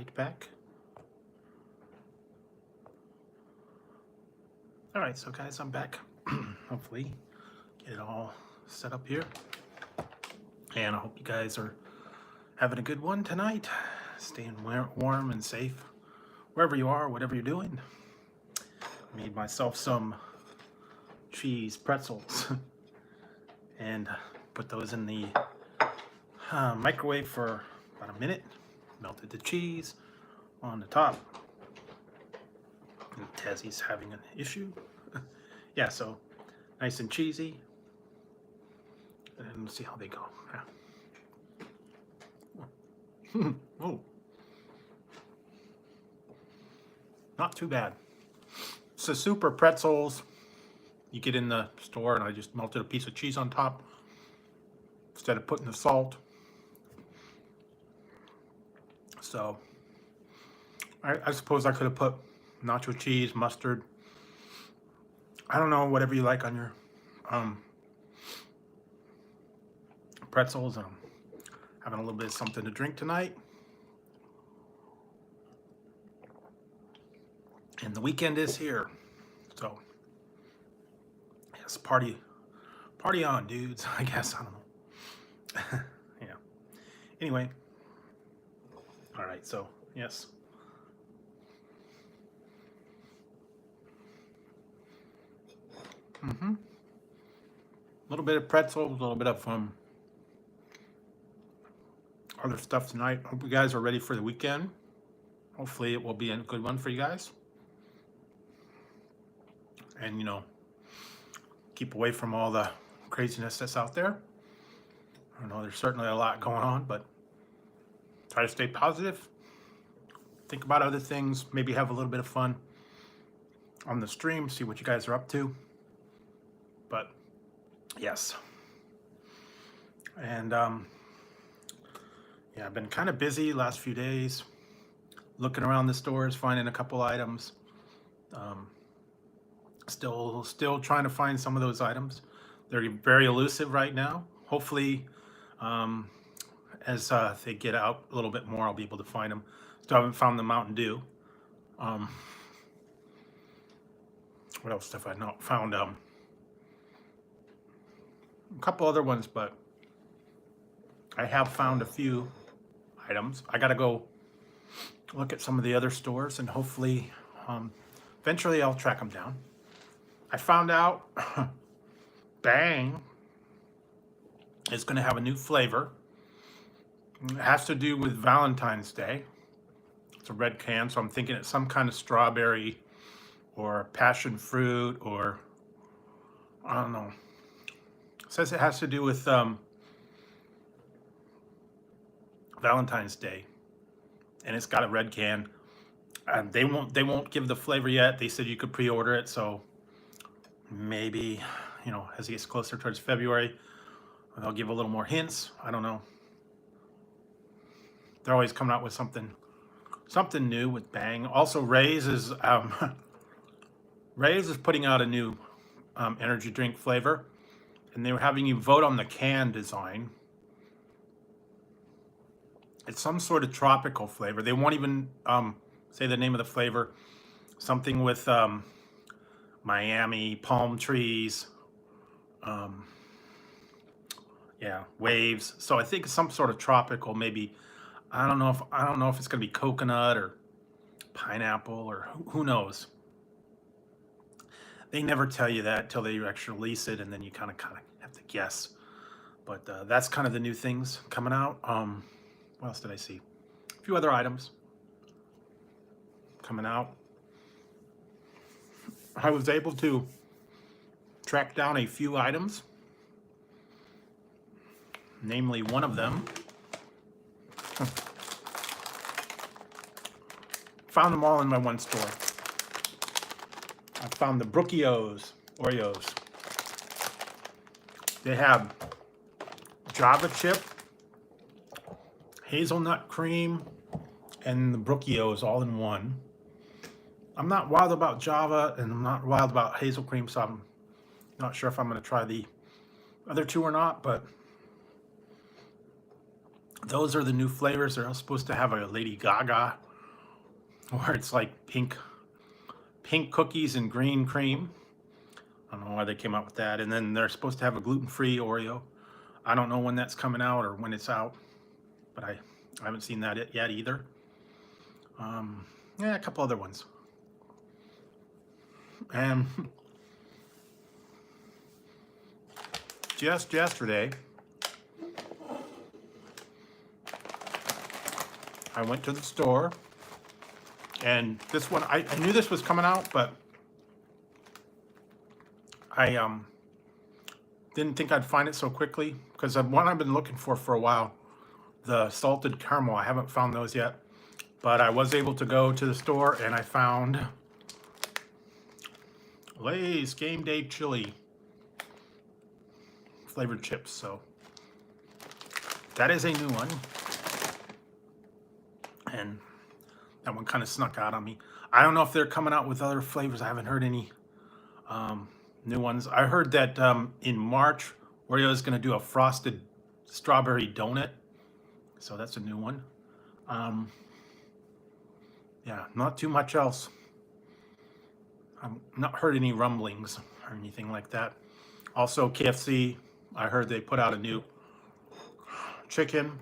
light back. All right, so guys, I'm back. Hopefully get it all set up here. And I hope you guys are having a good one tonight. Staying warm and safe wherever you are, whatever you're doing. Made myself some cheese pretzels and put those in the microwave for about a minute. Melted the cheese on the top. And Tezzy's having an issue. Yeah, so nice and cheesy. And let's see how they go. Yeah. Oh, not too bad. So super pretzels you get in the store, and I just melted a piece of cheese on top instead of putting the salt. So I suppose I could have put nacho cheese, mustard. I don't know, whatever you like on your pretzels. And I'm having a little bit of something to drink tonight. And the weekend is here. So yes, party on, dudes. I guess, I don't know. Yeah. Anyway. All right, so yes. A little bit of pretzel, a little bit of other stuff tonight. Hope you guys are ready for the weekend. Hopefully it will be a good one for you guys. And, you know, keep away from all the craziness that's out there. I know there's certainly a lot going on, but try to stay positive. Think about other things. Maybe have a little bit of fun on the stream. See what you guys are up to. But yes. And yeah, I've been kind of busy last few days. Looking around the stores, finding a couple items. Still trying to find some of those items. They're very elusive right now. Hopefully, as they get out a little bit more, I'll be able to find them. Still haven't found the Mountain Dew. What else have I not found? A couple other ones, but I have found a few items. I gotta go look at some of the other stores, and hopefully, eventually I'll track them down. I found out Bang is going to have a new flavor. It has to do with Valentine's Day. It's a red can, so I'm thinking it's some kind of strawberry or passion fruit, or I don't know. It says it has to do with Valentine's Day, and it's got a red can. They won't give the flavor yet. They said you could pre-order it, so maybe, you know, as it gets closer towards February, they'll give a little more hints. I don't know. They're always coming out with something new with Bang. Also, Ray's is putting out a new energy drink flavor, and they were having you vote on the can design. It's some sort of tropical flavor. They won't even say the name of the flavor. Something with Miami, palm trees, yeah, waves. So I think it's some sort of tropical, maybe. I don't know if it's gonna be coconut or pineapple, or who knows. They never tell you that till they actually release it, and then you kind of have to guess. But that's kind of the new things coming out. What else did I see? A few other items coming out. I was able to track down a few items, namely one of them. Found them all in my one store. I found the Brookios Oreos. They have Java chip, hazelnut cream, and the Brookios all in one. I'm not wild about Java, and I'm not wild about hazel cream, so I'm not sure if I'm going to try the other two or not, but those are the new flavors. They're all supposed to have a Lady Gaga where it's like pink cookies and green cream. I don't know why they came out with that. And then they're supposed to have a gluten-free Oreo. I don't know when that's coming out or when it's out, but I haven't seen that yet either. Yeah, a couple other ones. And just yesterday, I went to the store, and this one, I knew this was coming out, but I didn't think I'd find it so quickly, because one I've been looking for a while, the salted caramel. I haven't found those yet, but I was able to go to the store and I found Lay's Game Day Chili flavored chips. So that is a new one, and that one kind of snuck out on me. I don't know if they're coming out with other flavors. I haven't heard any new ones. I heard that in March, Oreo is going to do a frosted strawberry donut. So that's a new one. Yeah, not too much else. I've not heard any rumblings or anything like that. Also, KFC, I heard they put out a new chicken,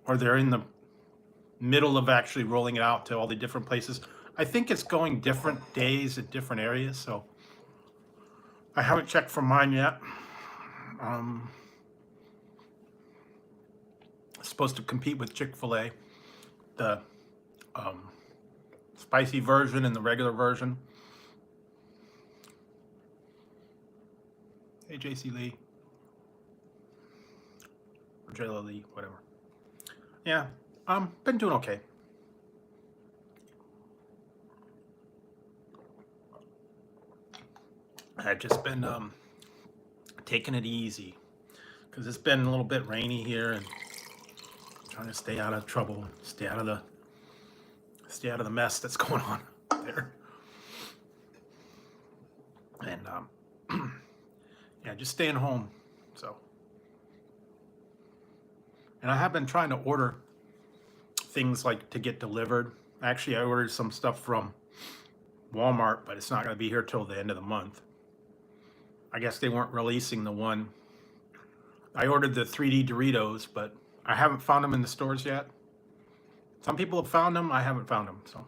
or they're in the middle of actually rolling it out to all the different places. I think it's going different days at different areas, so I haven't checked for mine yet. It's supposed to compete with Chick-fil-A, the spicy version and the regular version. Hey, JC Lee. Or Jayla Lee, whatever. Yeah, been doing okay. I've just been taking it easy, because it's been a little bit rainy here, and trying to stay out of trouble, stay out of the mess that's going on there. And yeah, just staying home. So, and I have been trying to order things like to get delivered. Actually, I ordered some stuff from Walmart, but it's not going to be here till the end of the month. I guess they weren't releasing the one. I ordered the 3D Doritos, but I haven't found them in the stores yet. Some people have found them. I haven't found them, so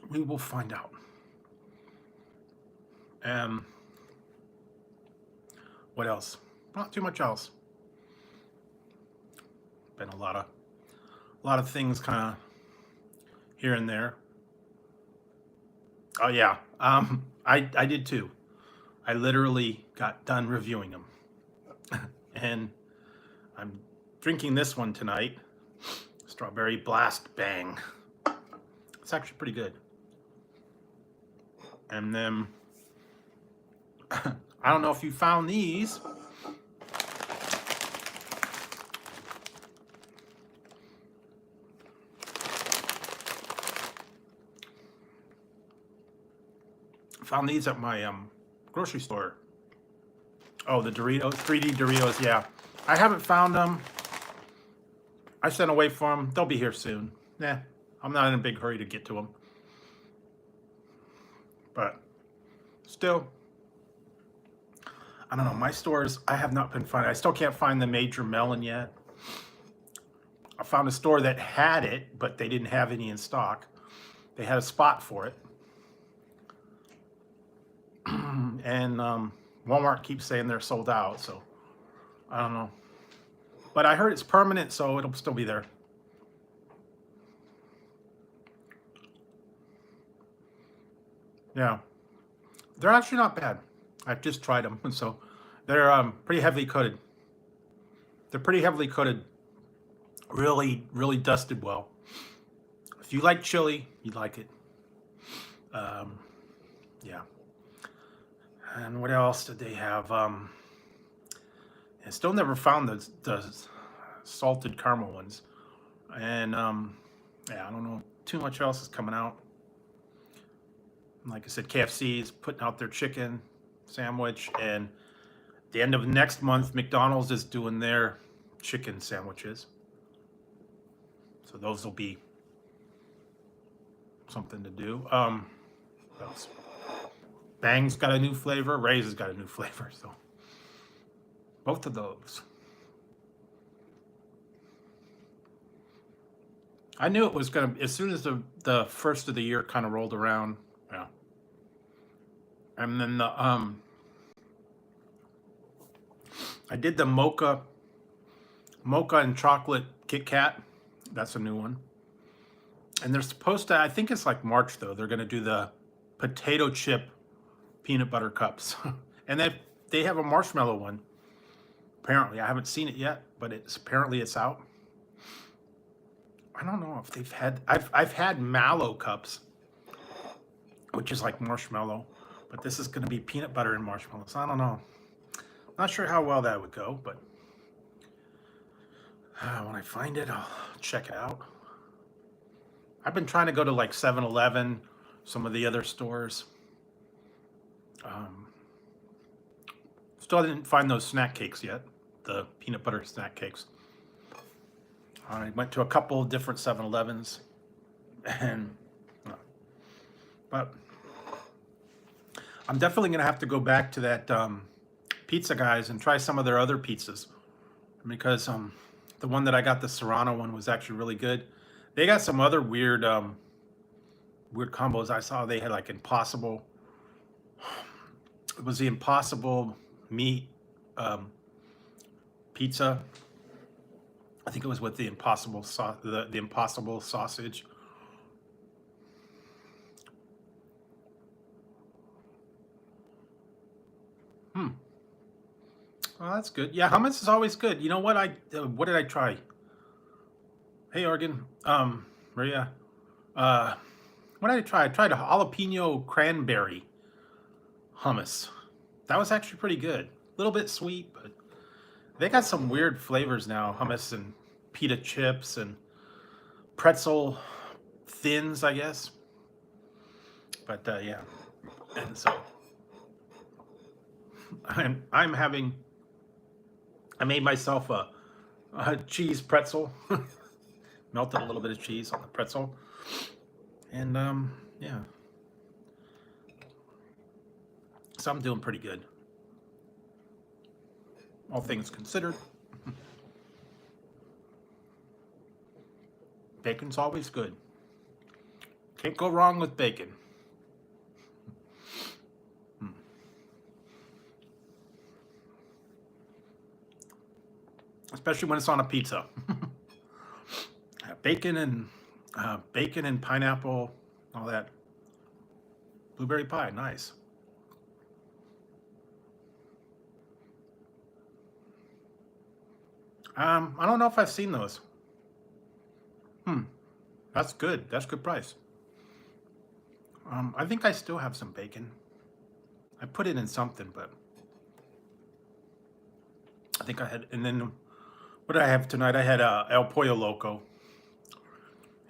we will find out. What else? Not too much else. Been a lot of things kind of here and there. Oh yeah, I did too. I literally got done reviewing them, and I'm drinking this one tonight. Strawberry Blast Bang. It's actually pretty good. And then I don't know if you found these. Found these at my grocery store. Oh, the Doritos, 3D Doritos, yeah. I haven't found them. I sent away for them. They'll be here soon. Yeah, I'm not in a big hurry to get to them. But still, I don't know. My stores, I have not been finding. I still can't find the Major Melon yet. I found a store that had it, but they didn't have any in stock. They had a spot for it. And Walmart keeps saying they're sold out, so I don't know. But I heard it's permanent, so it'll still be there. Yeah. They're actually not bad. I've just tried them, so they're pretty heavily coated. They're pretty heavily coated. Really, really dusted well. If you like chili, you'd like it. Yeah. And what else did they have? I still never found the salted caramel ones. And yeah, I don't know. Too much else is coming out. Like I said, KFC is putting out their chicken sandwich, and the end of next month, McDonald's is doing their chicken sandwiches. So those will be something to do. What else? Bang's got a new flavor. Ray's has got a new flavor. So both of those. I knew it was gonna, as soon as the first of the year kind of rolled around. Yeah. And then I did the mocha and chocolate Kit Kat. That's a new one. And they're supposed to, I think it's like March though, they're gonna do the potato chip peanut butter cups. And they have a marshmallow one. Apparently, I haven't seen it yet, but apparently it's out. I don't know if they've had, I've had mallow cups, which is like marshmallow, but this is gonna be peanut butter and marshmallow. So I don't know. Not sure how well that would go, but when I find it, I'll check it out. I've been trying to go to like 7-Eleven, some of the other stores. Still didn't find those snack cakes yet, the peanut butter snack cakes. I went to a couple of different 7-Elevens, and but I'm definitely gonna have to go back to that pizza guys and try some of their other pizzas, because the one that I got, the Serrano one, was actually really good. They got some other weird combos. I saw they had like Impossible. It was the Impossible meat pizza. I think it was with the Impossible the Impossible sausage. Oh, that's good. Yeah, hummus is always good. You know what? What did I try? Hey, Oregon. Maria. What did I try? I tried a jalapeno cranberry hummus. That was actually pretty good. A little bit sweet, but they got some weird flavors now. Hummus and pita chips and pretzel thins, I guess. But yeah, and so I made myself a cheese pretzel. Melted a little bit of cheese on the pretzel, and yeah. So I'm doing pretty good, all things considered. Bacon's always good. Can't go wrong with bacon. Especially when it's on a pizza. Bacon and pineapple, all that. Blueberry pie, nice. I don't know if I've seen those. That's good. That's good price. I think I still have some bacon. I put it in something, but I think I had. And then what did I have tonight? I had El Pollo Loco,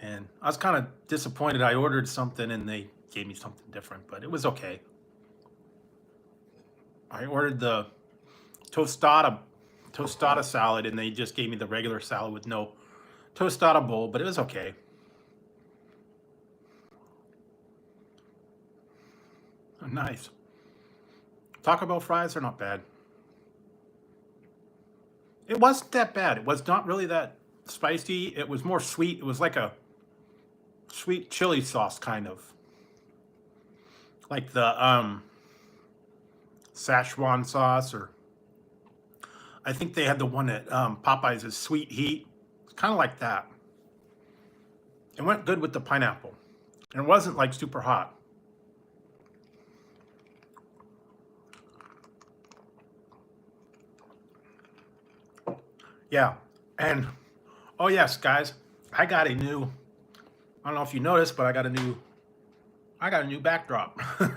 and I was kind of disappointed. I ordered something and they gave me something different, but it was okay. I ordered the tostada salad, and they just gave me the regular salad with no tostada bowl, but it was okay. Nice. Taco Bell fries are not bad. It wasn't that bad. It was not really that spicy. It was more sweet. It was like a sweet chili sauce, kind of. Like the Szechuan sauce, or I think they had the one at Popeyes is Sweet Heat. It's kind of like that. It went good with the pineapple. And it wasn't like super hot. Yeah. And oh yes, guys, I got a new, I don't know if you noticed, but I got a new backdrop. I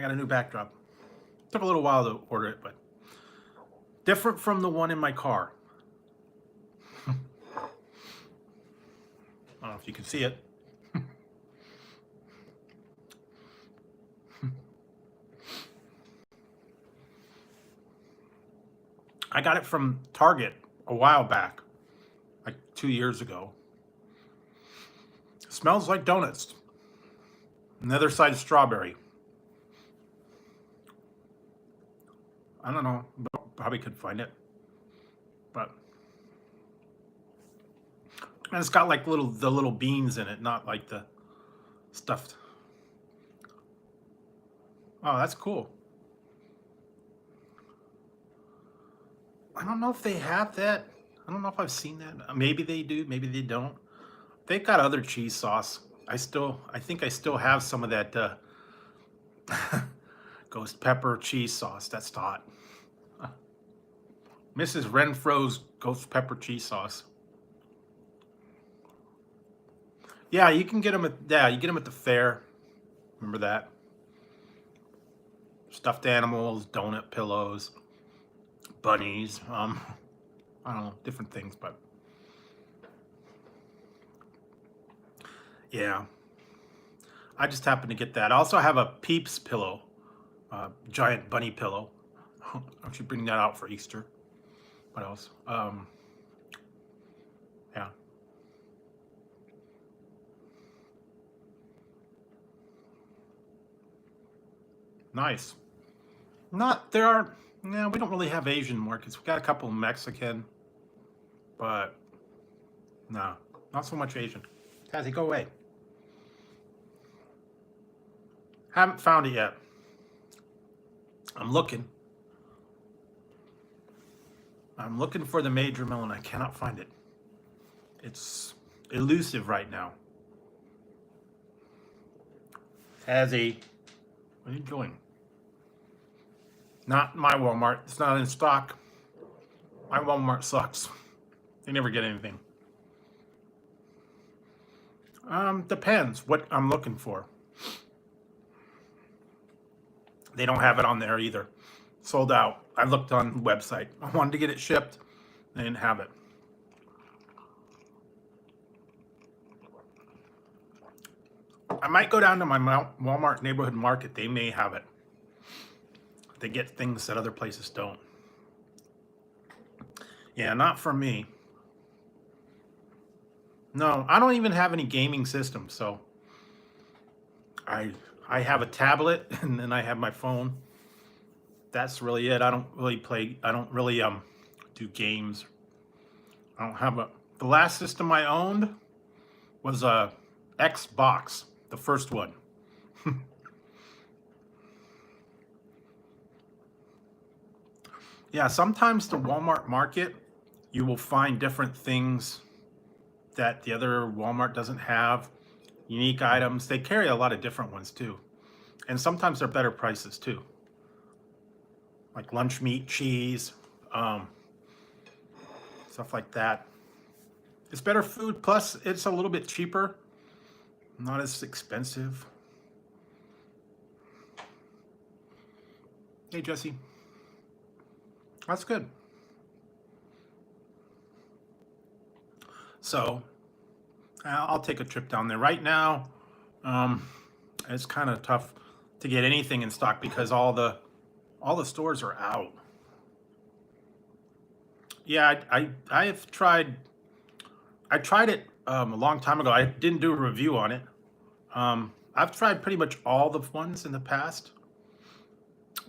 got a new backdrop. Took a little while to order it, but different from the one in my car. I don't know if you can see it. I got it from Target a while back, like 2 years ago. Smells like donuts. Another side of strawberry. I don't know. Probably could find it. But and it's got like the little beans in it, not like the stuffed. Oh, that's cool. I don't know if they have that. I don't know if I've seen that. Maybe they do, maybe they don't. They've got other cheese sauce. I think I still have some of that ghost pepper cheese sauce. That's hot. Mrs. Renfro's ghost pepper cheese sauce. Yeah, you can get them at you get them at the fair. Remember that? Stuffed animals, donut pillows, bunnies. I don't know, different things, but yeah. I just happened to get that. I also have a Peeps pillow, giant bunny pillow. I should bring that out for Easter. What else? Yeah. Nice. There are, no, we don't really have Asian markets. We got a couple Mexican, but no, not so much Asian. Tazzy, go away. Haven't found it yet. I'm looking. I'm looking for the major mill and I cannot find it. It's elusive right now. Tazzy, what are you doing? Not my Walmart. It's not in stock. My Walmart sucks. They never get anything. Depends what I'm looking for. They don't have it on there either. Sold out. I looked on the website. I wanted to get it shipped. They didn't have it. I might go down to my Walmart neighborhood market. They may have it. They get things that other places don't. Yeah, not for me. No, I don't even have any gaming system, so I have a tablet and then I have my phone. That's really it. I don't really do games. I don't have the last system I owned was a Xbox, the first one. Yeah, sometimes the Walmart market, you will find different things that the other Walmart doesn't have. Unique items. They carry a lot of different ones too. And sometimes they're better prices too. Like lunch meat, cheese, stuff like that. It's better food, plus it's a little bit cheaper. Not as expensive. Hey, Jesse. That's good. So, I'll take a trip down there. Right now, it's kind of tough to get anything in stock because all the stores are out. Yeah, I've tried. I tried it a long time ago. I didn't do a review on it. I've tried pretty much all the ones in the past.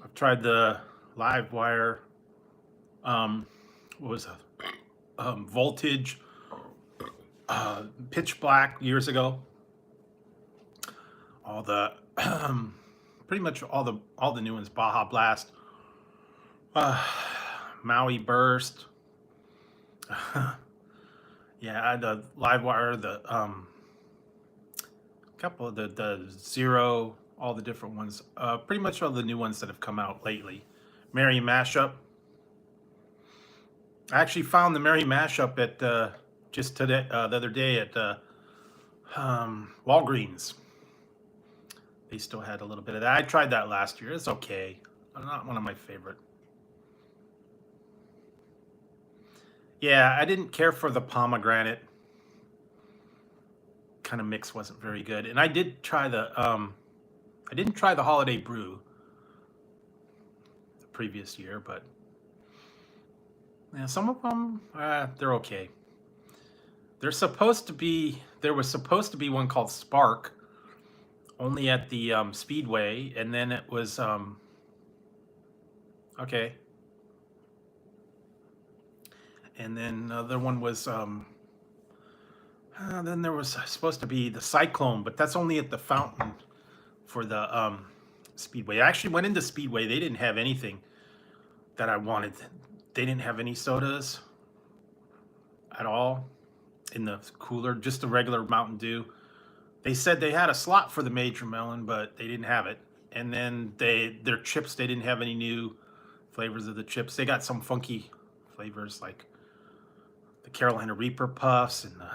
I've tried the Live Wire. What was that? Voltage. Pitch Black years ago. All the pretty much all the new ones. Baja Blast. Maui Burst. Yeah, the Live Wire, the couple of the Zero, all the different ones. Pretty much all the new ones that have come out lately. Merry Mashup. I actually found the Merry Mashup at just today, the other day at Walgreens. They still had a little bit of that. I tried that last year. It's okay. Not one of my favorite. Yeah, I didn't care for the pomegranate. Kind of mix wasn't very good. And I did try the I didn't try the Holiday Brew the previous year, but yeah, some of them they're okay. There was supposed to be one called Spark, only at the Speedway, and then it was okay. And then another one was then there was supposed to be the Cyclone, but that's only at the fountain for the Speedway. I actually went into Speedway. They didn't have anything that I wanted. They didn't have any sodas at all in the cooler, just a regular Mountain Dew. They said they had a slot for the Major Melon, but they didn't have it. And then their chips, they didn't have any new flavors of the chips. They got some funky flavors like the Carolina Reaper Puffs and the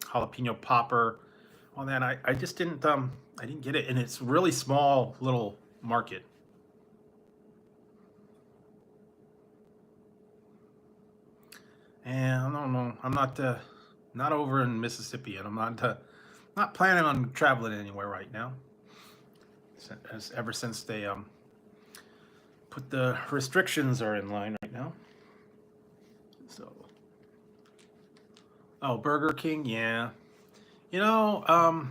jalapeno popper. Well, then I just didn't get it, and it's really small little market. And I don't know. I'm not over in Mississippi, and I'm not planning on traveling anywhere right now. Ever since they put the restrictions are in line right now. So, oh, Burger King, yeah. You know,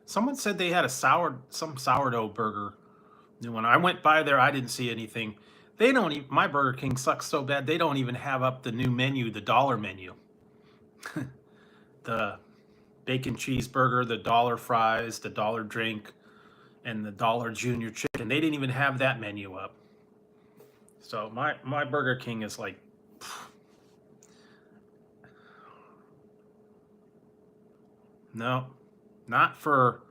someone said they had a some sourdough burger new one. I went by there, I didn't see anything. They don't even, my Burger King sucks so bad, they don't even have up the new menu, the dollar menu. The bacon cheeseburger, the dollar fries, the dollar drink, and the dollar junior chicken. They didn't even have that menu up. So my Burger King is like, no, not for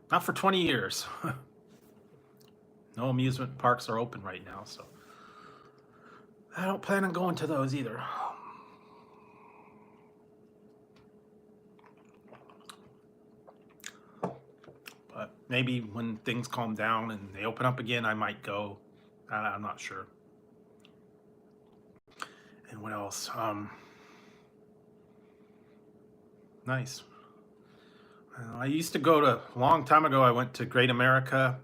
20 years. No amusement parks are open right now, so I don't plan on going to those either. But maybe when things calm down and they open up again, I might go. I'm not sure. And what else? Nice. I used to go to, a long time ago, I went to Great America,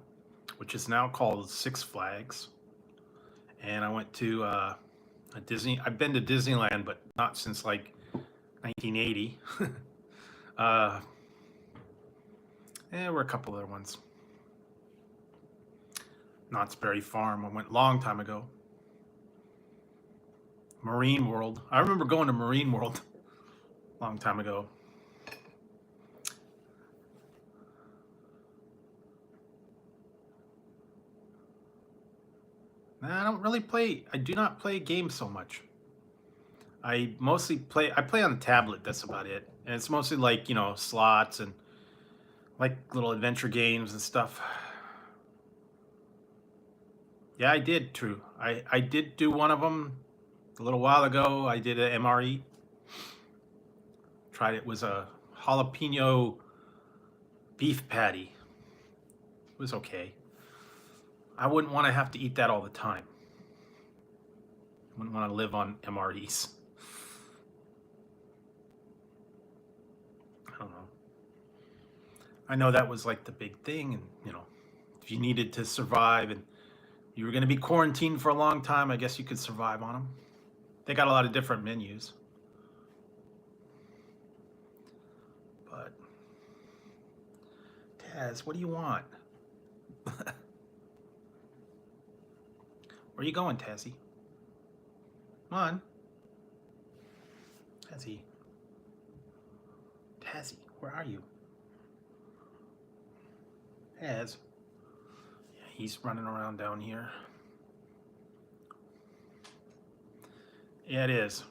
which is now called Six Flags. And I went to a Disney. I've been to Disneyland, but not since like 1980. There were a couple other ones. Knott's Berry Farm. I went a long time ago. Marine World. I remember going to Marine World a long time ago. I do not play games so much. I play on the tablet, that's about it. And it's mostly like, slots and like little adventure games and stuff. Yeah, I did, true. I did do one of them a little while ago. I did an MRE. Tried it was a jalapeno beef patty. It was okay. I wouldn't want to have to eat that all the time. I wouldn't want to live on MREs. I don't know. I know that was like the big thing, and if you needed to survive and you were going to be quarantined for a long time, I guess you could survive on them. They got a lot of different menus. But Taz, what do you want? Where are you going, Tazzy? Come on. Tazzy. Tazzy, where are you? Taz. Yeah, he's running around down here. Yeah, it is.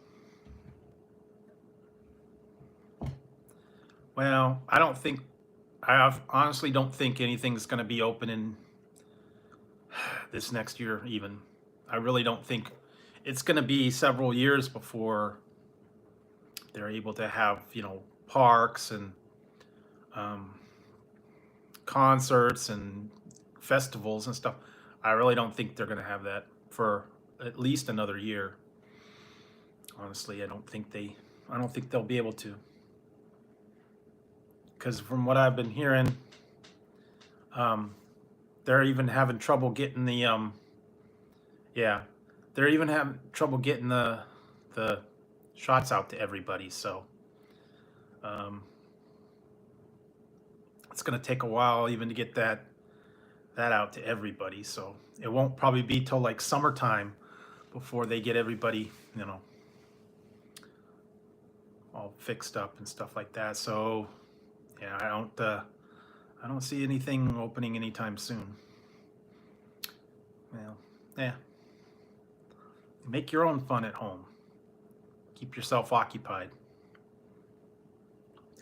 Well, I honestly don't think anything's going to be open in this next year even. I really don't think it's going to be several years before they're able to have, parks and concerts and festivals and stuff. I really don't think they're going to have that for at least another year. Honestly, I don't think they'll be able to. Because from what I've been hearing, they're even having trouble getting the shots out to everybody. So it's going to take a while even to get that out to everybody. So it won't probably be till like summertime before they get everybody, you know, all fixed up and stuff like that. So yeah, I don't see anything opening anytime soon. Well, yeah. Make your own fun at home. Keep yourself occupied.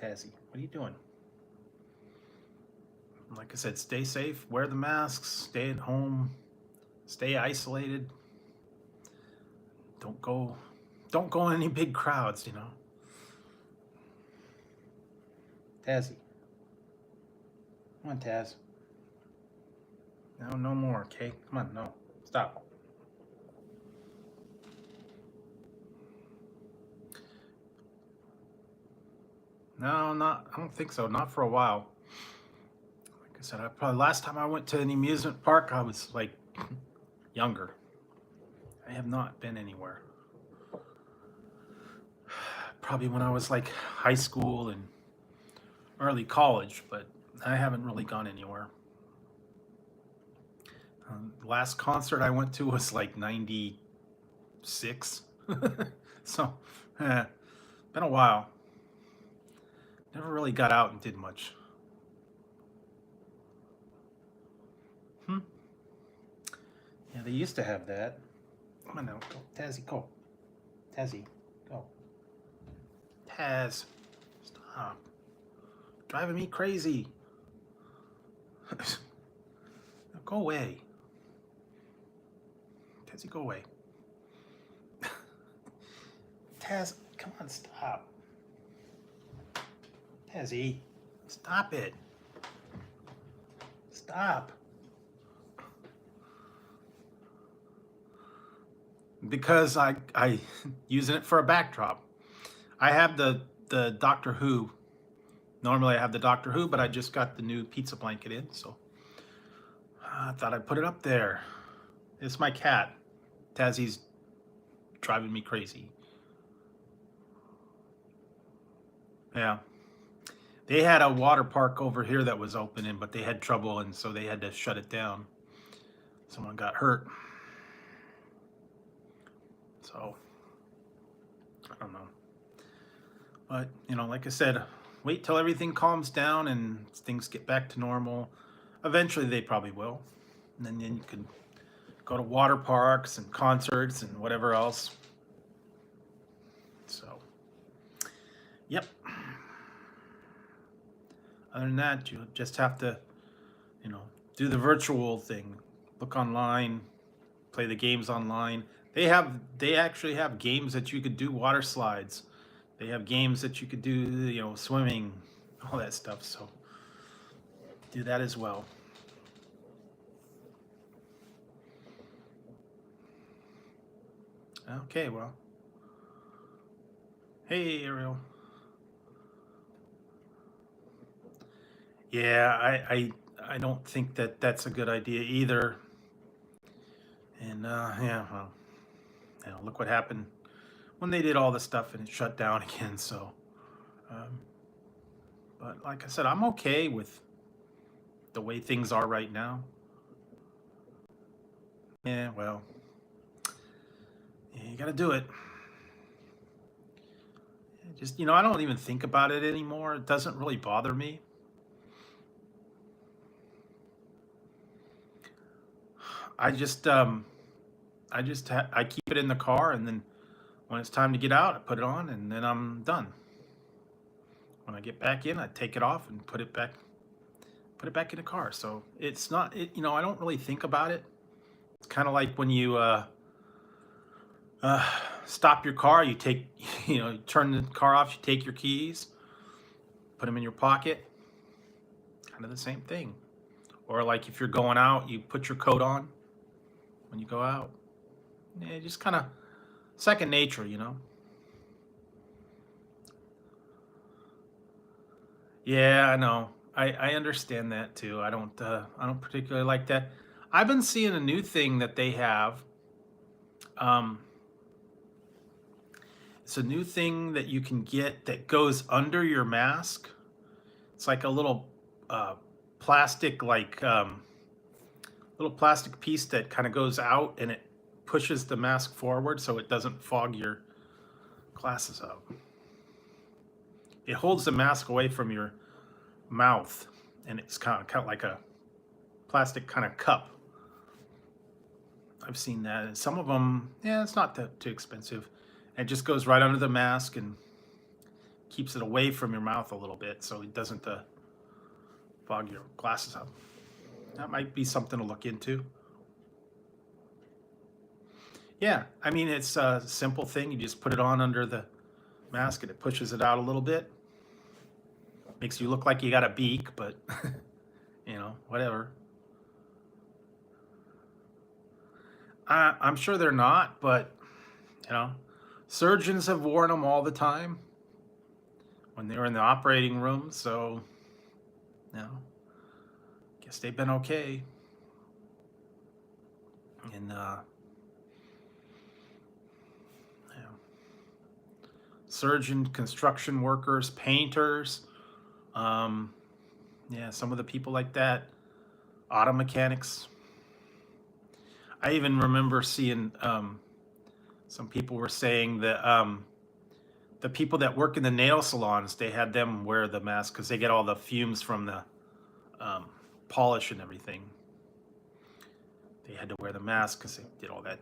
Tazzy, what are you doing? Like I said, stay safe, wear the masks, stay at home, stay isolated. Don't go in any big crowds, you know. Tazzy. Come on, Taz. No more, okay? Come on, no. Stop. No, I don't think so. Not for a while. Like I said, probably last time I went to an amusement park, I was like younger. I have not been anywhere. Probably when I was like high school and early college, but I haven't really gone anywhere. Last concert I went to was like 96. So, been a while. Never really got out and did much. Yeah, they used to have that. Come on now, go. Tazzy, go. Tazzy, go. Taz, stop. Driving me crazy. Go away. Tazzy, go away. Taz, come on, stop. Tazzy, stop it. Stop. Because I using it for a backdrop. I have the Doctor Who. Normally I have the Doctor Who, but I just got the new pizza blanket in, so I thought I'd put it up there. It's my cat. Tazzy's driving me crazy. Yeah. They had a water park over here that was opening, but they had trouble, and so they had to shut it down. Someone got hurt. So, I don't know. But, you know, like I said, wait till everything calms down and things get back to normal. Eventually they probably will. And then you can go to water parks and concerts and whatever else. So, yep. Other than that, you just have to, you know, do the virtual thing. Look online, play the games online. They actually have games that you could do, water slides. They have games that you could do, you know, swimming, all that stuff. So do that as well. Okay, well. Hey, Ariel. Yeah, I don't think that that's a good idea either. And yeah, well, you know, look what happened when they did all the stuff and it shut down again. So, but like I said, I'm okay with the way things are right now. Yeah, well, yeah, you got to do it. Just, you know, I don't even think about it anymore. It doesn't really bother me. I just I keep it in the car, and then when it's time to get out, I put it on, and then I'm done. When I get back in, I take it off and put it back in the car. So it's not, you know, I don't really think about it. It's kind of like when you stop your car, you take, you know, you turn the car off, you take your keys, put them in your pocket. Kind of the same thing. Or like if you're going out, you put your coat on when you go out. Yeah, just kind of second nature, you know. Yeah, I know. I understand that too. I don't particularly like that. I've been seeing a new thing that they have. Um, It's a new thing that you can get that goes under your mask. It's like a little plastic, little plastic piece that kind of goes out and it pushes the mask forward so it doesn't fog your glasses up. It holds the mask away from your mouth, and it's kind of like a plastic kind of cup. I've seen that, and some of them, yeah, it's not too expensive. And it just goes right under the mask and keeps it away from your mouth a little bit so it doesn't fog your glasses up. That might be something to look into. Yeah, I mean, it's a simple thing. You just put it on under the mask and it pushes it out a little bit. Makes you look like you got a beak, but you know, whatever. I'm sure they're not, but you know, surgeons have worn them all the time when they were in the operating room, so you know, guess they've been okay. And yeah. Surgeon, construction workers, painters, yeah, some of the people like that, auto mechanics. I even remember seeing some people were saying that the people that work in the nail salons, they had them wear the mask because they get all the fumes from the polish and everything. They had to wear the mask because they did all that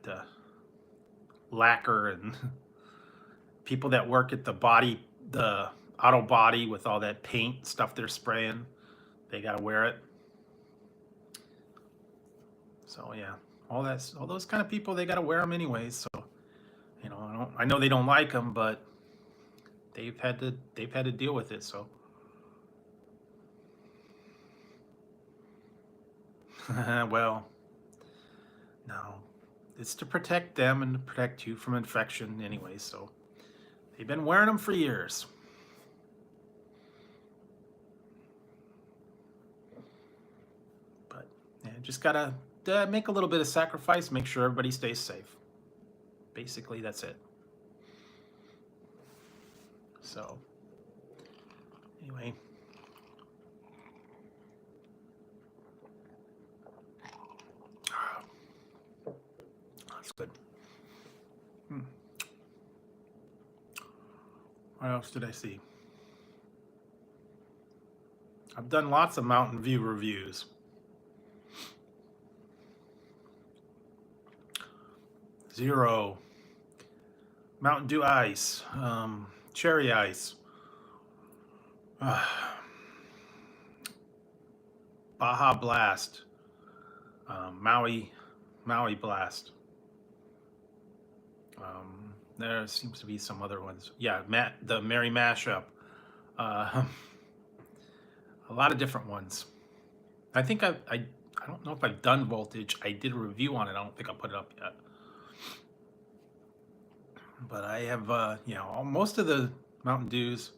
lacquer, and people that work at the auto body with all that paint stuff they're spraying, they got to wear it. So yeah, all those kind of people, they got to wear them anyways. So you know, I know they don't like them, but they've had to deal with it. So well, no, it's to protect them and to protect you from infection anyway. So they've been wearing them for years. But yeah, just gotta make a little bit of sacrifice, make sure everybody stays safe. Basically, that's it. So anyway, that's good. What else did I see? I've done lots of Mountain View reviews. Zero, Mountain Dew Ice, Cherry Ice, Baja Blast, Maui Blast. There seems to be some other ones. Yeah, the Merry Mashup. A lot of different ones. I think I don't know if I've done Voltage. I did a review on it. I don't think I put it up yet. But I have, you know, most of the Mountain Dews.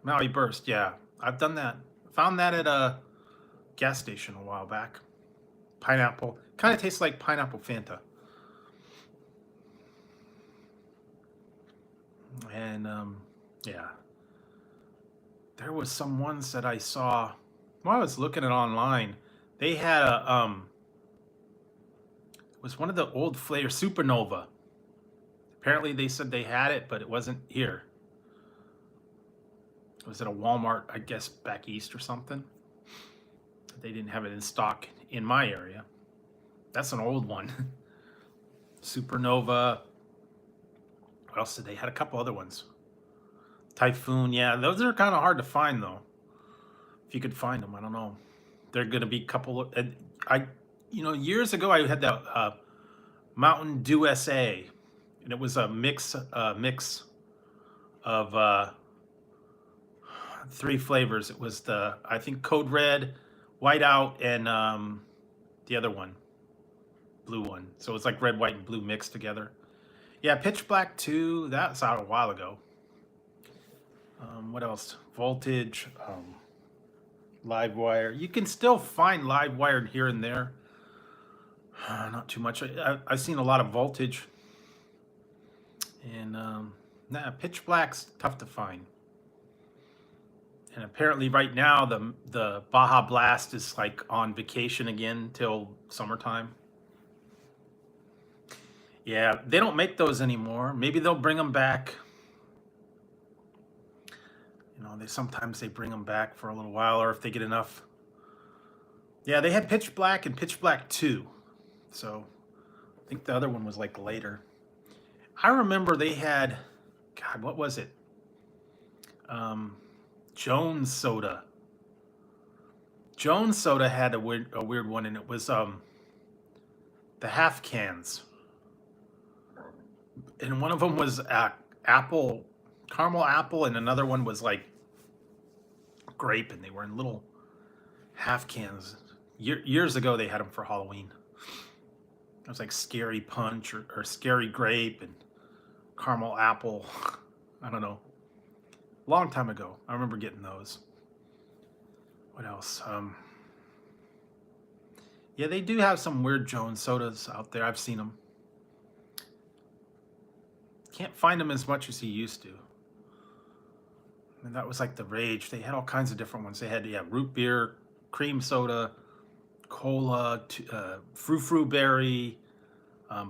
Maui Burst, yeah. I've done that. Found that at a gas station a while back. Pineapple. Kind of tastes like pineapple Fanta. And, yeah. There was some ones that I saw while I was looking at online. They had a, it was one of the old flavors, Supernova. Apparently they said they had it, but it wasn't here. It was at a Walmart, I guess, back east or something. They didn't have it in stock in my area. That's an old one. Supernova. What else did they? Had a couple other ones. Typhoon, yeah. Those are kind of hard to find, though. If you could find them, I don't know. They're going to be a couple of... you know, years ago, I had that Mountain Dew SA. And it was a mix of 3 flavors. It was I think Code Red, Whiteout, and the other one, blue one. So it's like red, white, and blue mixed together. Yeah, Pitch Black 2, that's out a while ago. What else? Voltage, Livewire. You can still find Livewire here and there. Not too much. I've seen a lot of Voltage. And nah, pitch black's tough to find. And apparently right now the Baja Blast is like on vacation again till summertime. Yeah, they don't make those anymore. Maybe they'll bring them back. You know, sometimes they bring them back for a little while, or if they get enough. Yeah, they had Pitch Black and Pitch Black 2. So I think the other one was like later. I remember they had, God, what was it? Jones Soda. Jones Soda had a weird one, and it was the half cans. And one of them was apple, caramel apple, and another one was like grape, and they were in little half cans. Years ago, they had them for Halloween. It was like Scary Punch or Scary Grape and Caramel Apple. I don't know. Long time ago. I remember getting those. What else? Yeah, they do have some weird Jones sodas out there. I've seen them. Can't find them as much as you used to. And that was like the rage. They had all kinds of different ones. They had, yeah, root beer, cream soda, cola, frou-frou berry,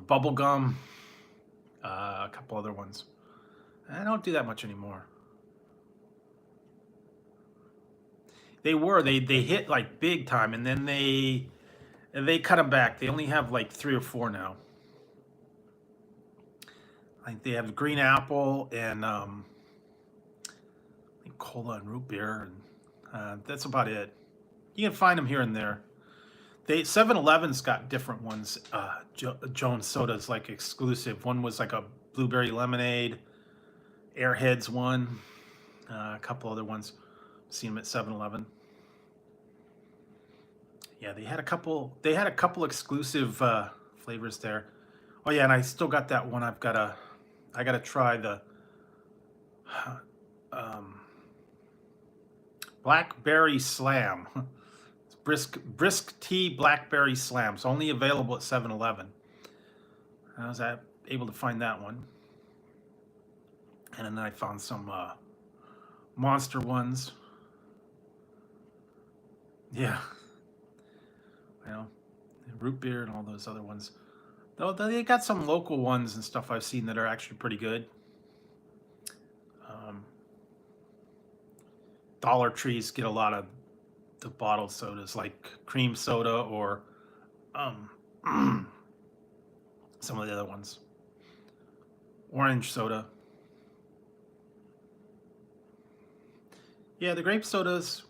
bubble gum, a couple other ones. I don't do that much anymore. They hit like big time, and then they cut them back. They only have like 3 or 4 now. I think they have green apple and I think cola and root beer, and that's about it. You can find them here and there. 7-Eleven's got different ones. Jones Soda's like exclusive. One was like a blueberry lemonade, Airheads one, a couple other ones. Seen them at 7-Eleven. Yeah, they had a couple exclusive flavors there. Oh yeah, and I still got that one. I gotta try the Blackberry Slam. It's brisk tea Blackberry Slam. It's only available at 7-Eleven. I was able to find that one. And then I found some Monster ones. Yeah. Well, root beer and all those other ones. Though they got some local ones and stuff I've seen that are actually pretty good. Dollar Trees get a lot of the bottled sodas, like cream soda or some of the other ones. Orange soda. Yeah, the grape sodas.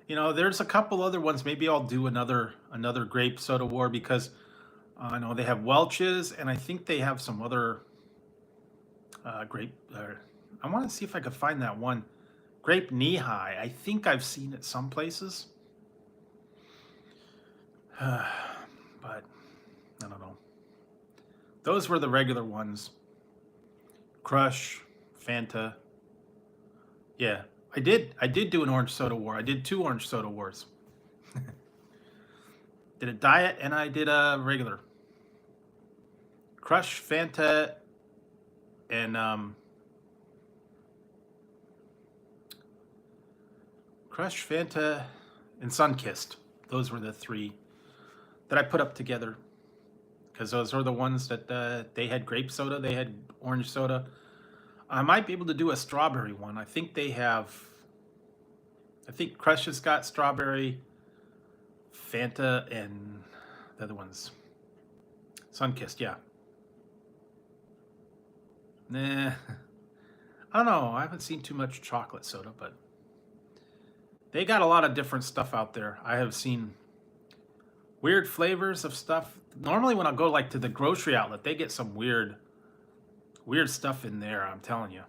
You know, there's a couple other ones. Maybe I'll do another grape soda war, because I know they have Welch's, and I think they have some other grape. I want to see if I could find that one. Grape Knee High. I think I've seen it some places. But I don't know. Those were the regular ones. Crush, Fanta. Yeah, I did do an orange soda war. I did 2 orange soda wars. Did a diet and I did a regular. Crush, Fanta, and Crush, Fanta, and Sunkissed. Those were the 3 that I put up together, because those are the ones that they had grape soda, they had orange soda. I might be able to do a strawberry one. I think Crush has got strawberry, Fanta, and the other ones. Sunkissed, yeah. Nah. I don't know. I haven't seen too much chocolate soda, but they got a lot of different stuff out there. I have seen weird flavors of stuff. Normally when I go like to the grocery outlet, they get some weird stuff in there, I'm telling you.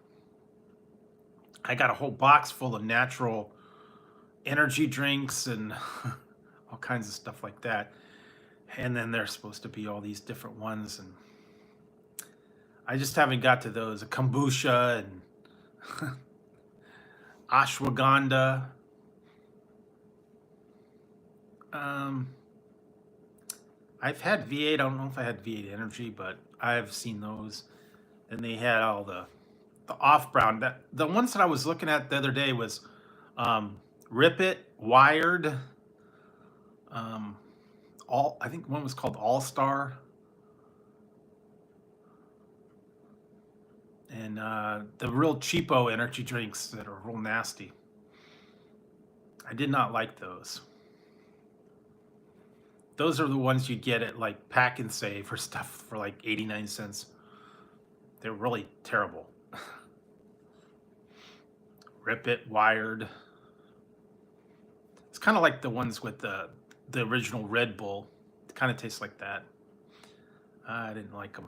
I got a whole box full of natural energy drinks and all kinds of stuff like that. And then there's supposed to be all these different ones, and I just haven't got to those. A kombucha and ashwagandha. I've had V8. I don't know if I had V8 Energy, but I've seen those. Then they had all the off brown. That the ones that I was looking at the other day was Rip It, Wired, all I think one was called All Star, and the real cheapo energy drinks that are real nasty. I did not like those. Those are the ones you get at like Pack and Save or stuff for like 89 cents. They're really terrible. Rip It, Wired. It's kind of like the ones with the original Red Bull. It kind of tastes like that. I didn't like them.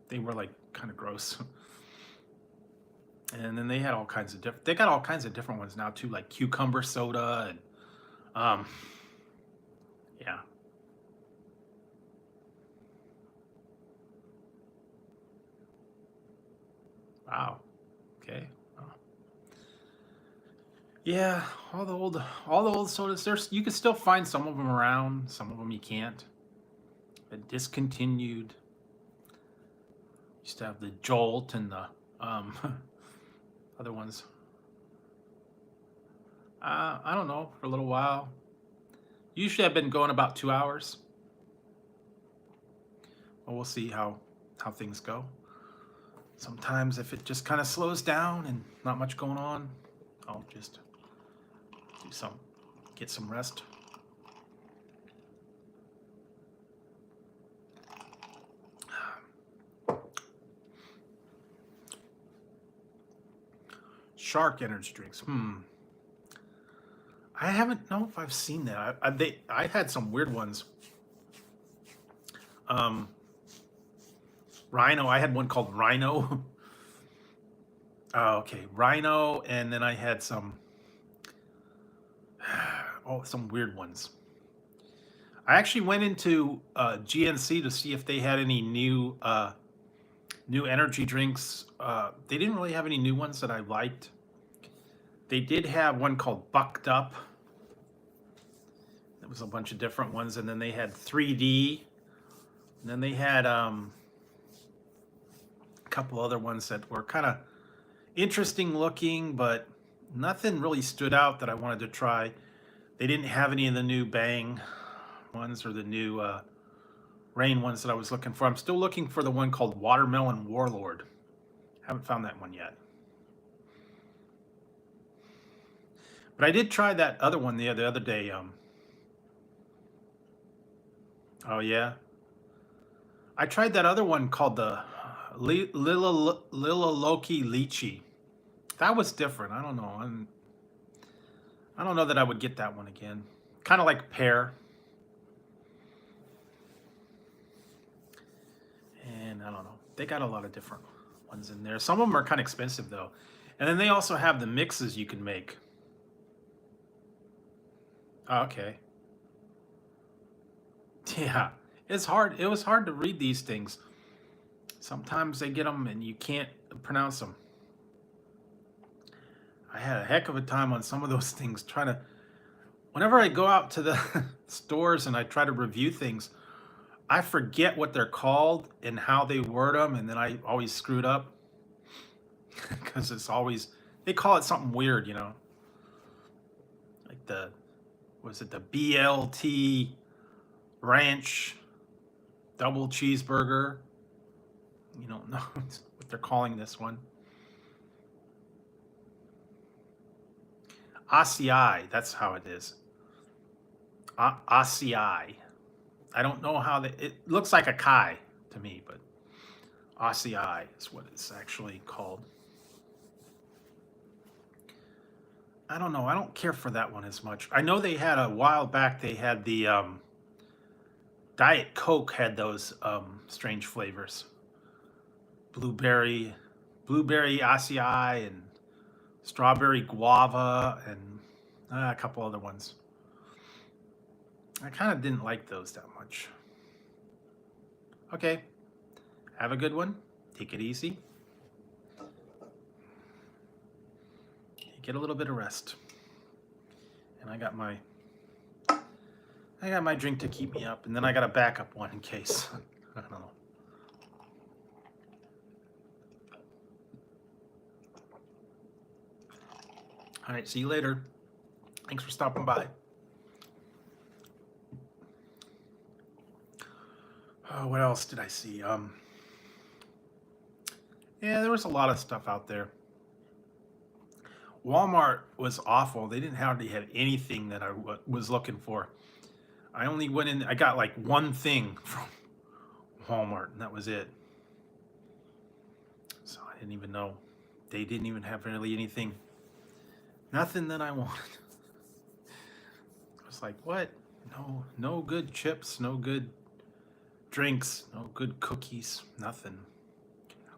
They were like kind of gross. And then they had all kinds of different. They got all kinds of different ones now too, like cucumber soda and yeah. Wow. Okay. Wow. Yeah, all the old sodas. There's you can still find some of them around. Some of them you can't. But discontinued. Used to have the Jolt and the other ones. I don't know, for a little while. Usually I've been going about 2 hours. Well, we'll see how things go. Sometimes if it just kind of slows down and not much going on, I'll just get some rest. Shark energy drinks. I haven't know if I've seen that. I had some weird ones. Rhino. I had one called Rhino. Oh, okay, Rhino, and then I had some some weird ones. I actually went into GNC to see if they had any new energy drinks. They didn't really have any new ones that I liked. They did have one called Bucked Up. There was a bunch of different ones, and then they had 3D, and then they had a couple other ones that were kind of interesting looking, but nothing really stood out that I wanted to try. They didn't have any of the new Bang ones or the new Rain ones that I was looking for. I'm still looking for the one called Watermelon Warlord. Haven't found that one yet. But I did try that other one the other day. Oh yeah, I tried that other one called the Lila Loki Lychee. That was different. I don't know. I don't know that I would get that one again. Kind of like pear. And I don't know. They got a lot of different ones in there. Some of them are kind of expensive though. And then they also have the mixes you can make. Oh, okay. Yeah. It's hard. It was hard to read these things. Sometimes they get them and you can't pronounce them. I had a heck of a time on some of those things trying to. Whenever I go out to the stores and I try to review things, I forget what they're called and how they word them, and then I always screwed up because it's always they call it something weird, you know, like the was it the BLT ranch double cheeseburger? You don't know what they're calling this one. ACI, that's how it is. ACI. I don't know how it looks like a Kai to me, but ACI is what it's actually called. I don't know. I don't care for that one as much. I know they had a while back. They had the Diet Coke had those strange flavors. Blueberry acai and strawberry guava and a couple other ones. I kind of didn't like those that much. Okay, have a good one. Take it easy. Get a little bit of rest. And I got my I got my drink to keep me up, and then I got a backup one in case. I don't know. All right, see you later. Thanks for stopping by. Oh, what else did I see? Yeah, there was a lot of stuff out there. Walmart was awful. They didn't hardly have anything that I was looking for. I only went in, I got like one thing from Walmart, and that was it. So I didn't even know. They didn't even have really anything. Nothing that I wanted. I was like, what? No good chips, no good drinks, no good cookies, nothing.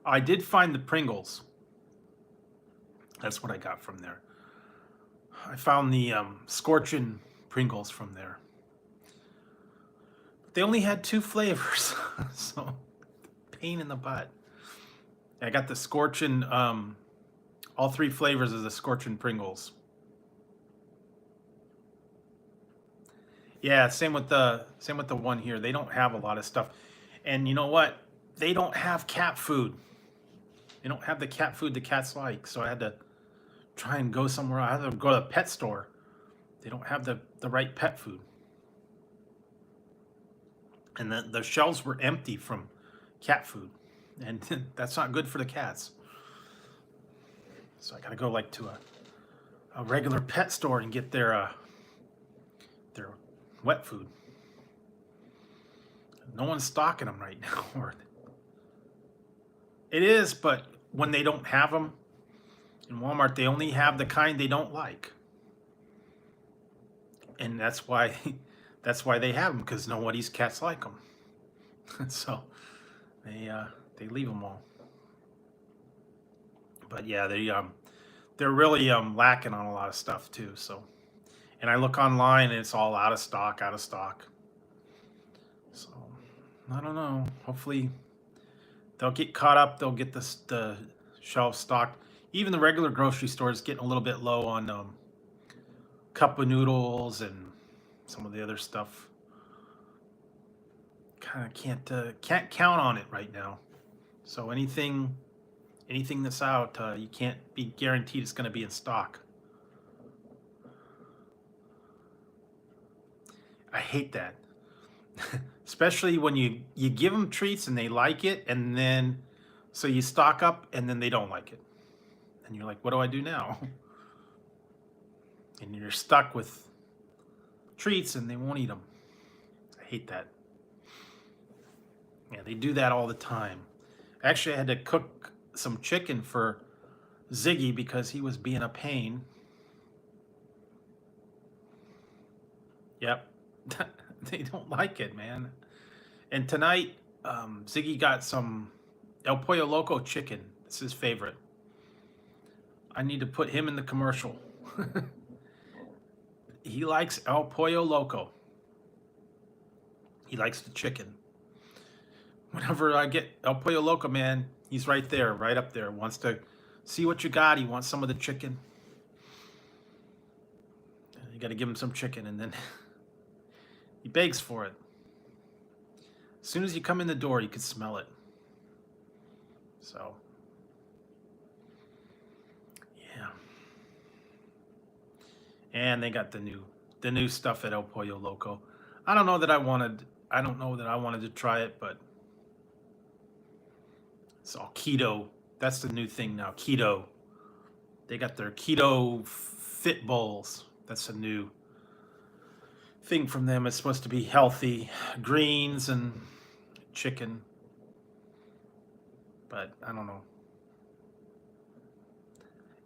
I did find the Pringles. That's what I got from there. I found the Scorchin' Pringles from there. They only had 2 flavors, so pain in the butt. I got the Scorchin', all 3 flavors of the Scorchin' Pringles. Yeah, same with the one here. They don't have a lot of stuff, and you know what? They don't have cat food. They don't have the cat food the cats like. So I had to try and go somewhere. I had to go to a pet store. They don't have the right pet food, and the shelves were empty from cat food, and that's not good for the cats. So I got to go like to a regular pet store and get their wet food. No one's stocking them right now. It is, but when they don't have them in Walmart, they only have the kind they don't like, and that's why they have them, because nobody's cats like them. So they leave them all. But yeah, they're really lacking on a lot of stuff too. So, and I look online and it's all out of stock. So I don't know. Hopefully they'll get caught up. They'll get the shelves stocked. Even the regular grocery store is getting a little bit low on cup of noodles and some of the other stuff. Kind of can't count on it right now. So anything that's out, you can't be guaranteed it's going to be in stock. I hate that. Especially when you give them treats and they like it, and then so you stock up and then they don't like it. And you're like, what do I do now? And you're stuck with treats and they won't eat them. I hate that. Yeah, they do that all the time. Actually, I had to cook some chicken for Ziggy because he was being a pain. Yep. They don't like it, man. And tonight, Ziggy got some El Pollo Loco chicken. It's his favorite. I need to put him in the commercial. He likes El Pollo Loco. He likes the chicken. Whenever I get El Pollo Loco, man, he's right there, right up there. Wants to see what you got. He wants some of the chicken. You got to give him some chicken, and then he begs for it. As soon as you come in the door, you can smell it. So, yeah. And they got the new stuff at El Pollo Loco. I don't know that I wanted to try it, but it's all keto. That's the new thing now, keto. They got their keto fit bowls. That's a new thing from them. It's supposed to be healthy, greens and chicken. But I don't know.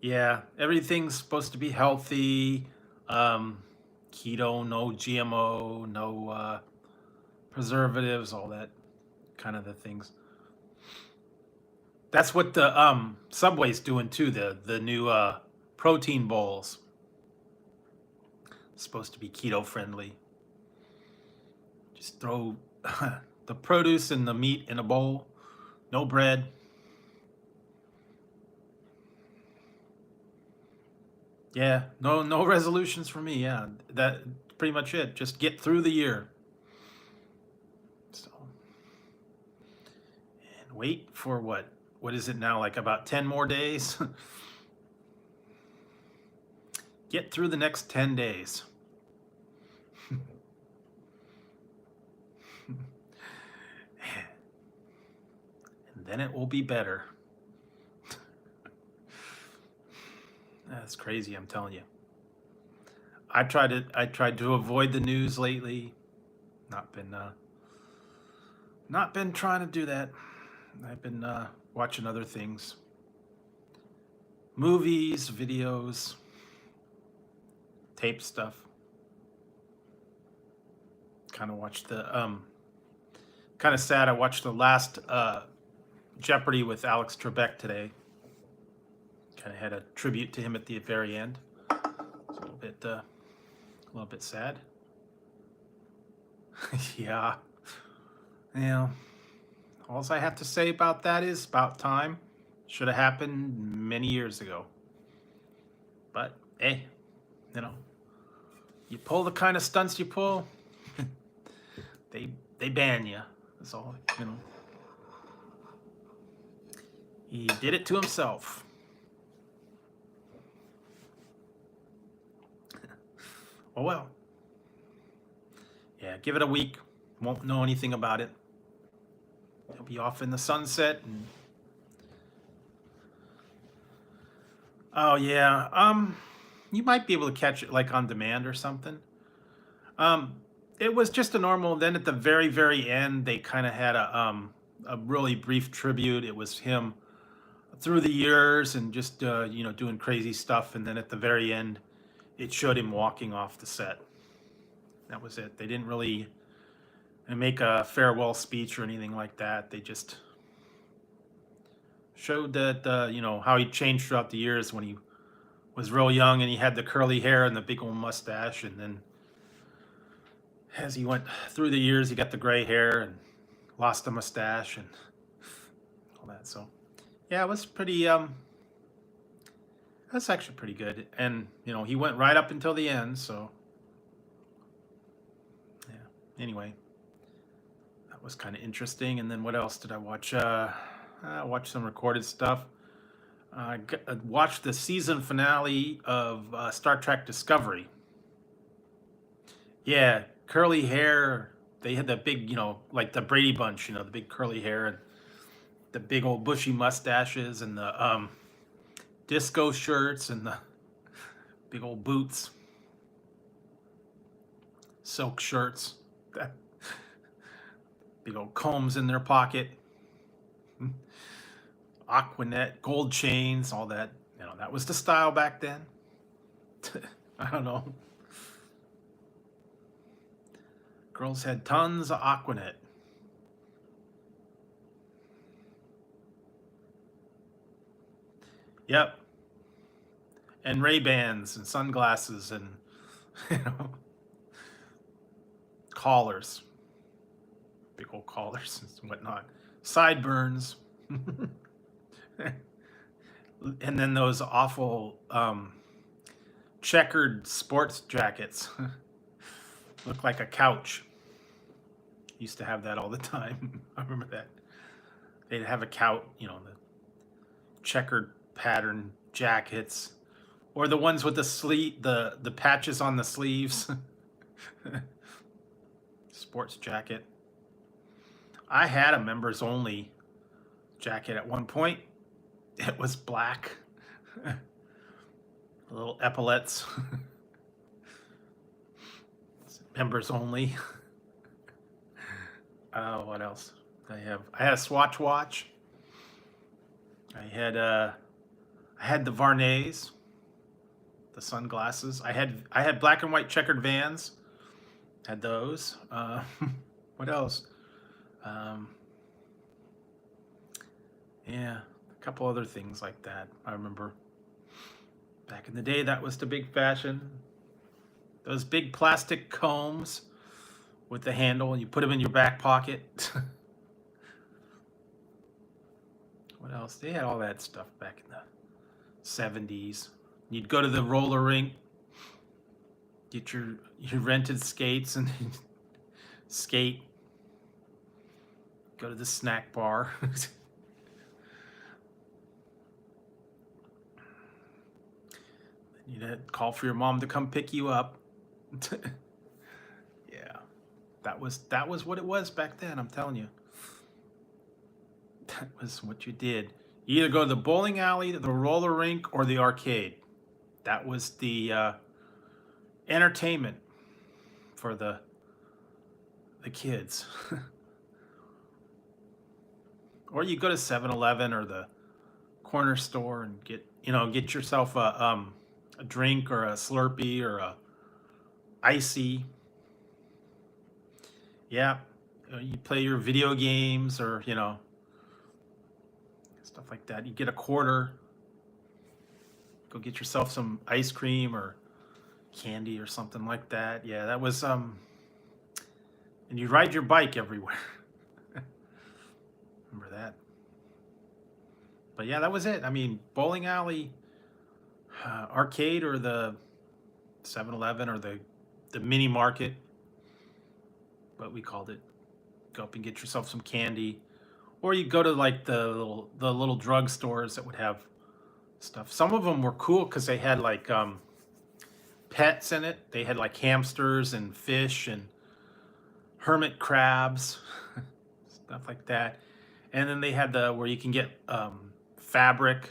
Yeah, everything's supposed to be healthy. Keto, no GMO, no preservatives, all that kind of the things. That's what the Subway's doing too. The new protein bowls. It's supposed to be keto friendly. Just throw the produce and the meat in a bowl. No bread. Yeah, no resolutions for me. Yeah, that pretty much it. Just get through the year. So, and wait for what? What is it now? Like about 10 more days? Get through the next 10 days. And then it will be better. That's crazy, I'm telling you. I tried to avoid the news lately. Not been trying to do that. I've been watching other things. Movies, videos, tape stuff. Kind of watched the kind of sad. I watched the last Jeopardy with Alex Trebek today. Kind of had a tribute to him at the very end. It's a little bit sad. Yeah. All I have to say about that is about time. Should have happened many years ago. But hey, you pull the kind of stunts you pull, they ban you. That's all. He did it to himself. Oh well. Yeah, give it a week. Won't know anything about it. He'll be off in the sunset. Oh yeah. You might be able to catch it like on demand or something. It was just a normal. Then at the very, very end, they kind of had a really brief tribute. It was him through the years and just doing crazy stuff. And then at the very end, it showed him walking off the set. That was it. They didn't really make a farewell speech or anything like that. They just showed that how he changed throughout the years when he was real young and he had the curly hair and the big old mustache, and then as he went through the years, he got the gray hair and lost the mustache and all that. So yeah, it was pretty that's actually pretty good. And he went right up until the end. So yeah, anyway, that was kind of interesting. And then what else did I watch? I watched some recorded stuff. I watched the season finale of Star Trek Discovery. Yeah, curly hair. They had the big, like the Brady Bunch, the big curly hair and the big old bushy mustaches and the disco shirts and the big old boots, silk shirts, big old combs in their pocket. Aquanet, gold chains, all that. That was the style back then. I don't know. Girls had tons of Aquanet. Yep. And Ray-Bans and sunglasses and collars. Big old collars and whatnot. Sideburns. And then those awful checkered sports jackets. Look like a couch. Used to have that all the time. I remember that. They'd have a couch, the checkered pattern jackets, or the ones with the patches on the sleeves. Sports jacket. I had a members only jacket at one point. It was black. Little epaulets. Members only. What else? I had a Swatch watch. I had the Varnays, the sunglasses. I had black and white checkered Vans. Had those. What else? Yeah, a couple other things like that. I remember back in the day, that was the big fashion. Those big plastic combs with the handle, and you put them in your back pocket. What else? They had all that stuff back in the 70s. You'd go to the roller rink. Get your rented skates and skate. Go to the snack bar. You had to call for your mom to come pick you up. Yeah, that was what it was back then. I'm telling you, that was what you did. You either go to the bowling alley, the roller rink, or the arcade. That was the entertainment for the kids. Or you go to 7-Eleven or the corner store and get yourself a drink or a Slurpee or a icy. Yeah, you play your video games or stuff like that. You get a quarter. Go get yourself some ice cream or candy or something like that. Yeah, that was and you ride your bike everywhere. Remember that? But yeah, that was it. I mean, bowling alley, arcade, or the 7-Eleven or the mini market, what we called it. Go up and get yourself some candy, or you go to like the little drug stores that would have stuff. Some of them were cool because they had like pets in it. They had like hamsters and fish and hermit crabs, stuff like that. And then they had where you can get fabric.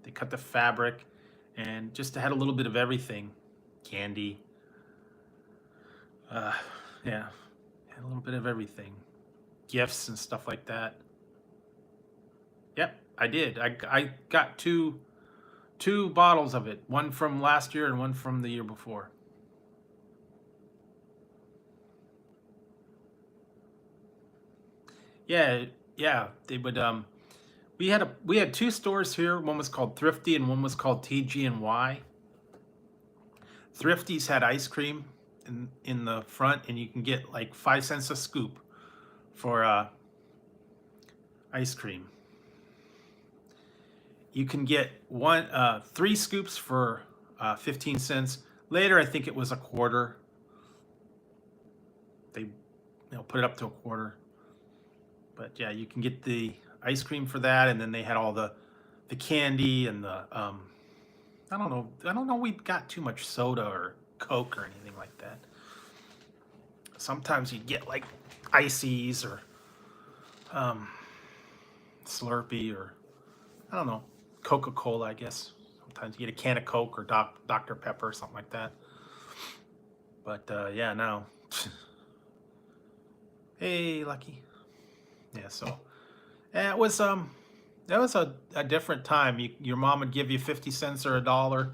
They cut the fabric and just had a little bit of everything. Candy. Yeah, had a little bit of everything. Gifts and stuff like that. Yep, I did. I got two bottles of it. One from last year and one from the year before. Yeah, they would we had two stores here. One was called Thrifty and one was called TG&Y. Thrifty's had ice cream in the front, and you can get like 5 cents a scoop for ice cream. You can get 3 scoops for 15 cents. Later, I think it was a quarter. They put it up to a quarter. But yeah, you can get the ice cream for that, and then they had all the candy and the I don't know we got too much soda or Coke or anything like that. Sometimes you'd get like ices or Slurpee or I don't know, Coca-Cola, I guess. Sometimes you get a can of Coke or Dr. Pepper or something like that. But yeah, now hey, Lucky. Yeah, so it was that was a different time. Your mom would give you 50 cents or $1, and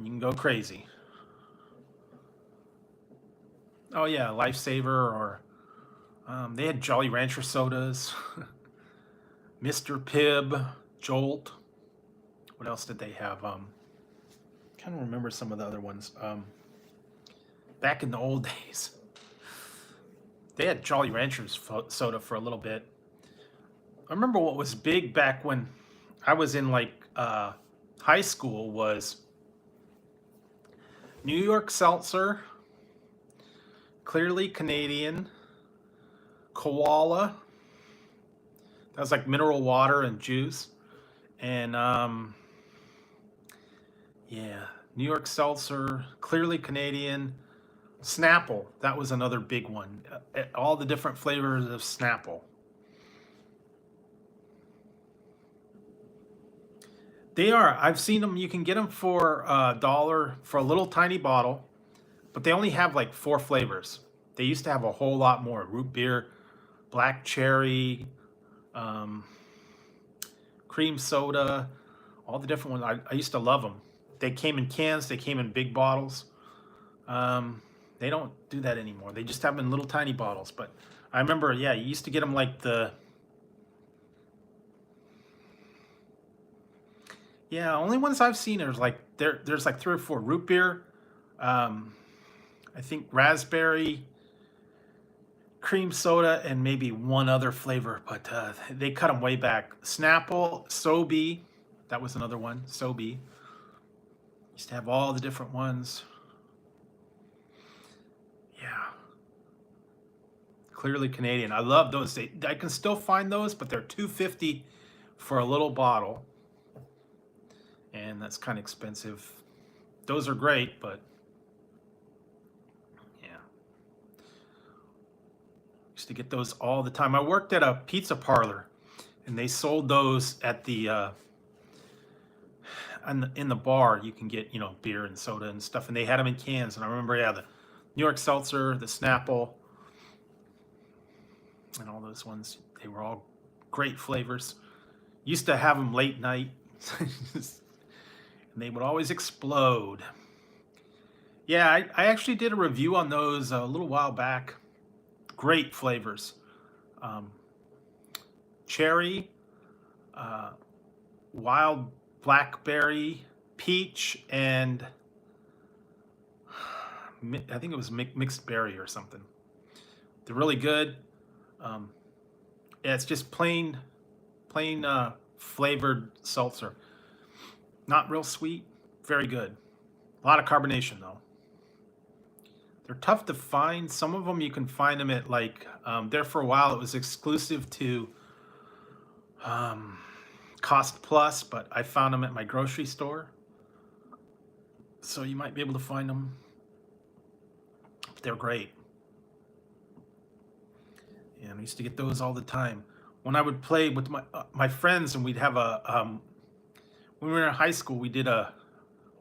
you can go crazy. Oh yeah, Lifesaver, or they had Jolly Rancher sodas, Mr. Pibb, Jolt. What else did they have? Kind of remember some of the other ones. Back in the old days, they had Jolly Ranchers soda for a little bit. I remember what was big back when I was in like high school was New York Seltzer, Clearly Canadian, Koala. That was like mineral water and juice. And yeah, New York Seltzer, Clearly Canadian, Snapple. That was another big one. All the different flavors of Snapple. They are. I've seen them. You can get them for $1 for a little tiny bottle, but they only have like 4 flavors. They used to have a whole lot more: root beer, black cherry, cream soda, all the different ones. I used to love them. They came in cans. They came in big bottles. They don't do that anymore. They just have them in little tiny bottles. But I remember, yeah, you used to get them like yeah, only ones I've seen are like there's like 3 or 4 root beer, I think raspberry, cream soda, and maybe one other flavor, but they cut them way back. Snapple, Sobe, that was another one. Sobe used to have all the different ones. Clearly Canadian. I love those. I can still find those, but they're $2.50 for a little bottle, and that's kind of expensive. Those are great, but yeah, used to get those all the time. I worked at a pizza parlor, and they sold those at the in the bar. You can get, you know, beer and soda and stuff, and they had them in cans. And I remember, yeah, the New York Seltzer, the Snapple, and all those ones. They were all great flavors. Used to have them late night, and they would always explode. Yeah, I actually did a review on those a little while back. Great flavors. Cherry, wild blackberry, peach, and I think it was mixed berry or something. They're really good. Yeah, it's just plain flavored seltzer. Not real sweet, very good. A lot of carbonation though. They're tough to find. Some of them you can find them at like there for a while. It was exclusive to Cost Plus, but I found them at my grocery store. So you might be able to find them. They're great. And I used to get those all the time. When I would play with my friends, and we'd have a when we were in high school, we did a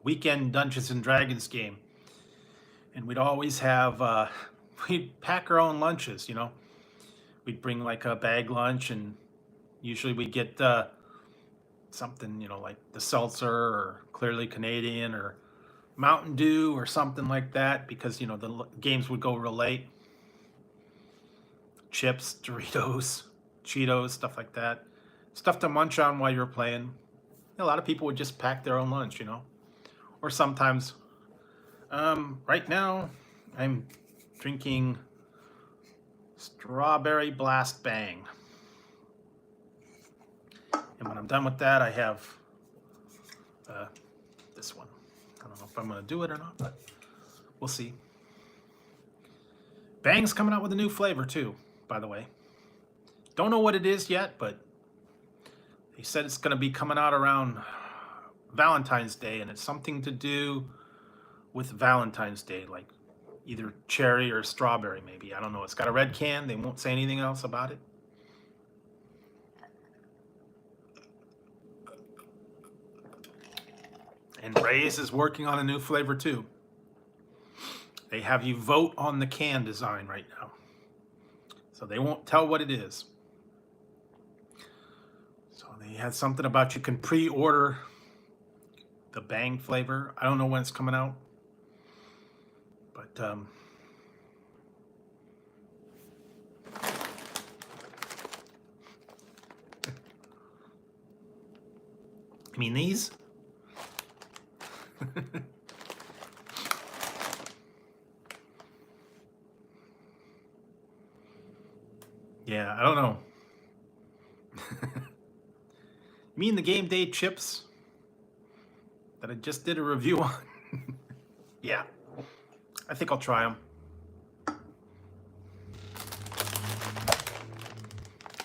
weekend Dungeons and Dragons game, and we'd always have we'd pack our own lunches. You know, we'd bring like a bag lunch, and usually we'd get something, you know, like the seltzer or Clearly Canadian or Mountain Dew or something like that, because, you know, the games would go real late. Chips, Doritos, Cheetos, stuff like that. Stuff to munch on while you're playing. A lot of people would just pack their own lunch, you know. Or sometimes, right now, I'm drinking Strawberry Blast Bang. And when I'm done with that, I have this one. I don't know if I'm going to do it or not, but we'll see. Bang's coming out with a new flavor, too, by the way. Don't know what it is yet, but they said it's going to be coming out around Valentine's Day, and it's something to do with Valentine's Day, like either cherry or strawberry, maybe. I don't know. It's got a red can. They won't say anything else about it. And Ray's is working on a new flavor too. They have you vote on the can design right now. So they won't tell what it is. So they had something about you can pre-order the Bang flavor. I don't know when it's coming out. But I mean, these yeah, I don't know. You mean the game day chips that I just did a review on? Yeah, I think I'll try them.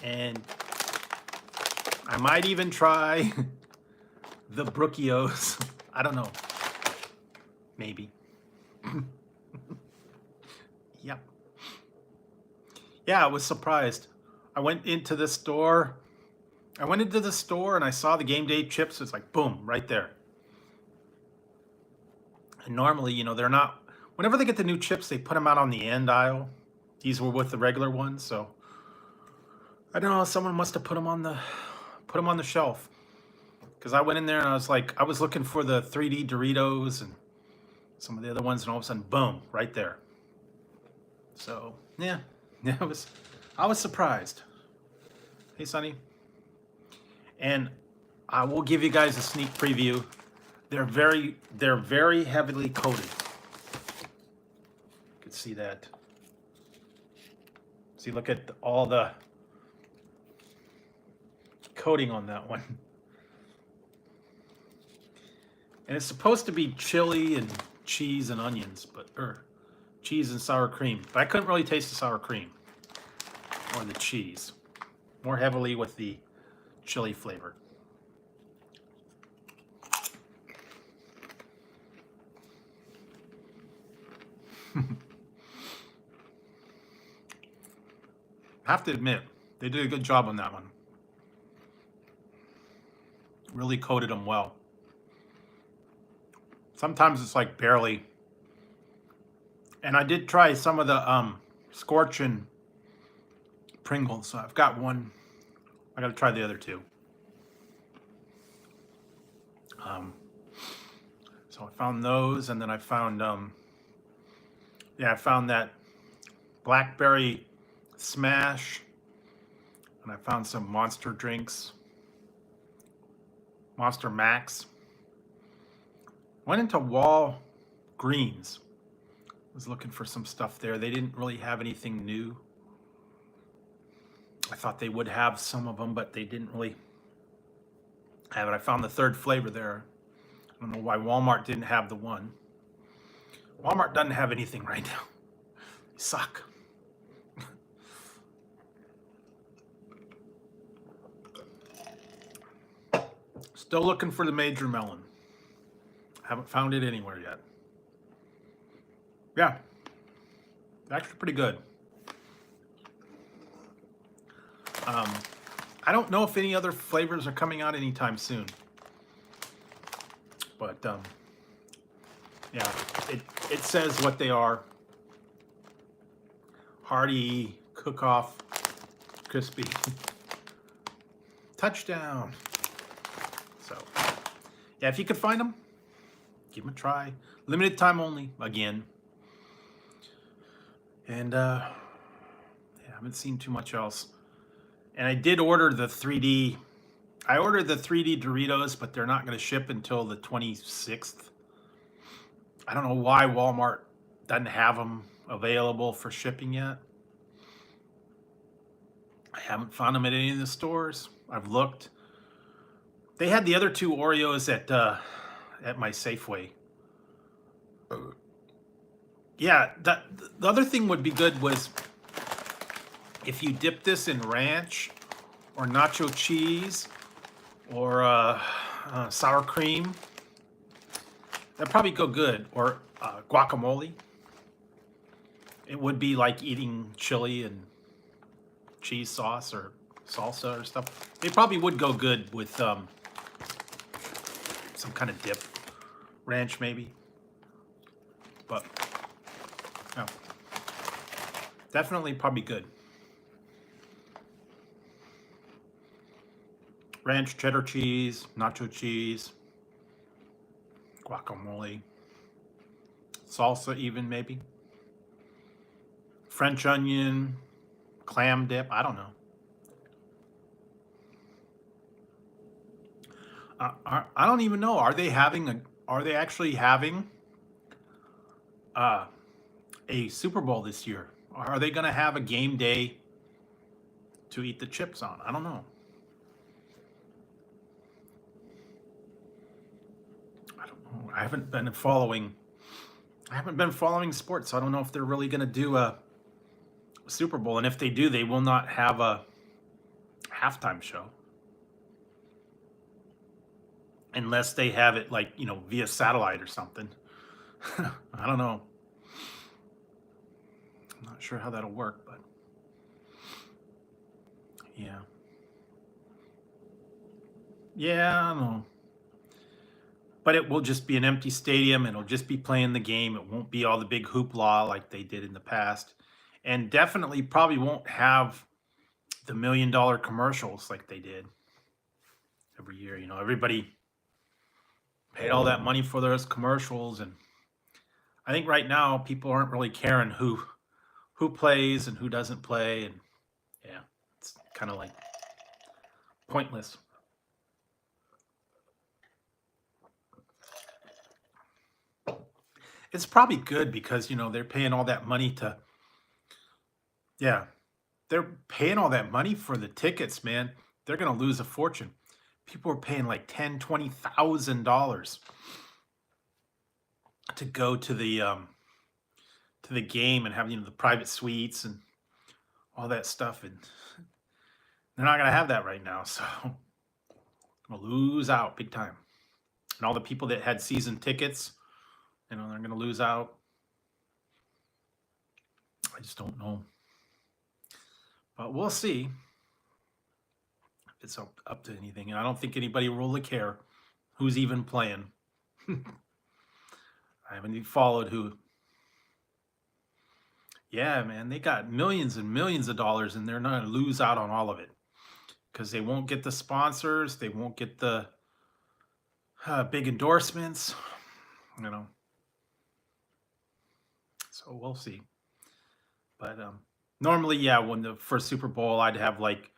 And I might even try the Brookios. I don't know. Maybe. Yep. Yeah, I was surprised. I went into the store and I saw the game day chips. It's like, boom, right there. And normally, you know, they're not, whenever they get the new chips, they put them out on the end aisle. These were with the regular ones, so I don't know, someone must have put them on the shelf. Because I went in there and I was like, I was looking for the 3D Doritos and some of the other ones, and all of a sudden, boom, right there. So, yeah, I was surprised. Hey, Sonny. And I will give you guys a sneak preview. They're very heavily coated. You can see that. See, look at all the coating on that one. And it's supposed to be chili and cheese and onions, but cheese and sour cream. But I couldn't really taste the sour cream. or the cheese. More heavily with the chili flavor. I have to admit, they did a good job on that one. Really coated them well. Sometimes it's like barely. And I did try some of the Scorchin' Pringles. So I've got one. I got to try the other two. So I found those, and then I found, I found that blackberry smash, and I found some Monster drinks, Monster Max. Went into Walgreens. Was looking for some stuff there. They didn't really have anything new. I thought they would have some of them, but they didn't really have it. I found the third flavor there. I don't know why Walmart didn't have the one. Walmart doesn't have anything right now. They suck. Still looking for the Major Melon. Haven't found it anywhere yet. Yeah, actually pretty good. I don't know if any other flavors are coming out anytime soon, but yeah, it says what they are. Hearty, cook-off, crispy, touchdown. So yeah, if you could find them, give them a try. Limited time only, again. And yeah, I haven't seen too much else. And I did order the 3D. I ordered the 3D Doritos, but they're not going to ship until the 26th. I don't know why Walmart doesn't have them available for shipping yet. I haven't found them at any of the stores. I've looked. They had the other two Oreos at my Safeway. Yeah, the other thing would be good was if you dip this in ranch or nacho cheese or sour cream. That'd probably go good. Or guacamole. It would be like eating chili and cheese sauce or salsa or stuff. It probably would go good with some kind of dip. Ranch maybe. But no. Definitely probably good. Ranch, cheddar cheese, nacho cheese, guacamole, salsa even maybe. French onion, clam dip, I don't know. I don't even know. Are they actually having a Super Bowl this year? Or are they going to have a game day to eat the chips on? I don't know. I haven't been following sports, so I don't know if they're really going to do a Super Bowl. And if they do, they will not have a halftime show. Unless they have it like, via satellite or something. I don't know. I'm not sure how that'll work, but yeah. Yeah, I don't know. But it will just be an empty stadium. It'll just be playing the game. It won't be all the big hoopla like they did in the past. And definitely probably won't have the $1 million commercials like they did every year. Everybody paid all that money for those commercials. And I think right now people aren't really caring who plays and who doesn't play. And yeah, it's kind of like pointless. It's probably good because, they're paying all that money to, yeah, they're paying all that money for the tickets, man. They're going to lose a fortune. People are paying like $10,000, $20,000 to go to the game and have, the private suites and all that stuff, and they're not gonna have that right now, so I'm gonna lose out big time. And all the people that had season tickets, they're gonna lose out. I just don't know, but we'll see if it's up to anything. And I don't think anybody will really care who's even playing. I haven't even followed who. Yeah, man, they got millions and millions of dollars, and they're not gonna lose out on all of it because they won't get the sponsors, they won't get the big endorsements, you know. So we'll see. But normally, yeah, when the first Super Bowl, I'd have like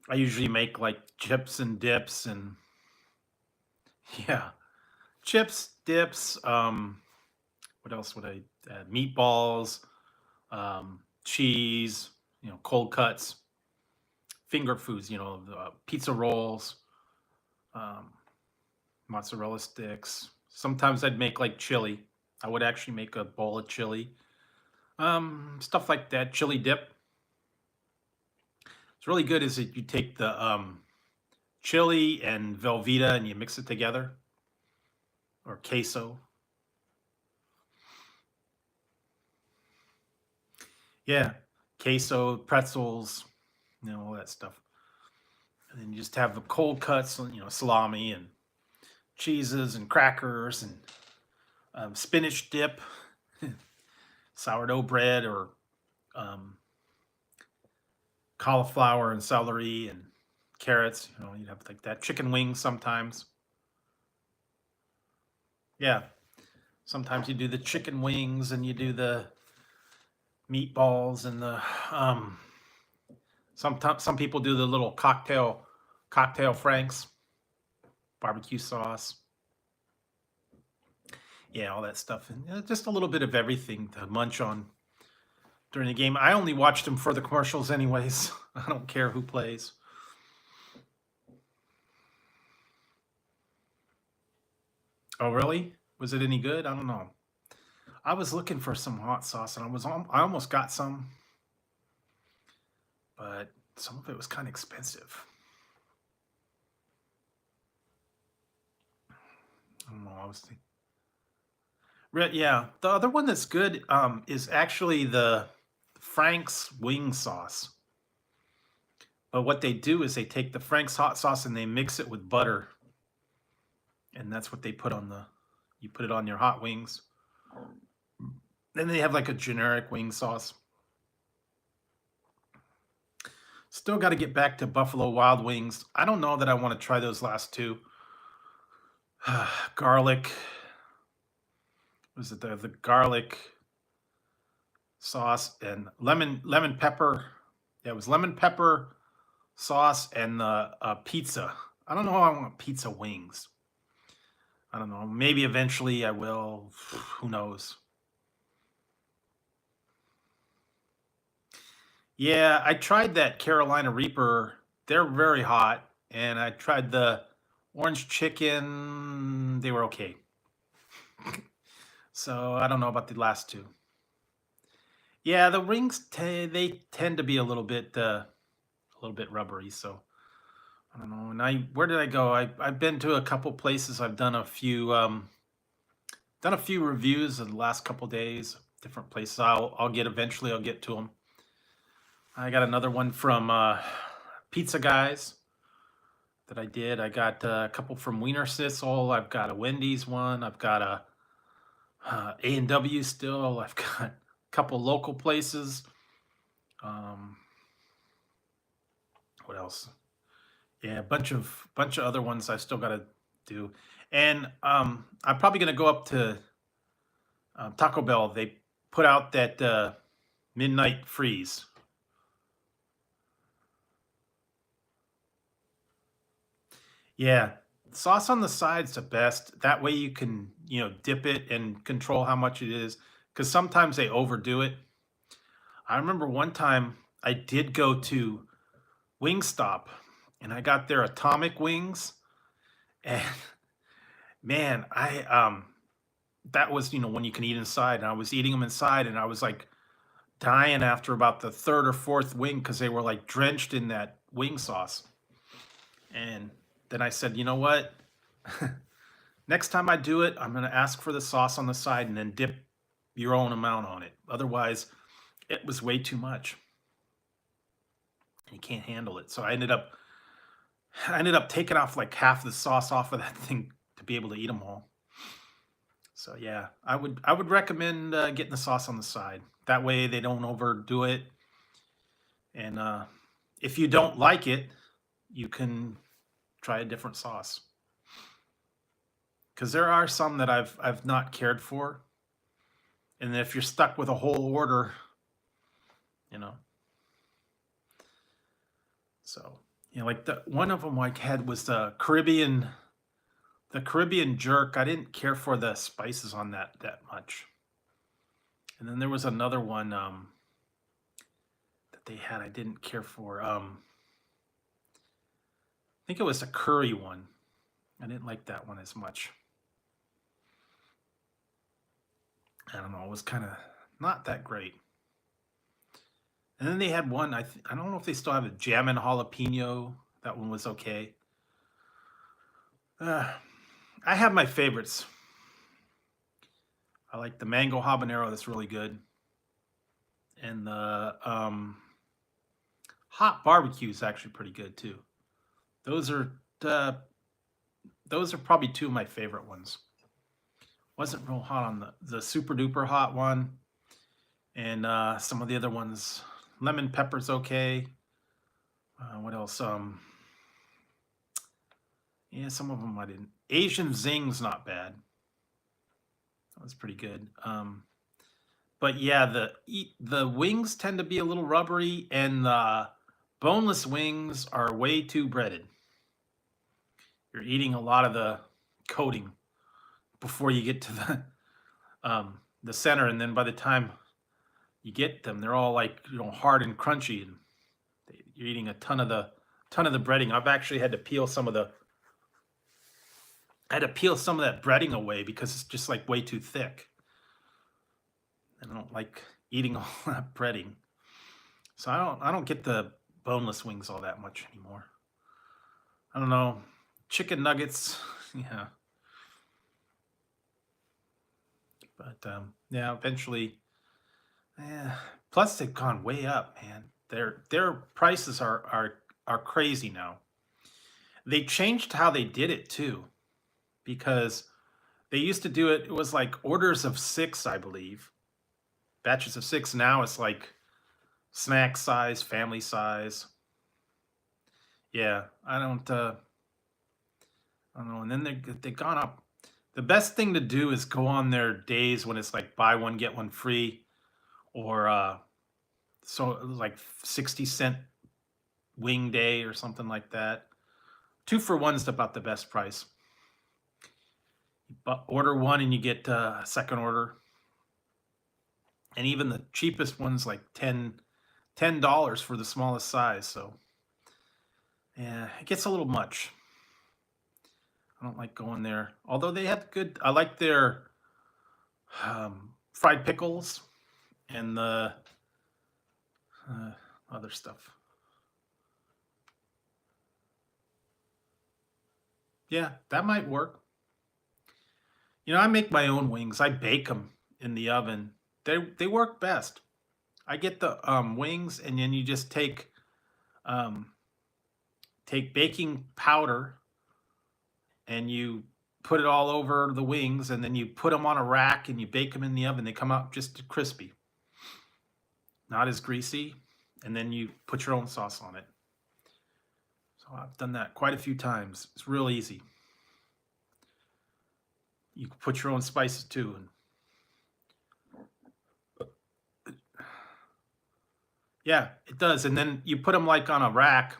I usually make like chips and dips, and yeah, chips, dips. What else would I add? Meatballs, cheese, cold cuts, finger foods, pizza rolls, um, mozzarella sticks. Sometimes I'd make like chili. I would actually make a bowl of chili. Stuff like that. Chili dip. It's really good is that you take the chili and Velveeta and you mix it together, or queso. Yeah, queso, pretzels, all that stuff. And then you just have the cold cuts, salami and cheeses and crackers and spinach dip, sourdough bread, or cauliflower and celery and carrots. You'd have like that. Chicken wings sometimes. Yeah, sometimes you do the chicken wings and you do the meatballs and the sometimes some people do the little cocktail franks, barbecue sauce. Yeah, all that stuff, and just a little bit of everything to munch on during the game. I only watch them for the commercials anyways. I don't care who plays. Oh, really? Was it any good? I don't know. I was looking for some hot sauce, and I almost got some, but some of it was kind of expensive. I don't know. I was thinking. Yeah, the other one that's good is actually the Frank's wing sauce. But what they do is they take the Frank's hot sauce and they mix it with butter, and that's what they put on you put it on your hot wings. Then they have like a generic wing sauce. Still got to get back to Buffalo Wild Wings. I don't know that I want to try those last two. Garlic. Was it the garlic sauce and lemon pepper? Yeah, it was lemon pepper sauce and the pizza. I don't know how I want pizza wings. I don't know. Maybe eventually I will. Who knows? Yeah, I tried that Carolina Reaper. They're very hot. And I tried the orange chicken. They were okay. So I don't know about the last two. Yeah, the rings they tend to be a little bit rubbery. So I don't know. And where did I go? I've been to a couple places. I've done a few reviews in the last couple days. Different places. Eventually I'll get to them. I got another one from Pizza Guys that I did. I got a couple from Wiener Schnitzel. I've got a Wendy's one. I've got a A&W still. I've got a couple local places. What else? Yeah, a bunch of other ones I still got to do. And I'm probably going to go up to Taco Bell. They put out that midnight freeze. Yeah, sauce on the side's the best. That way you can, dip it and control how much it is. Because sometimes they overdo it. I remember one time I did go to Wingstop and I got their atomic wings. And man, that was, when you can eat inside. And I was eating them inside and I was like dying after about the third or fourth wing because they were like drenched in that wing sauce. And then I said, you know what? Next time I do it, I'm going to ask for the sauce on the side and then dip your own amount on it. Otherwise, it was way too much. You can't handle it. So I ended up taking off like half the sauce off of that thing to be able to eat them all. So yeah, I would recommend getting the sauce on the side. That way they don't overdo it. And if you don't like it, you can try a different sauce. Because there are some that I've not cared for, and if you're stuck with a whole order, you know. So like the one of them I had was the Caribbean jerk. I didn't care for the spices on that much. And then there was another one that they had I didn't care for. I think it was a curry one. I didn't like that one as much. I don't know. It was kind of not that great. And then they had one. I don't know if they still have a jam and jalapeno. That one was okay. I have my favorites. I like the mango habanero. That's really good. And the hot barbecue is actually pretty good too. Those are probably two of my favorite ones. Wasn't real hot on the super duper hot one, and some of the other ones. Lemon pepper's okay. What else? Yeah, some of them I didn't. Asian zing's not bad. That was pretty good. But yeah, the wings tend to be a little rubbery, and the boneless wings are way too breaded. You're eating a lot of the coating before you get to the center, and then by the time you get them, they're all like hard and crunchy, and you're eating a ton of the breading. I've actually had to peel some of that breading away because it's just like way too thick. And I don't like eating all that breading, so I don't get the boneless wings all that much anymore. I don't know, chicken nuggets, yeah. But yeah, eventually, yeah. Plus, they've gone way up, man. Their prices are crazy now. They changed how they did it too, because they used to do it. It was like orders of 6, I believe, batches of 6. Now it's like snack size, family size. Yeah, I don't know. And then they've gone up. The best thing to do is go on their days when it's like buy one get one free, or so it was like 60-cent wing day or something like that. 2 for 1 is about the best price. But order one and you get a second order. And even the cheapest one's like $10 for the smallest size. So yeah, it gets a little much. I don't like going there. Although they have good, I like their fried pickles and the other stuff. Yeah, that might work. I make my own wings. I bake them in the oven. They work best. I get the wings, and then you just take baking powder and you put it all over the wings, and then you put them on a rack and you bake them in the oven. They come out just crispy, not as greasy, and then you put your own sauce on it. So I've done that quite a few times. It's real easy. You can put your own spices too. Yeah, it does. And then you put them like on a rack,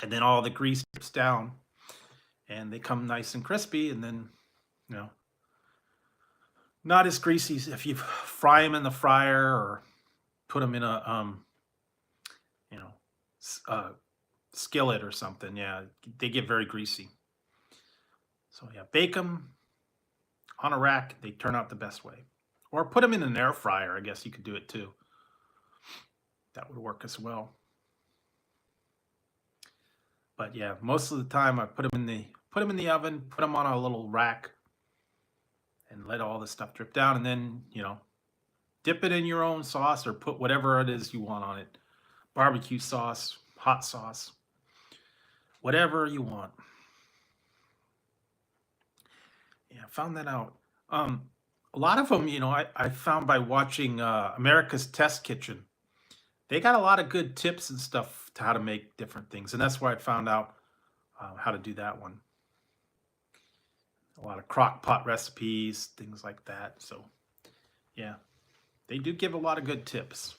and then all the grease drips down, and they come nice and crispy. And then, not as greasy as if you fry them in the fryer or put them in a skillet or something. Yeah, they get very greasy. So yeah, bake them on a rack. They turn out the best way. Or put them in an air fryer. I guess you could do it too. That would work as well. But yeah, most of the time I put them in the oven, put them on a little rack, and let all the stuff drip down, and then dip it in your own sauce or put whatever it is you want on it. Barbecue sauce, hot sauce, whatever you want. Yeah, I found that out. A lot of them, I found by watching America's Test Kitchen. They got a lot of good tips and stuff to how to make different things, and that's where I found out how to do that one. A lot of crock pot recipes, things like that. So, yeah, they do give a lot of good tips.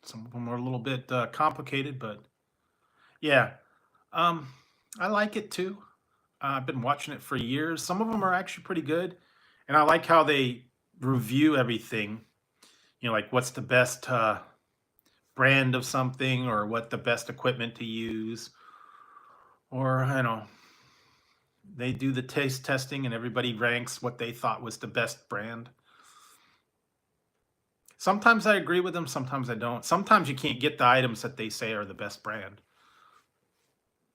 Some of them are a little bit complicated, but yeah, I like it too. I've been watching it for years. Some of them are actually pretty good, and I like how they review everything. Like what's the best brand of something, or what the best equipment to use, or they do the taste testing and everybody ranks what they thought was the best brand. Sometimes I agree with them, sometimes I don't. Sometimes you can't get the items that they say are the best brand.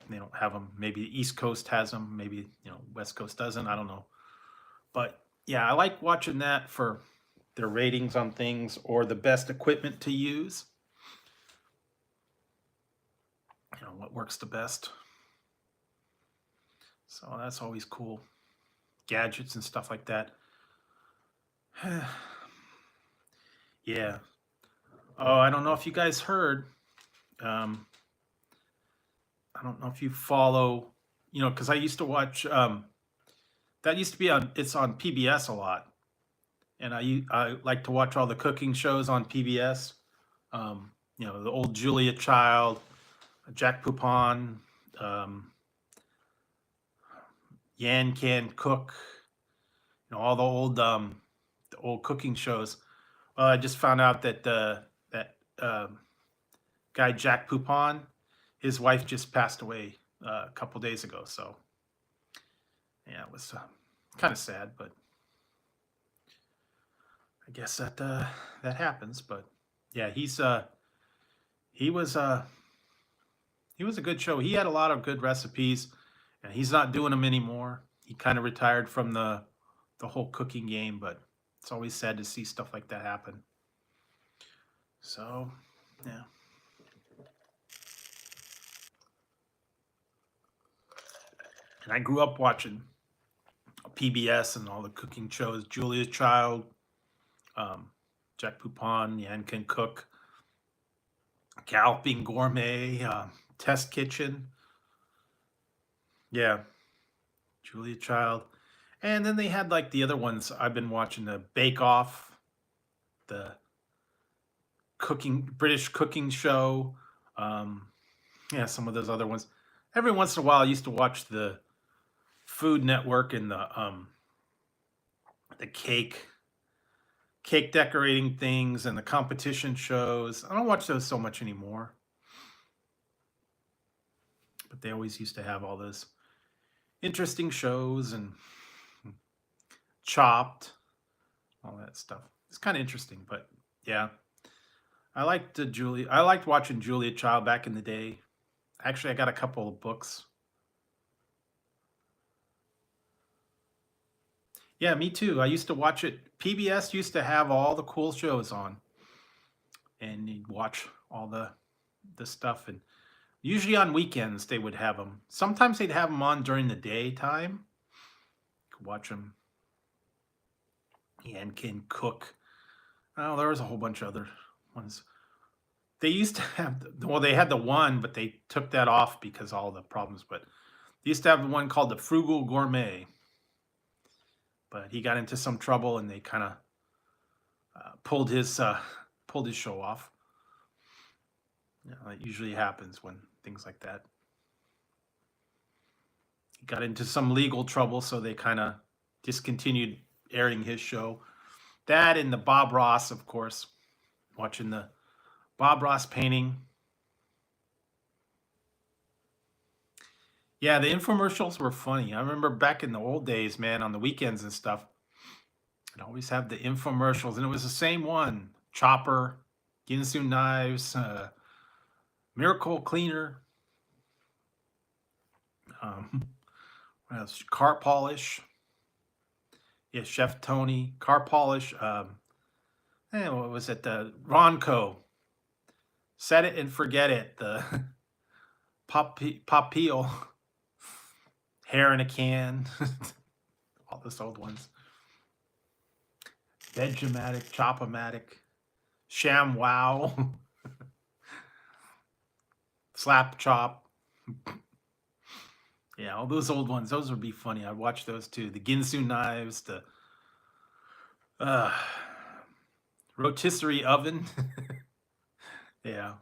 They don't have them. Maybe the East Coast has them, maybe West Coast doesn't. I don't know. But yeah, I like watching that for their ratings on things or the best equipment to use. What works the best. So that's always cool. Gadgets and stuff like that. Yeah. Oh, I don't know if you guys heard. I don't know if you follow, because I used to watch. That used to be it's on PBS a lot, and I like to watch all the cooking shows on PBS. The old Julia Child, Jack Poupon, Yan Can Cook, all the old cooking shows. Well, I just found out that that guy Jack Poupon, his wife just passed away a couple days ago. So yeah, it was kind of sad, but I guess that happens. But yeah, he was a good show. He had a lot of good recipes, and he's not doing them anymore. He kind of retired from the whole cooking game, but it's always sad to see stuff like that happen. So, yeah. And I grew up watching PBS and all the cooking shows. Julia Child, Jack Poupon, Yan Can Cook, Galloping Gourmet, Test Kitchen. Yeah, Julia Child. And then they had like the other ones I've been watching, the Bake Off, the British cooking show. Yeah, some of those other ones. Every once in a while I used to watch the Food Network and the cake decorating things and the competition shows. I don't watch those so much anymore. But they always used to have all those interesting shows, and Chopped, all that stuff. It's kind of interesting, but yeah. I liked watching Julia Child back in the day. Actually, I got a couple of books. Yeah, me too. I used to watch it. PBS used to have all the cool shows on, and you'd watch all the stuff. And usually on weekends they would have them. Sometimes they'd have them on during the daytime. You could watch them. And Can Cook. Oh, there was a whole bunch of other ones. They used to have, they had the one, but they took that off because of all the problems. But they used to have the one called the Frugal Gourmet. But he got into some trouble, and they kind of pulled his show off. It usually happens when things like that. He got into some legal trouble, so they kind of discontinued airing his show. That and the Bob Ross, of course, watching the Bob Ross painting. Yeah, the infomercials were funny. I remember back in the old days, man, on the weekends and stuff, I'd always have the infomercials, and it was the same one: chopper, Ginsu knives, miracle cleaner, um, what else? Car polish. Yeah, Chef Tony, car polish. What was it? The Ronco, set it and forget it. The pop peel, hair in a can. All those old ones. Vegematic, Chop-O-Matic, Sham Wow, Slap Chop. Yeah, all those old ones. Those would be funny. I'd watch those too. The Ginsu knives, the uh, rotisserie oven. Yeah,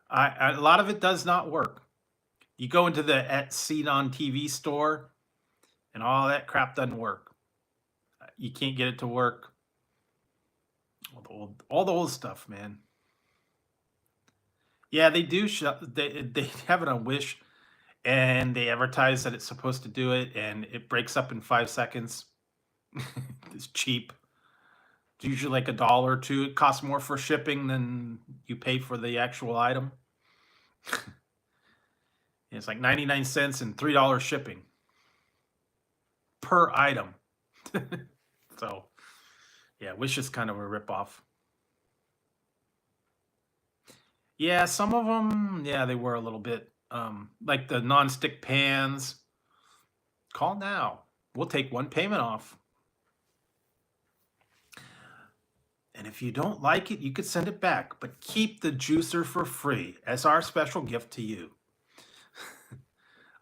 a lot of it does not work. You go into the Seen on TV store, and all that crap doesn't work. You can't get it to work. All the old stuff, man. Yeah, they do. They have it on Wish, and they advertise that it's supposed to do it, and it breaks up in 5 seconds. It's cheap. It's usually like $1 or $2. It costs more for shipping than you pay for the actual item. It's like 99 cents and $3 shipping per item. So, yeah, Wish is kind of a ripoff. Yeah, some of them, yeah, they were a little bit like the non-stick pans. Call now. We'll take one payment off. And if you don't like it, you could send it back, but keep the juicer for free as our special gift to you.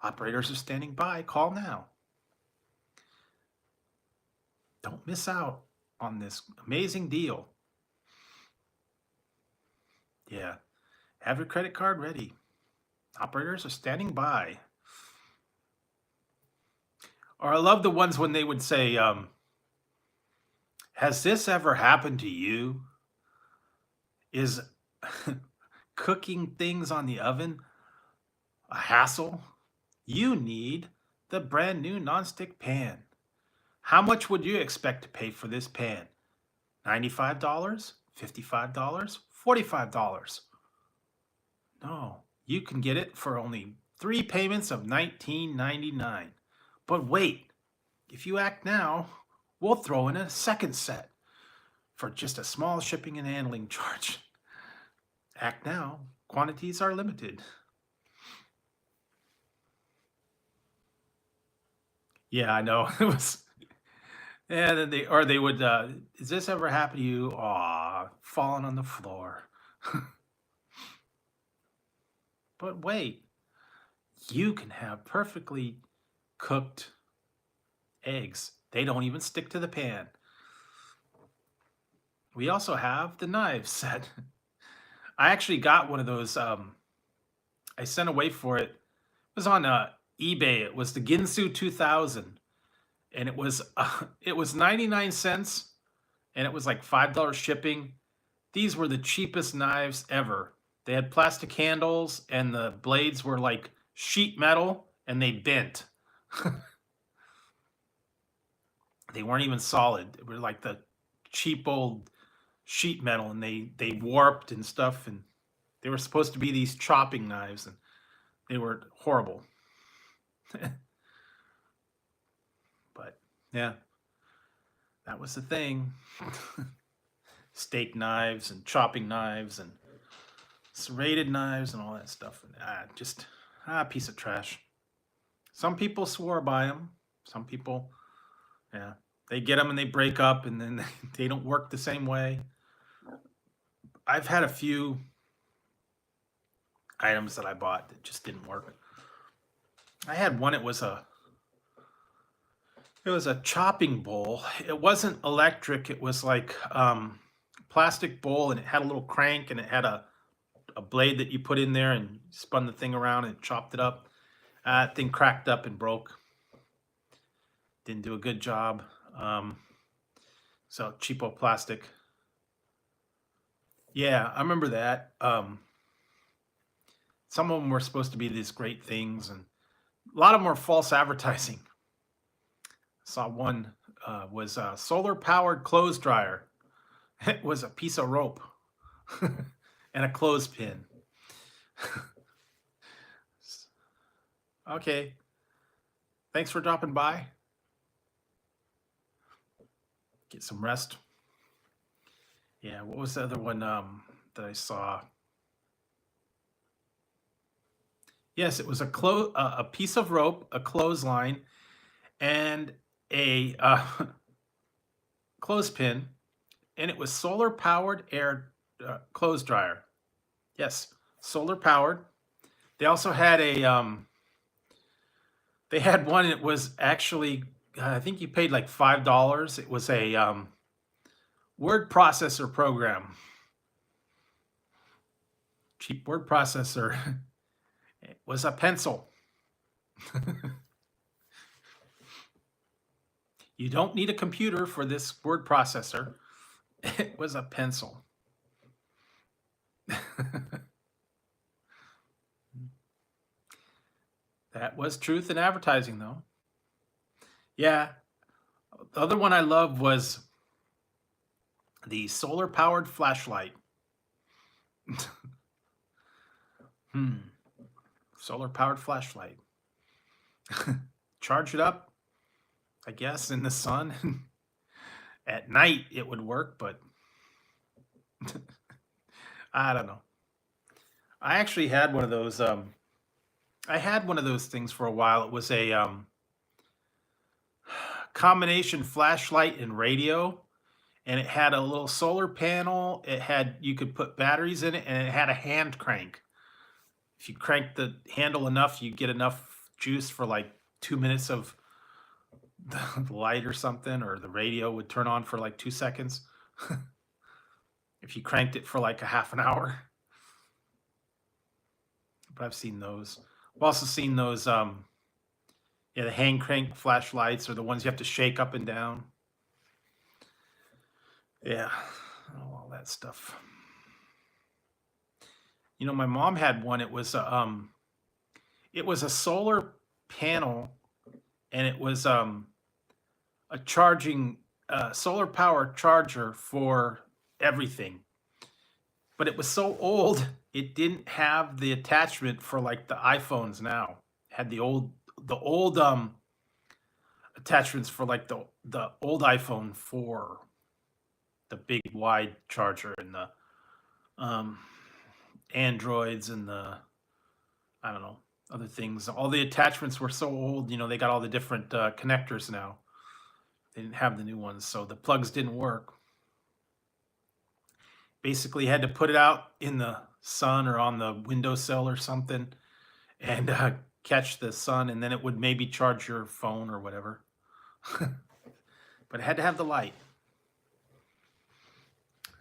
Operators are standing by. Call now. Don't miss out on this amazing deal. Yeah. Have your credit card ready. Operators are standing by. Or I love the ones when they would say, has this ever happened to you? Is cooking things on the oven a hassle? You need the brand new nonstick pan. How much would you expect to pay for this pan? $95? $55? $45? No, you can get it for only 3 payments of $19.99. But wait, if you act now, we'll throw in a second set for just a small shipping and handling charge. Act now. Quantities are limited. Yeah, I know. It was. Yeah, then they would. Has this ever happened to you? Aw, falling on the floor. But wait, you can have perfectly cooked eggs. They don't even stick to the pan. We also have the knives set. I actually got one of those. I sent away for it. It was on eBay. It was the Ginsu 2000, and it was 99 cents, and it was like $5 shipping. These were the cheapest knives ever. They had plastic handles, and the blades were like sheet metal, and they bent. They weren't even solid. They were like the cheap old sheet metal, and they warped and stuff, and they were supposed to be these chopping knives, and they were horrible. But yeah, that was the thing. Steak knives and chopping knives and serrated knives and all that stuff. Just a piece of trash. Some people swore by them. Some people, yeah, they get them and they break up, and then they don't work the same way. I've had a few items that I bought that just didn't work. I had one. It was a chopping bowl. It wasn't electric. It was like plastic bowl, and it had a little crank, and it had a blade that you put in there and spun the thing around and chopped it up. Thing cracked up and broke. Didn't do a good job. So cheapo plastic. Yeah, I remember that. Some of them were supposed to be these great things, and a lot of them were false advertising. I saw one was a solar-powered clothes dryer. It was a piece of rope and a clothespin. Okay, thanks for dropping by. Get some rest. Yeah, what was the other one that I saw? Yes, it was a piece of rope, a clothesline, and a clothespin, and it was solar powered air clothes dryer. Yes, solar powered. They also had they had one. It was actually I think you paid like $5. It was a word processor program, cheap word processor. It was a pencil. You don't need a computer for this word processor. It was a pencil. That was truth in advertising, though. Yeah. The other one I loved was the solar powered flashlight. Solar powered flashlight. Charge it up, I guess, in the sun. At night it would work, but I don't know. I actually had one of those. I had one of those things for a while. It was a combination flashlight and radio, and it had a little solar panel. It had, you could put batteries in it, and it had a hand crank. If you crank the handle enough, you get enough juice for like 2 minutes of the light or something, or the radio would turn on for like 2 seconds. If you cranked it for like a half an hour. But I've seen those. I've also seen those, yeah, the hand crank flashlights, or the ones you have to shake up and down. Yeah, all that stuff. You know, my mom had one. It was a solar panel, and it was a charging solar power charger for everything. But it was so old, it didn't have the attachment for like the iPhones now. It had the old attachments for like the old iPhone 4, the big wide charger, and the Androids, and the, I don't know, other things. All the attachments were so old, you know, they got all the different connectors now. They didn't have the new ones, so the plugs didn't work. Basically had to put it out in the sun or on the windowsill or something, and catch the sun, and then it would maybe charge your phone or whatever. But it had to have the light.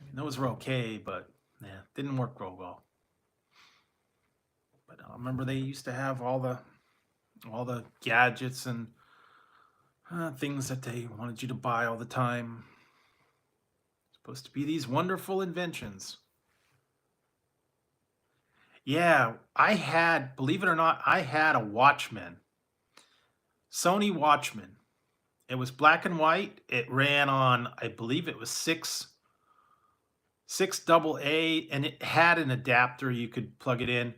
I mean, those were okay, but yeah, didn't work real well. But I remember they used to have all the gadgets and things that they wanted you to buy all the time. Supposed to be these wonderful inventions. Yeah, I had, believe it or not, I had a Watchman. Sony Watchman. It was black and white. It ran on, I believe it was 6 AA, and it had an adapter. You could plug it in.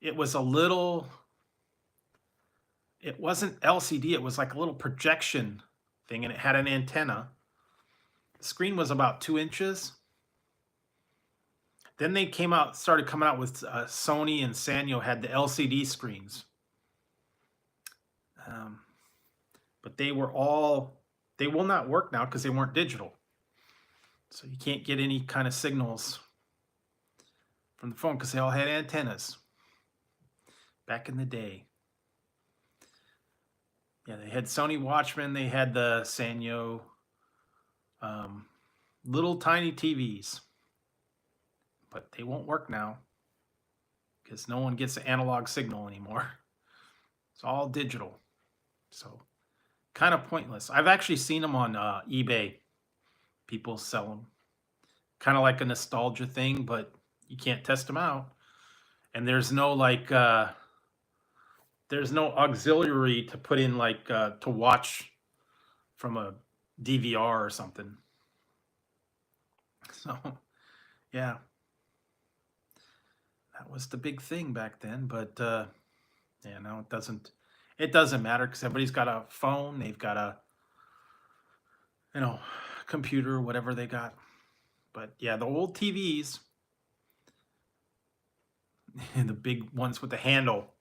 It was a little, it wasn't LCD. It was like a little projection thing, and it had an antenna. The screen was about 2 inches. Then they started coming out with Sony and Sanyo had the LCD screens. But they will not work now because they weren't digital. So you can't get any kind of signals from the phone because they all had antennas back in the day. Yeah, they had Sony Watchmen, they had the Sanyo, little tiny TVs. But they won't work now because no one gets an analog signal anymore. It's all digital. So kind of pointless. I've actually seen them on eBay. People sell them. Kind of like a nostalgia thing, but you can't test them out. And there's no like, there's no auxiliary to put in like to watch from a DVR or something. So yeah, that was the big thing back then. But yeah, no, it doesn't matter because everybody's got a phone. They've got a, computer, whatever they got. But yeah, the old TVs, and the big ones with the handle.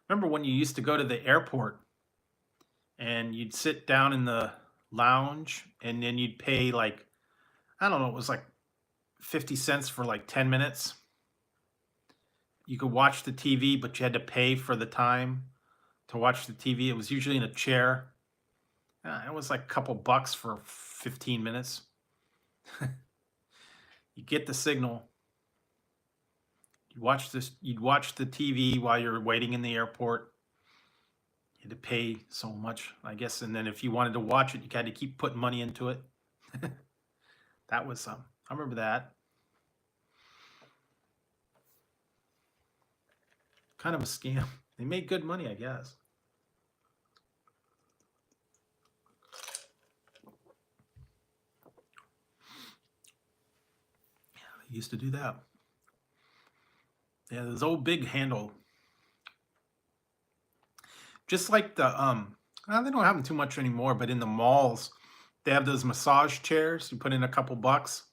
Remember when you used to go to the airport and you'd sit down in the lounge and then you'd pay like, I don't know, it was like 50 cents for like 10 minutes. You could watch the TV, but you had to pay for the time to watch the TV. It was usually in a chair. It was like a couple bucks for 15 minutes. You get the signal. You'd watch the TV while you're waiting in the airport. You had to pay so much, I guess, and then if you wanted to watch it, you had to keep putting money into it. That was I remember that. Kind of a scam. They made good money, I guess. Yeah, they used to do that. Yeah, those old big handle. Just like the they don't have them too much anymore, but in the malls, they have those massage chairs. You put in a couple bucks,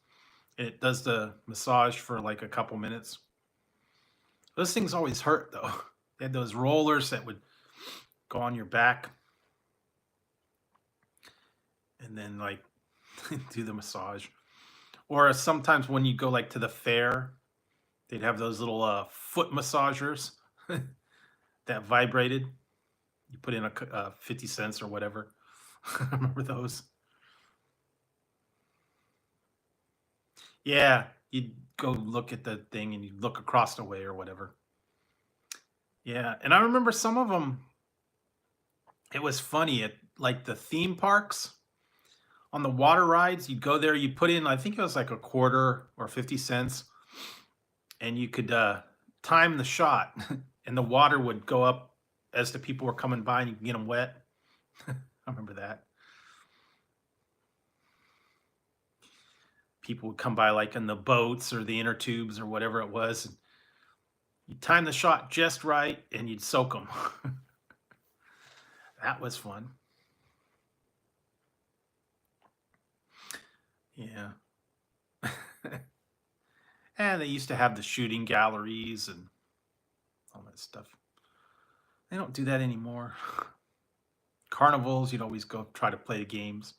and it does the massage for like a couple minutes. Those things always hurt though. They had those rollers that would go on your back and then like do the massage. Or sometimes when you go like to the fair, they'd have those little foot massagers that vibrated. You put in a 50 cents or whatever. I remember those. Yeah, you'd go look at the thing and you'd look across the way or whatever. Yeah, and I remember some of them, it was funny at like the theme parks on the water rides. You'd go there, you put in, I think it was like a quarter or 50 cents, and you could time the shot, and the water would go up as the people were coming by, and you can get them wet. I remember that. People would come by like in the boats or the inner tubes or whatever it was. And you'd time the shot just right, and you'd soak them. That was fun. Yeah. And they used to have the shooting galleries and all that stuff. They don't do that anymore. Carnivals, you'd always go try to play the games.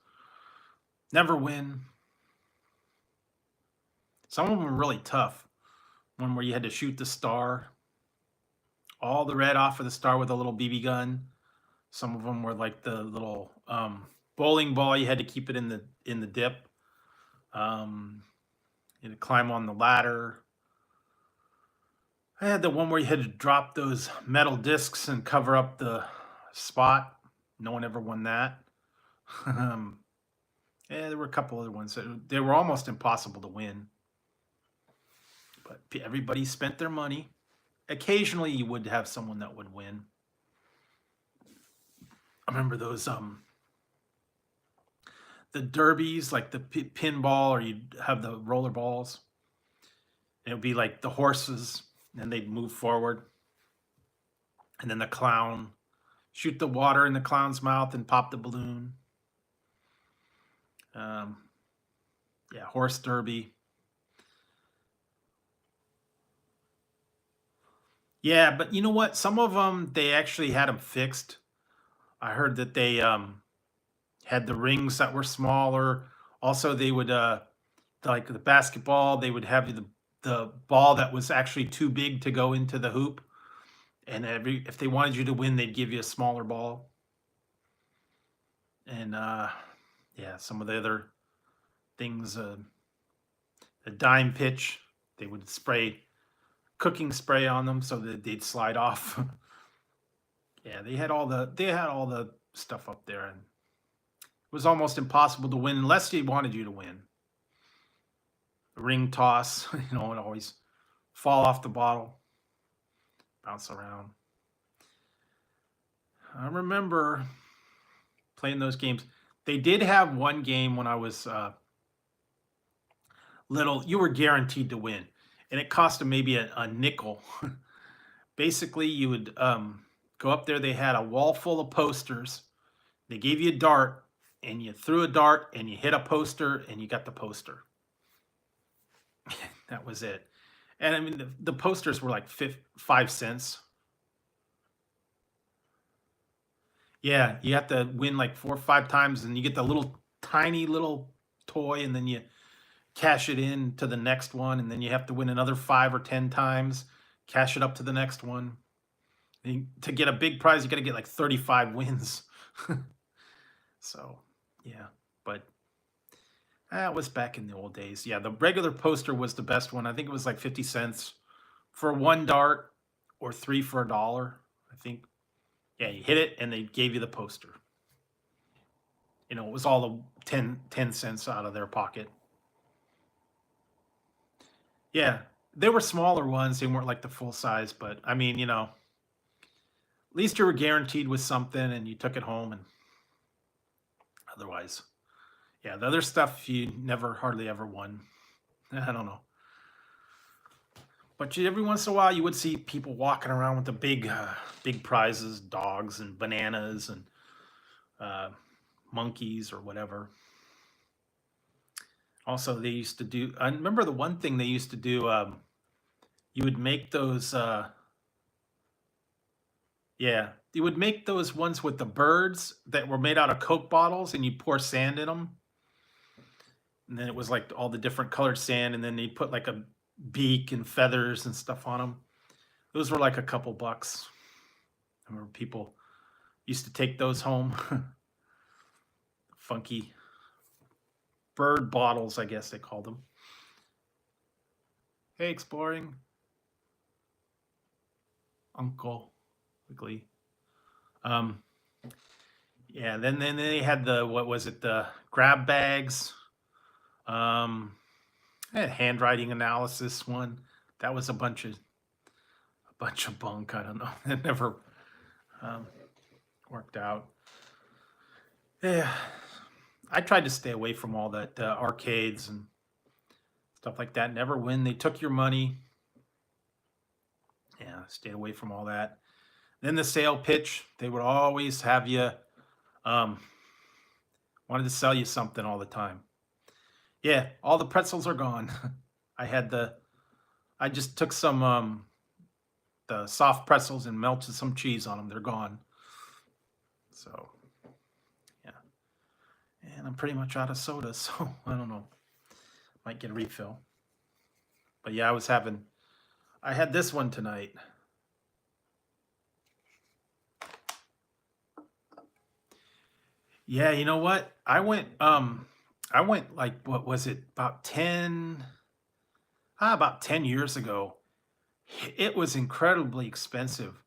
Never win. Some of them were really tough. One where you had to shoot the star, all the red off of the star with a little BB gun. Some of them were like the little bowling ball. You had to keep it in the dip. You had to climb on the ladder. I had the one where you had to drop those metal discs and cover up the spot. No one ever won that. Yeah, there were a couple other ones that they were almost impossible to win. But everybody spent their money. Occasionally, you would have someone that would win. I remember those the derbies, like the pinball, or you'd have the roller balls. It would be like the horses, and they'd move forward, and then the clown shoot the water in the clown's mouth and pop the balloon. Yeah, horse derby. Yeah, but you know what? Some of them they actually had them fixed. I heard that they had the rings that were smaller. Also, they would like the basketball, they would have the ball that was actually too big to go into the hoop, and if they wanted you to win, they'd give you a smaller ball. And yeah, some of the other things, the dime pitch, they would spray cooking spray on them so that they'd slide off. Yeah, they had all the stuff up there, and it was almost impossible to win unless they wanted you to win. The ring toss, it always fall off the bottle, bounce around. I remember playing those games. They did have one game when I was little. You were guaranteed to win, and it cost them maybe a nickel. Basically, you would go up there. They had a wall full of posters. They gave you a dart, and you threw a dart, and you hit a poster, and you got the poster. That was it. And I mean, the posters were like 5 cents. Yeah, you have to win like 4 or 5 times, and you get the little tiny little toy, and then you cash it in to the next one, and then you have to win another 5 or 10 times, cash it up to the next one. And to get a big prize, you got to get like 35 wins. So, yeah, but that was back in the old days. Yeah, the regular poster was the best one. I think it was like 50 cents for 1 dart or 3 for $1, I think. Yeah, you hit it and they gave you the poster. You know, it was all the 10 cents out of their pocket. Yeah, they were smaller ones. They weren't like the full size, but I mean, you know, at least you were guaranteed with something and you took it home. And otherwise, yeah, the other stuff you never hardly ever won. I don't know. But every once in a while, you would see people walking around with the big prizes, dogs and bananas and monkeys or whatever. Also, they used to do. I remember the one thing they used to do. You would make those. Yeah, you would make those ones with the birds that were made out of Coke bottles, and you pour sand in them, and then it was like all the different colored sand, and then they put like a beak and feathers and stuff on them. Those were like a couple bucks. I remember people used to take those home. Funky bird bottles, I guess they called them. Hey, exploring Uncle Wiggly. Yeah, then they had the, what was it, the grab bags. I had handwriting analysis one. That was a bunch of bunk. I don't know. It never worked out. Yeah, I tried to stay away from all that arcades and stuff like that. Never win. They took your money. Yeah, stayed away from all that. Then the sale pitch, they would always have you wanted to sell you something all the time. Yeah, all the pretzels are gone. I just took some the soft pretzels and melted some cheese on them. They're gone. So, yeah. And I'm pretty much out of soda, so I don't know. Might get a refill. But yeah, I had this one tonight. Yeah, you know what? I went like, what was it? About 10 years ago. It was incredibly expensive.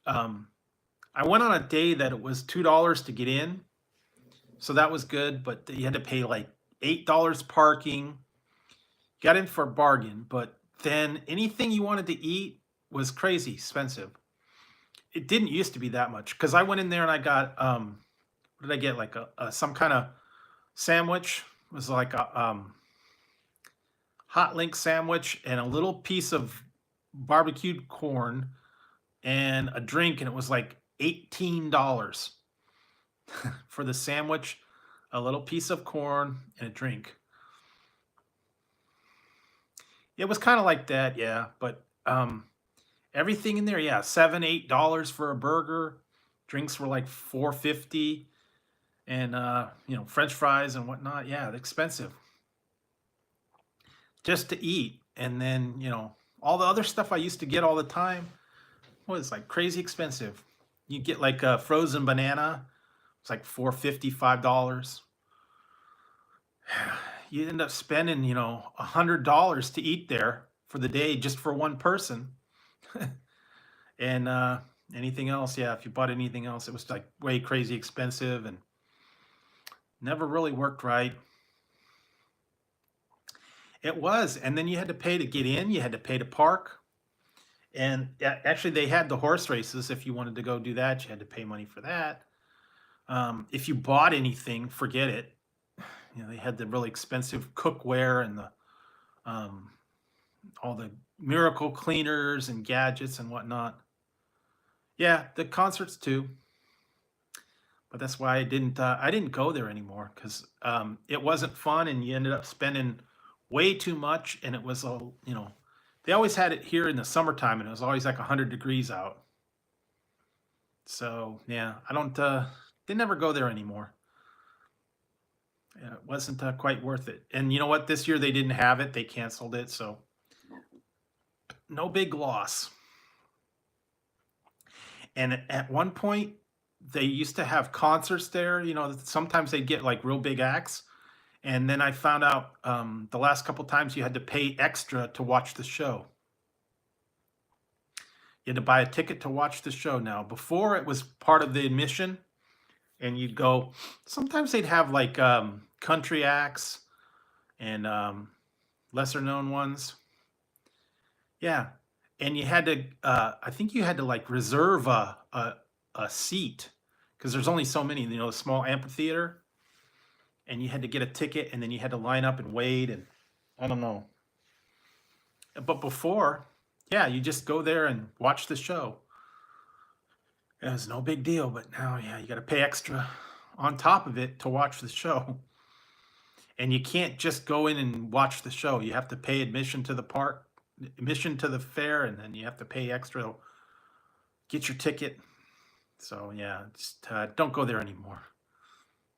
I went on a day that it was $2 to get in. So that was good, but you had to pay like $8 parking. Got in for a bargain, but then anything you wanted to eat was crazy expensive. It didn't used to be that much because I went in there and I got what did I get? Like some kind of sandwich. It was like a hot link sandwich and a little piece of barbecued corn and a drink, and it was like $18 for the sandwich, a little piece of corn, and a drink. It was kind of like that, yeah. But everything in there, yeah, $7, $8 for a burger. Drinks were like $4.50, and French fries and whatnot. Yeah, expensive just to eat. And then all the other stuff I used to get all the time was like crazy expensive. You get like a frozen banana. It's like $4.50, $5. You end up spending, $100 to eat there for the day just for one person. And anything else, yeah, if you bought anything else, it was like way crazy expensive and never really worked right. It was. And then you had to pay to get in, you had to pay to park. And actually, they had the horse races. If you wanted to go do that, you had to pay money for that. If you bought anything, forget it. You know, they had the really expensive cookware and the um, all the miracle cleaners and gadgets and whatnot. Yeah, the concerts too. But that's why I didn't go there anymore because it wasn't fun, and you ended up spending way too much, and it was all they always had it here in the summertime, and it was always like 100 degrees out. So yeah, I don't they never go there anymore. Yeah, it wasn't quite worth it. And you know what? This year they didn't have it; they canceled it, so no big loss. And at one point, they used to have concerts there. You know, sometimes they'd get like real big acts. And then I found out the last couple times you had to pay extra to watch the show. You had to buy a ticket to watch the show now. Before it was part of the admission, and you'd go. Sometimes they'd have like country acts and lesser known ones. Yeah, and you had to. I think you had to like reserve a seat because there's only so many. You know, a small amphitheater, and you had to get a ticket, and then you had to line up and wait. And I don't know. But before, yeah, you just go there and watch the show. It was no big deal. But now, yeah, you got to pay extra on top of it to watch the show. And you can't just go in and watch the show. You have to pay admission to the park, admission to the fair, and then you have to pay extra to get your ticket. So yeah, just don't go there anymore.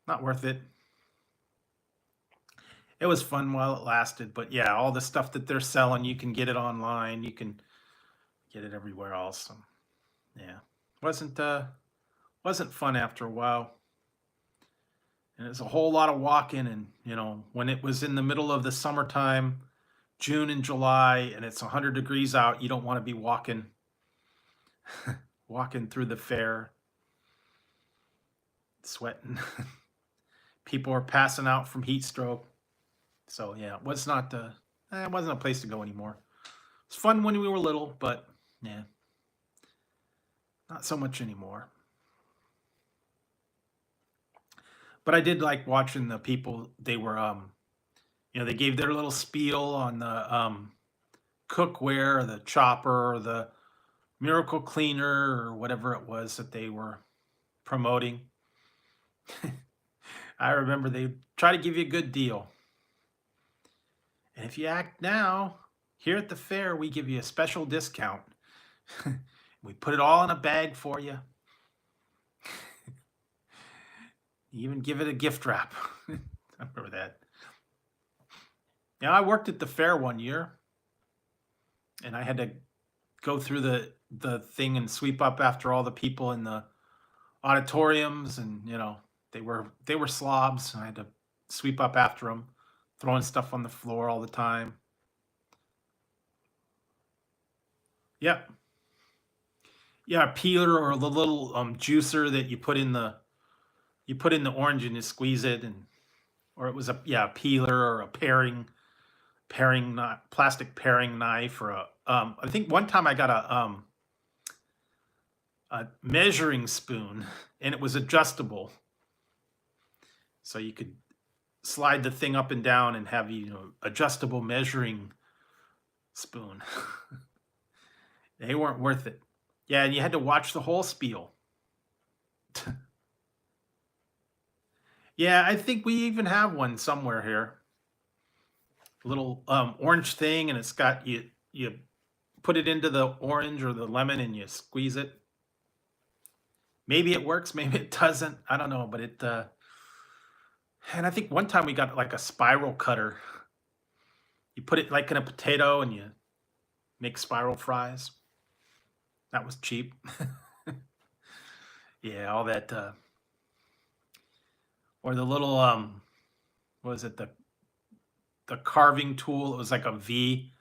Not worth it. It was fun while it lasted, but yeah, all the stuff that they're selling, you can get it online. You can get it everywhere else. So, yeah, wasn't wasn't fun after a while. And it's a whole lot of walking, and when it was in the middle of the summertime, June and July, and it's 100 degrees out, you don't want to be walking walking through the fair, sweating. People are passing out from heat stroke. So yeah, it was not it wasn't a place to go anymore. It's fun when we were little, but yeah, not so much anymore. But I did like watching the people. They were they gave their little spiel on the cookware, or the chopper, or the miracle cleaner, or whatever it was that they were promoting. I remember they try to give you a good deal. And if you act now, here at the fair, we give you a special discount. We put it all in a bag for you. You even give it a gift wrap. I remember that. Now, I worked at the fair one year, and I had to go through the thing and sweep up after all the people in the auditoriums, and they were slobs, and I had to sweep up after them, throwing stuff on the floor all the time. Yep. Yeah, a peeler, or the little juicer that you put in the orange and you squeeze it, or it was a peeler, or a plastic paring knife, or I think one time I got a measuring spoon, and it was adjustable, so you could slide the thing up and down and have adjustable measuring spoon. They weren't worth it. Yeah, and you had to watch the whole spiel. Yeah, I think we even have one somewhere here. A little orange thing, and it's got you put it into the orange or the lemon, and you squeeze it. Maybe it works, maybe it doesn't. I don't know, but and I think one time we got like a spiral cutter. You put it like in a potato, and you make spiral fries. That was cheap. Yeah, all that or the little what was it, the carving tool? It was like a V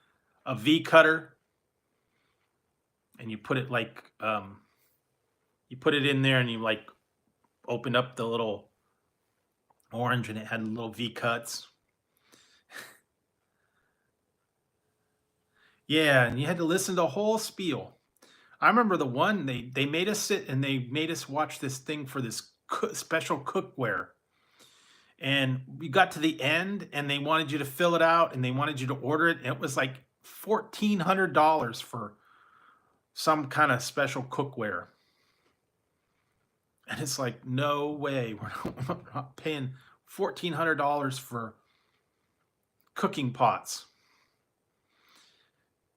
cutter, and you put it like you put it in there, and you like opened up the little orange, and it had little V cuts. Yeah, and you had to listen to the whole spiel. I remember the one they made us sit and they made us watch this thing for this special cookware. And we got to the end and they wanted you to fill it out and they wanted you to order it. And it was like $1,400 for some kind of special cookware. And it's like, no way. We're not paying $1,400 for cooking pots.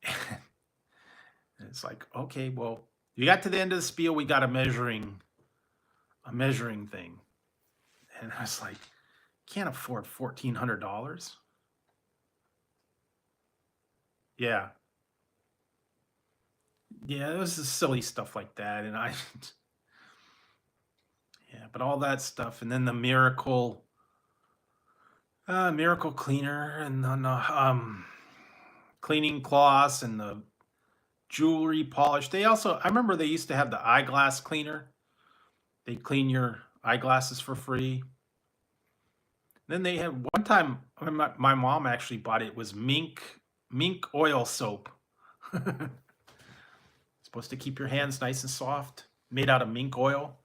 And it's like, okay, well, you got to the end of the spiel, we got a measuring thing. And I was like, can't afford $1,400. Yeah. Yeah, it was just silly stuff like that. And yeah, but all that stuff. And then the miracle cleaner and then cleaning cloths and the jewelry polish. I remember they used to have the eyeglass cleaner. They clean your eyeglasses for free. Then they had one time, my mom actually bought it. It was mink oil soap. Supposed to keep your hands nice and soft, made out of mink oil.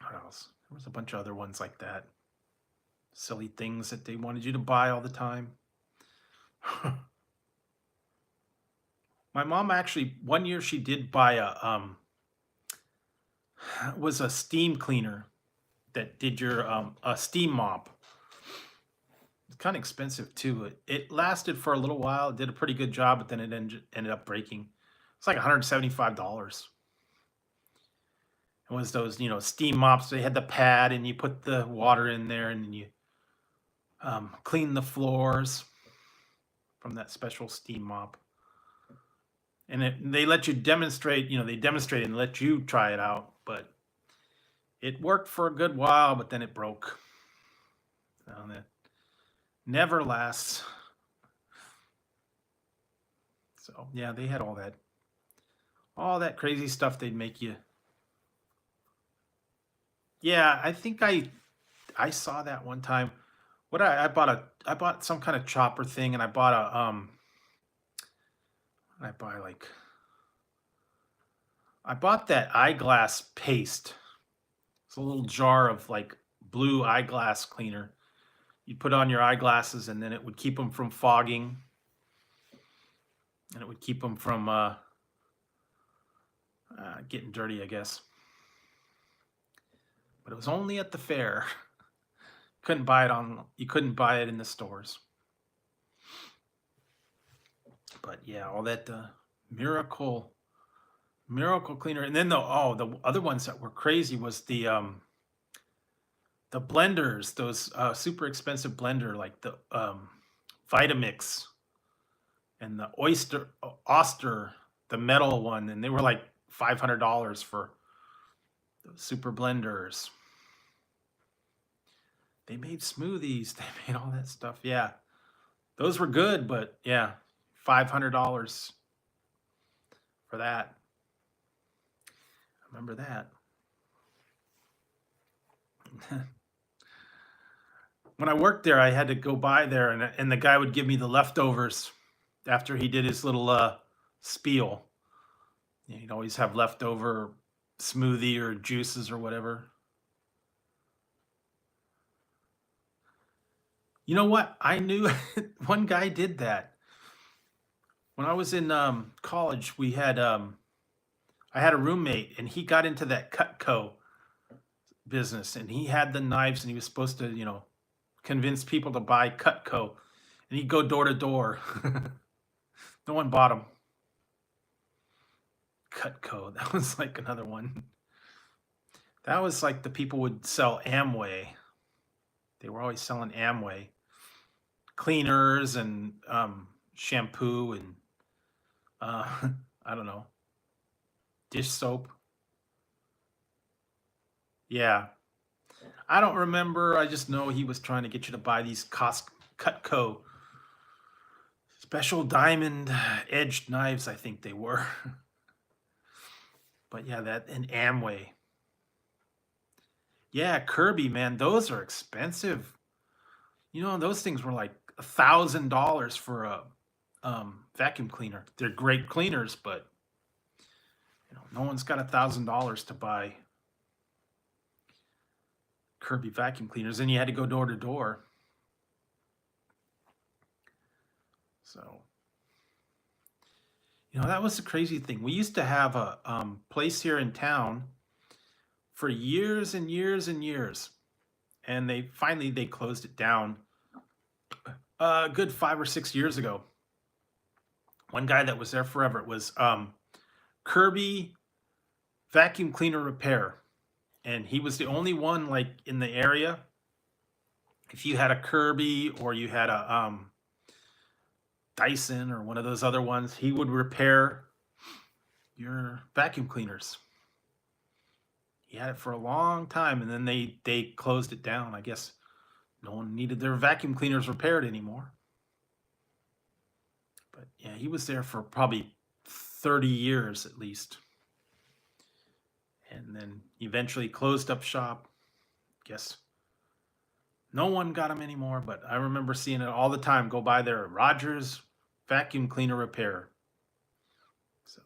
What else? There was a bunch of other ones like that. Silly things that they wanted you to buy all the time. My mom actually one year she did buy was a steam cleaner that did your a steam mop. It's kind of expensive too. It lasted for a little while. It did a pretty good job, but then it ended up breaking. It's like $175. It was those, steam mops. They had the pad, and you put the water in there, and then you clean the floors from that special steam mop. And they let you demonstrate. They demonstrate and let you try it out, but it worked for a good while, but then it broke. That never lasts. So yeah, they had all that crazy stuff they'd make you. Yeah, I think I saw that one time. I bought some kind of chopper thing, and I bought I buy like I bought that eyeglass paste. It's a little jar of like blue eyeglass cleaner. You put on your eyeglasses, and then it would keep them from fogging, and it would keep them from getting dirty, I guess. But it was only at the fair. You couldn't buy it in the stores. But yeah, all that miracle cleaner, and then the other ones that were crazy was the blenders, those super expensive blender like the Vitamix and the Oster, the metal one, and they were like $500 for those super blenders. They made smoothies, they made all that stuff. Yeah, those were good, but yeah, $500 for that. I remember that. When I worked there, I had to go by there, and the guy would give me the leftovers after he did his little spiel. He'd always have leftover smoothie or juices or whatever. You know what? I knew one guy did that. When I was in college, I had a roommate, and he got into that Cutco business, and he had the knives, and he was supposed to, convince people to buy Cutco, and he'd go door to door. No one bought them. Cutco, that was like another one. That was like the people would sell Amway. They were always selling Amway cleaners and shampoo and I don't know, dish soap. Yeah, I don't remember. I just know he was trying to get you to buy these Cutco special diamond edged knives, I think they were. But yeah, that and Amway. Yeah, Kirby, man, those are expensive. Those things were like $1,000 for a vacuum cleaner. They're great cleaners, but no one's got $1,000 to buy Kirby vacuum cleaners. And you had to go door to door. So, that was the crazy thing. We used to have a place here in town for years and years and years, and they closed it down a good 5 or 6 years ago. One guy that was there forever. It was Kirby Vacuum Cleaner Repair, and he was the only one like in the area. If you had a Kirby or you had a Dyson or one of those other ones, he would repair your vacuum cleaners. He had it for a long time, and then they closed it down. I guess no one needed their vacuum cleaners repaired anymore. But yeah, he was there for probably 30 years at least. And then eventually closed up shop. Guess no one got him anymore, but I remember seeing it all the time. Go by there, Rogers Vacuum Cleaner Repair. So,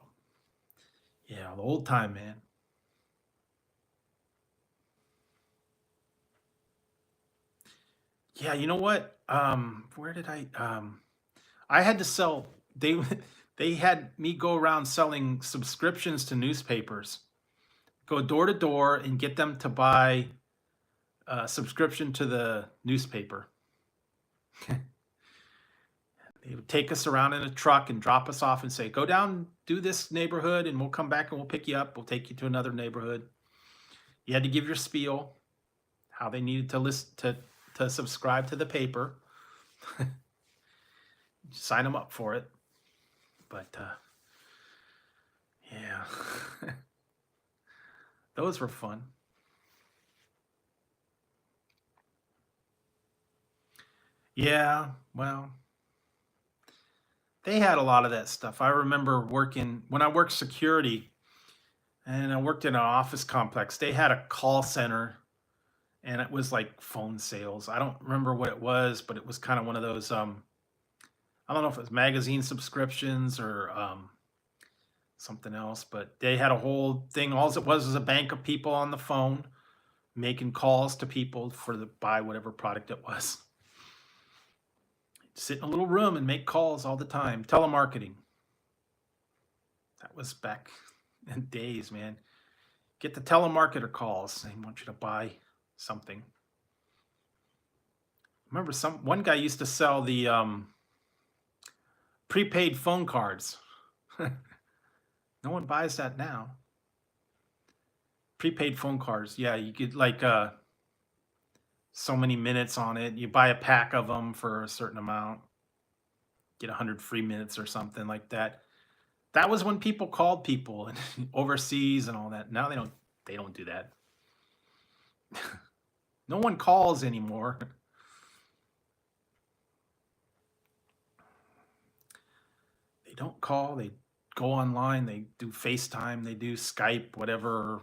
yeah, the old time, man. Yeah, you know what? Where did I had to sell, they had me go around selling subscriptions to newspapers. Go door to door and get them to buy a subscription to the newspaper. They would take us around in a truck and drop us off and say, go down, do this neighborhood, and we'll come back and we'll pick you up. We'll take you to another neighborhood. You had to give your spiel, how they needed to to subscribe to the paper. Sign them up for it. But yeah, those were fun. Yeah, well, they had a lot of that stuff. I remember when I worked security and I worked in an office complex, they had a call center, and it was like phone sales. I don't remember what it was, but it was kind of one of those, I don't know if it was magazine subscriptions or something else, but they had a whole thing. All it was a bank of people on the phone making calls to people buy whatever product it was. Sit in a little room and make calls all the time. Telemarketing. That was back in days, man. Get the telemarketer calls. They want you to buy something. Remember, one guy used to sell the prepaid phone cards. No one buys that now. Prepaid phone cards. Yeah, you get like so many minutes on it. You buy a pack of them for a certain amount. Get 100 free minutes or something like that. That was when people called people and overseas and all that. Now they don't do that. No one calls anymore. They don't call. They go online. They do FaceTime. They do Skype, whatever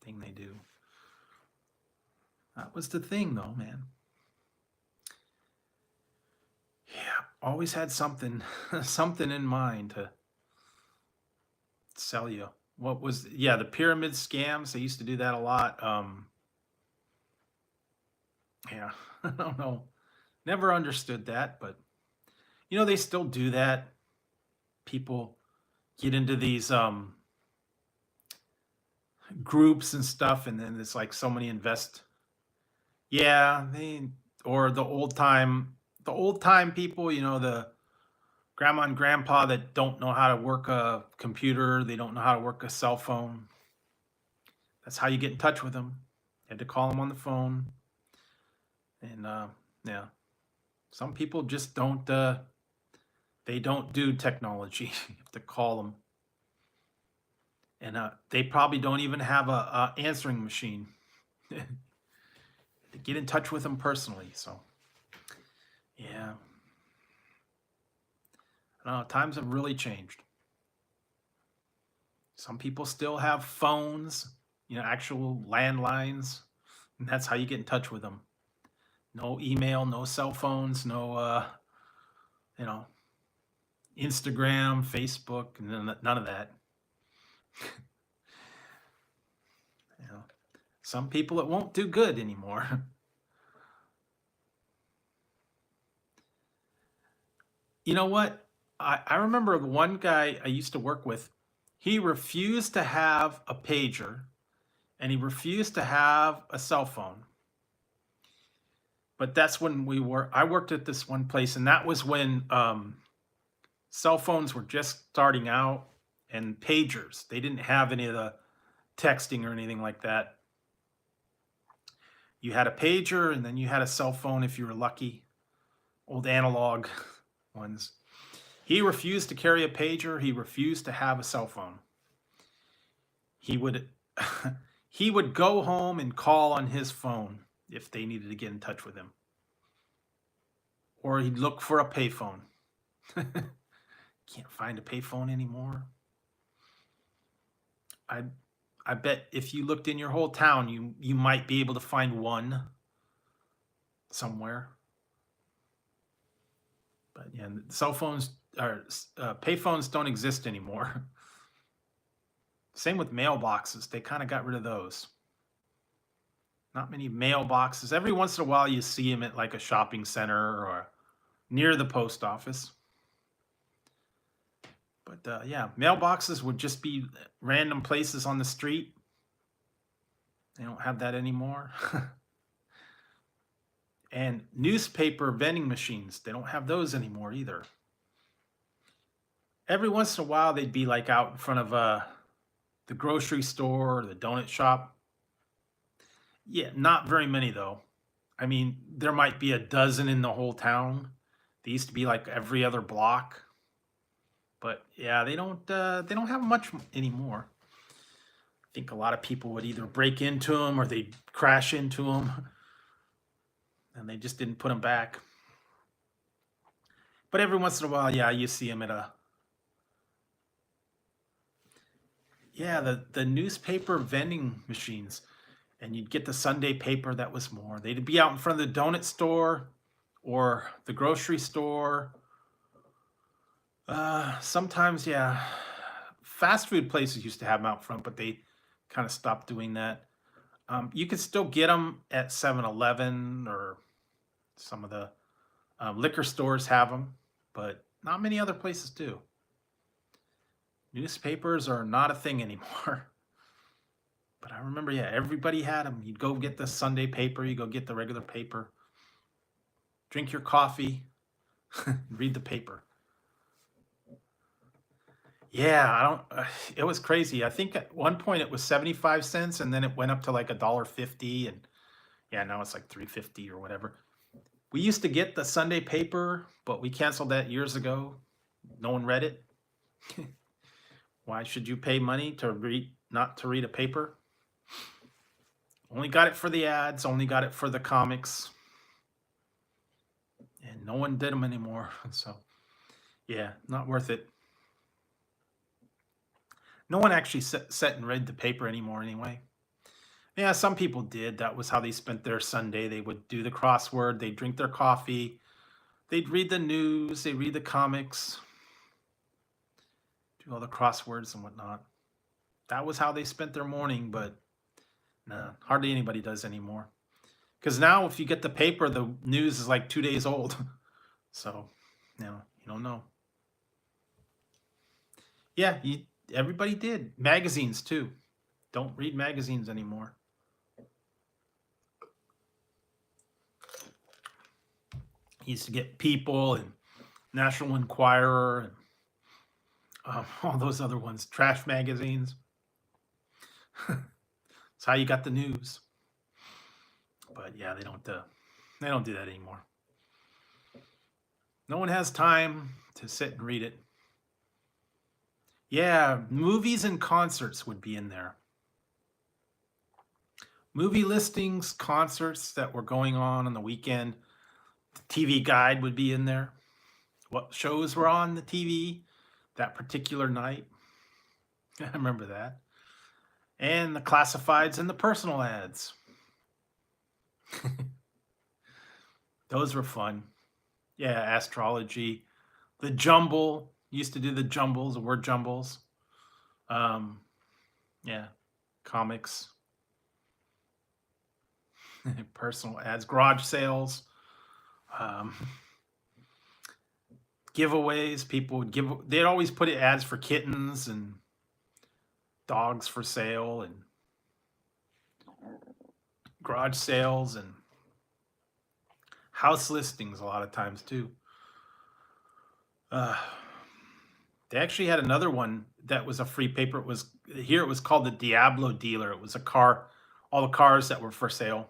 thing they do. That was the thing, though, man. Yeah, always had something in mind to sell you. The pyramid scams? They used to do that a lot. Yeah, I don't know. Never understood that, but they still do that. People get into these groups and stuff, and then it's like so many invest. Yeah, or the old time people, the grandma and grandpa that don't know how to work a computer, they don't know how to work a cell phone. That's how you get in touch with them. You had to call them on the phone. And yeah, some people just don't they don't do technology. You have to call them. And they probably don't even have a answering machine to get in touch with them personally. So yeah, I don't know, times have really changed. Some people still have phones, actual landlines, and that's how you get in touch with them. No email, no cell phones, no, you know, Instagram, Facebook, none of that. You know, some people it won't do good anymore. You know what? I remember one guy I used to work with, he refused to have a pager and he refused to have a cell phone. But that's when I worked at this one place, and that was when cell phones were just starting out and pagers. They didn't have any of the texting or anything like that. You had a pager and then you had a cell phone if you were lucky, old analog ones. He refused to carry a pager. He refused to have a cell phone. He would he would go home and call on his phone if they needed to get in touch with him. Or he'd look for a payphone. Can't find a payphone anymore. I bet if you looked in your whole town, you might be able to find one somewhere. But yeah, cell phones or payphones don't exist anymore. Same with mailboxes. They kind of got rid of those. Not many mailboxes. Every once in a while you see them at like a shopping center or near the post office. But yeah, mailboxes would just be random places on the street. They don't have that anymore. And newspaper vending machines, they don't have those anymore either. Every once in a while, they'd be like out in front of the grocery store or the donut shop. Yeah, not very many though. I mean, there might be a dozen in the whole town. They used to be like every other block. But yeah, they don't have much anymore. I think a lot of people would either break into them or they'd crash into them, and they just didn't put them back. But every once in a while, yeah, you see them at the newspaper vending machines, and you'd get the Sunday paper. That was more. They'd be out in front of the donut store or the grocery store. Sometimes, yeah, fast food places used to have them out front, but they kind of stopped doing that. You could still get them at 7-Eleven or some of the liquor stores have them, but not many other places do. Newspapers are not a thing anymore. But I remember, yeah, everybody had them. You'd go get the Sunday paper, you go get the regular paper, drink your coffee, read the paper. Yeah, it was crazy. I think at one point it was 75 cents and then it went up to like $1.50, and yeah, now it's like $3.50 or whatever. We used to get the Sunday paper, but we canceled that years ago. No one read it. Why should you pay money to not to read a paper? Only got it for the ads, only got it for the comics. And no one did them anymore. So, yeah, not worth it. No one actually sat and read the paper anymore anyway. Yeah, some people did. That was how they spent their Sunday. They would do the crossword, they'd drink their coffee, they'd read the news, they'd read the comics, do all the crosswords and whatnot. That was how they spent their morning, but no, hardly anybody does anymore. Because now if you get the paper, the news is like 2 days old. So, you don't know. Yeah, everybody did. Magazines too. Don't read magazines anymore. Used to get People and National Enquirer and all those other ones, trash magazines. That's how you got the news. But yeah, they don't do that anymore. No one has time to sit and read it. Yeah, movies and concerts would be in there. Movie listings, concerts that were going on the weekend. The TV guide would be in there. What shows were on the TV that particular night. I remember that. And the classifieds and the personal ads. Those were fun. Yeah, astrology. The jumble. Used to do the jumbles, the word jumbles. Um, yeah, comics, personal ads, garage sales, um, giveaways. People would give. They'd always put ads for kittens and dogs for sale and garage sales and house listings a lot of times too. Uh, they actually had another one that was a free paper. It was called the Diablo Dealer. It was a car, all the cars that were for sale.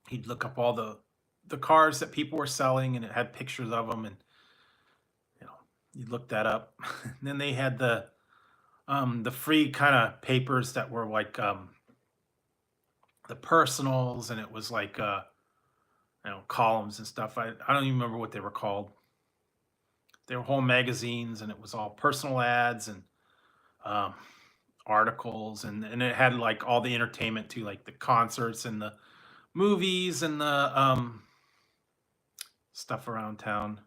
He'd look up all the cars that people were selling, and it had pictures of them, and you know you'd look that up. And then they had the free kind of papers that were like the personals, and it was like columns and stuff. I don't even remember what they were called. They were whole magazines, and it was all personal ads and um, articles, and it had like all the entertainment too, like the concerts and the movies and the stuff around town.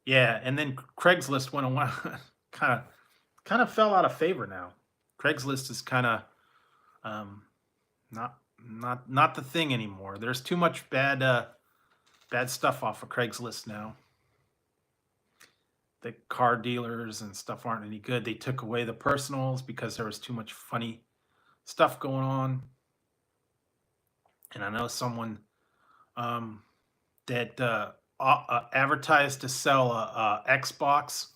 Yeah, and then Craigslist went on kind of kind of fell out of favor now. Craigslist is kind of um, not the thing anymore. There's too much bad stuff off of Craigslist now. The car dealers and stuff aren't any good. They took away the personals because there was too much funny stuff going on. And I know someone um, that advertised to sell a Xbox.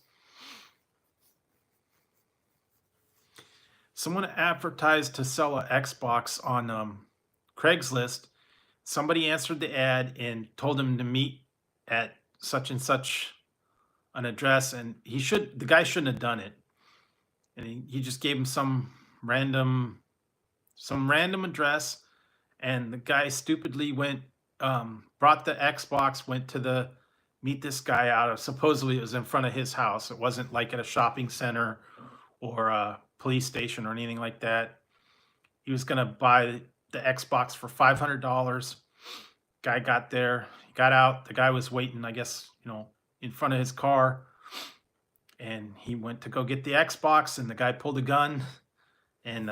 Someone advertised to sell an Xbox on Craigslist. Somebody answered the ad and told him to meet at such and such an address, and the guy shouldn't have done it. And he just gave him some random address, and the guy stupidly went, brought the Xbox, went to the meet this guy out of, supposedly it was in front of his house. It wasn't like at a shopping center or a police station or anything like that. He was going to buy the Xbox for $500. Guy got there, he got out. The guy was waiting, I guess, in front of his car. And he went to go get the Xbox, and the guy pulled a gun and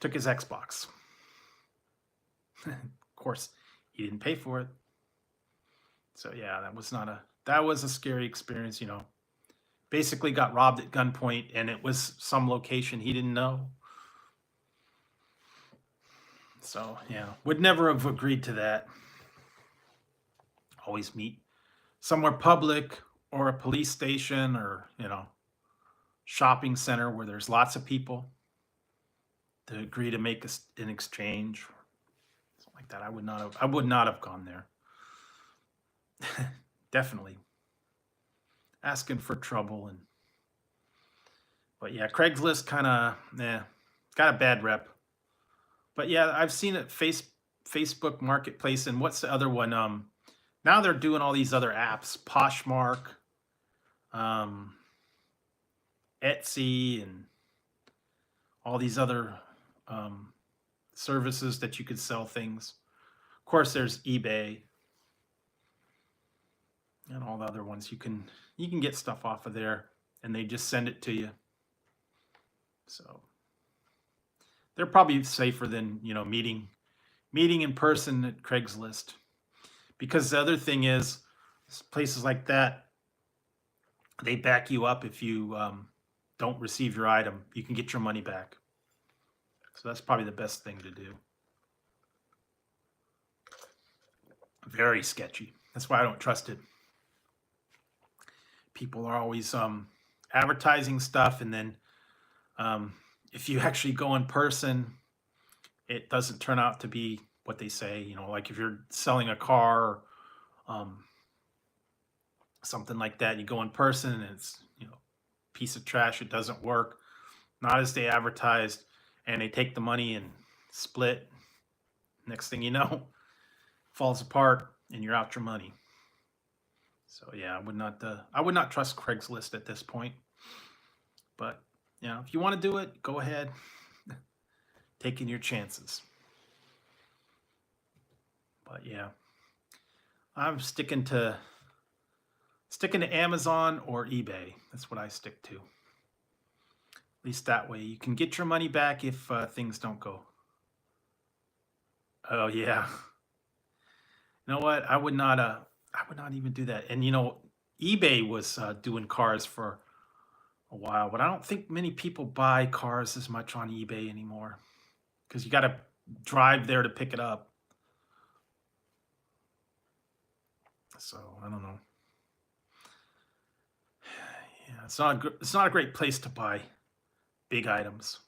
took his Xbox. Of course, he didn't pay for it. So yeah, that was a scary experience, Basically got robbed at gunpoint, and it was some location he didn't know. So yeah, would never have agreed to that. Always meet somewhere public or a police station or, shopping center where there's lots of people to agree to make an exchange, something like that. I would not have gone there. Definitely asking for trouble. But yeah, Craigslist kind of got a bad rep. But yeah, I've seen it Facebook Marketplace, and what's the other one? Now they're doing all these other apps, Poshmark, Etsy, and all these other services that you could sell things. Of course, there's eBay and all the other ones. You can get stuff off of there, and they just send it to you. So they're probably safer than meeting in person at Craigslist. Because the other thing is, places like that, they back you up if you don't receive your item. You can get your money back. So that's probably the best thing to do. Very sketchy. That's why I don't trust it. People are always advertising stuff, and then if you actually go in person, it doesn't turn out to be what they say. Like if you're selling a car or something like that, you go in person and it's piece of trash. It doesn't work, not as they advertised, and they take the money and split. Next thing you know, falls apart and you're out your money. So yeah, I would not trust Craigslist at this point. But if you want to do it, go ahead. taking your chances. But yeah, I'm sticking to Amazon or eBay. That's what I stick to. At least that way you can get your money back if things don't go. Oh yeah. You know what? I would not even do that. And eBay was doing cars for a while, but I don't think many people buy cars as much on eBay anymore because you got to drive there to pick it up. So I don't know. Yeah, it's not a great place to buy big items.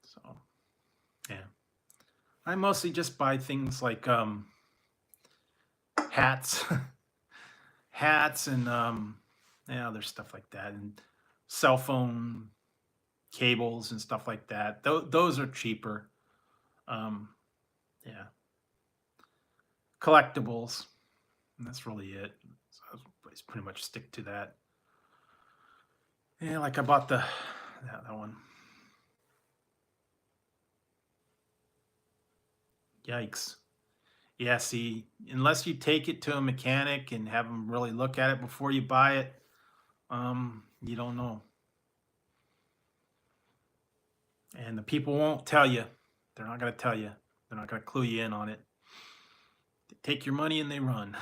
So yeah, I mostly just buy things like hats, hats, and there's stuff like that, and cell phone cables and stuff like that. Those are cheaper. Yeah, collectibles. And that's really it. So I pretty much stick to that. Yeah, like I bought that one. Yikes. Yeah, see, unless you take it to a mechanic and have them really look at it before you buy it, you don't know. And the people won't tell you. They're not going to tell you. They're not going to clue you in on it. They take your money and they run.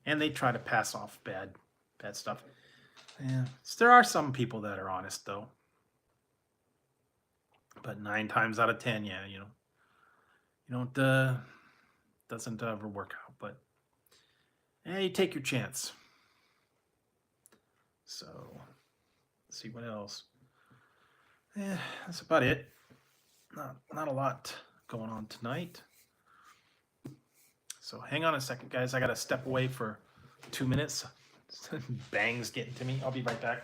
And they try to pass off bad stuff. Yeah, there are some people that are honest though. But 9 times out of 10, yeah, you don't doesn't ever work out. But yeah, you take your chance. So let's see what else. Yeah, that's about it. Not a lot going on tonight. So hang on a second, guys. I got to step away for 2 minutes. Bang's getting to me. I'll be right back.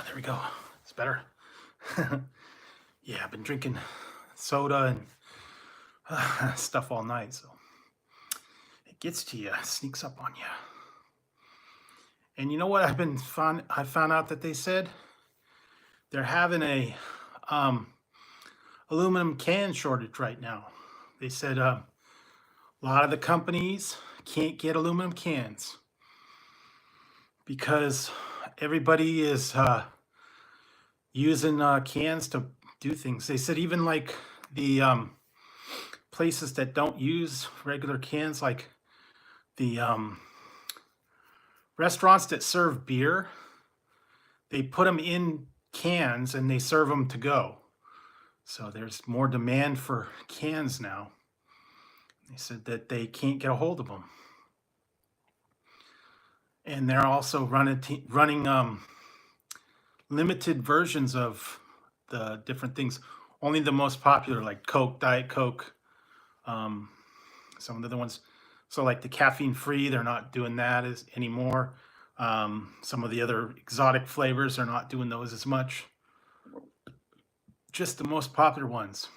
There we go. It's better. Yeah, I've been drinking soda and stuff all night, so it gets to you, sneaks up on you. And you know what? I found out that they said they're having a aluminum can shortage right now. They said a lot of the companies can't get aluminum cans because everybody is using cans to do things. They said even like the places that don't use regular cans, like the restaurants that serve beer, they put them in cans and they serve them to go. So there's more demand for cans now. They said that they can't get a hold of them. And they're also running limited versions of the different things. Only the most popular, like Coke, Diet Coke, some of the other ones. So like the caffeine free, they're not doing that anymore. Some of the other exotic flavors, they're not doing those as much. Just the most popular ones.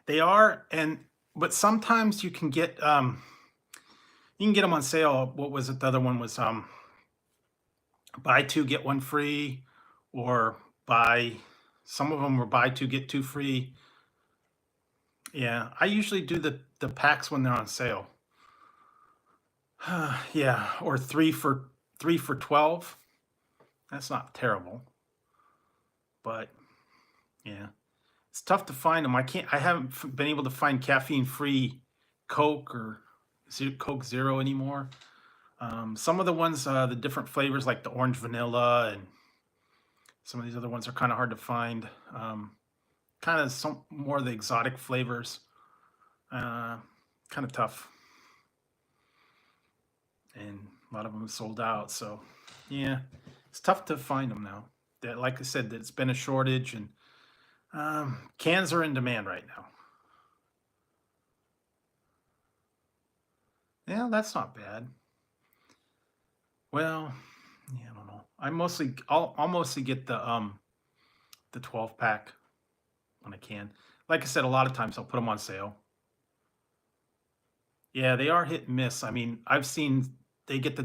They are, but sometimes you can get them on sale. What was it? The other one was buy 2 get 1 free, or some of them were buy 2 get 2 free. Yeah, I usually do the packs when they're on sale. Yeah, or 3 for 12. That's not terrible, but yeah, it's tough to find them. I haven't been able to find caffeine-free Coke or Coke Zero anymore. Some of the ones, the different flavors like the orange vanilla and some of these other ones are kind of hard to find. Kind of some more of the exotic flavors. Uh, kind of tough, and a lot of them sold out. So, yeah, it's tough to find them now. That, like I said, it's been a shortage, and cans are in demand right now. Yeah, that's not bad. Well, yeah, I don't know. I'll mostly get the 12 pack when I can. Like I said, a lot of times I'll put them on sale. Yeah, they are hit and miss. I mean, I've seen they get the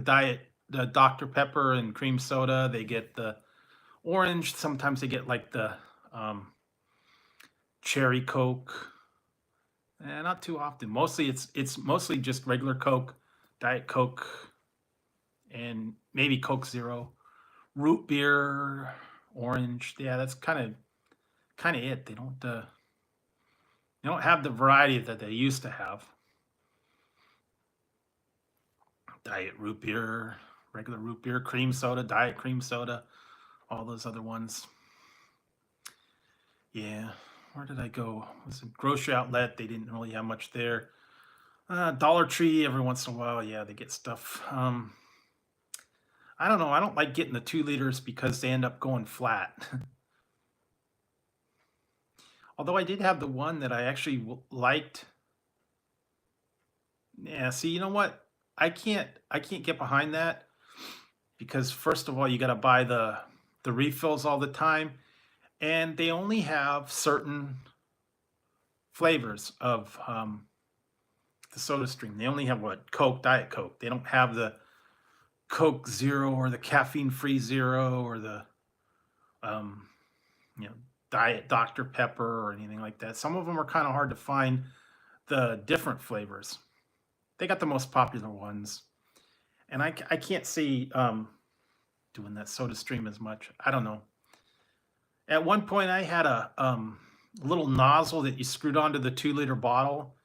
Dr. Pepper and cream soda. They get the orange. Sometimes they get like the um, cherry Coke. Not too often. Mostly it's mostly just regular Coke, Diet Coke, and maybe Coke Zero, root beer, orange. Yeah, that's kind of it. They don't have the variety that they used to have. Diet root beer, regular root beer, cream soda, diet cream soda, all those other ones. Yeah. Where did I go? It was a grocery outlet. They didn't really have much there. Dollar Tree every once in a while. Yeah, they get stuff. I don't know. I don't like getting the 2 liters because they end up going flat. Although I did have the one that I actually liked. Yeah. See, you know what? I can't get behind that because first of all, you got to buy the refills all the time, and they only have certain flavors of the soda stream. They only have what Coke, Diet Coke. They don't have the Coke Zero or the caffeine-free Zero or the um, you know Diet Dr Pepper or anything like that. Some of them are kind of hard to find the different flavors. They got the most popular ones, and I can't see doing that soda stream as much. I don't know. At one point, I had a little nozzle that you screwed onto the 2 liter bottle.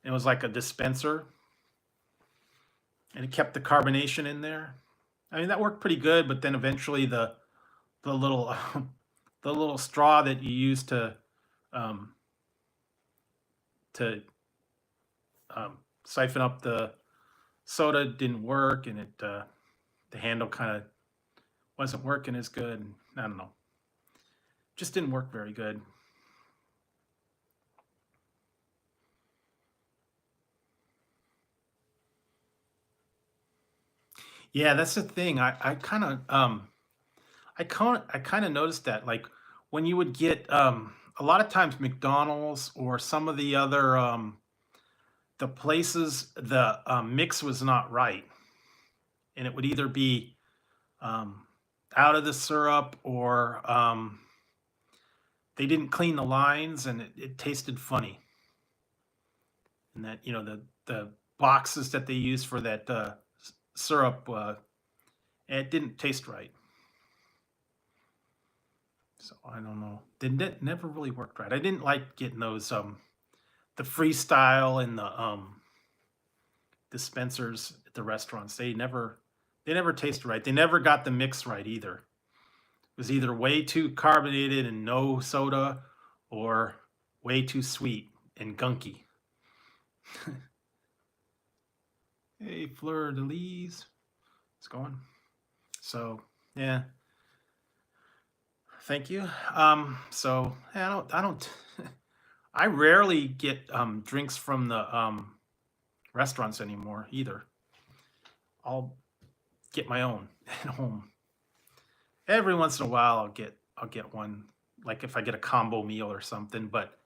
It was like a dispenser, and it kept the carbonation in there. I mean, that worked pretty good, but then eventually the little the little straw that you use um, to siphon up the soda didn't work, and the handle kind of wasn't working as good. I don't know, just didn't work very good. Yeah, that's the thing. I kind of noticed that like when you would get a lot of times McDonald's or some of the other the places the mix was not right, and it would either be um, out of the syrup or they didn't clean the lines and it tasted funny. And that the boxes that they use for that syrup it didn't taste right. So I don't know. It never really worked right. I didn't like getting those the freestyle and the dispensers at the restaurants. They never tasted right. They never got the mix right either. It was either way too carbonated and no soda or way too sweet and gunky. Hey, Fleur de Lis. It's going. So yeah, thank you. So yeah, I don't I rarely get drinks from the restaurants anymore either. I'll get my own at home. Every once in a while I'll get one, like if I get a combo meal or something, but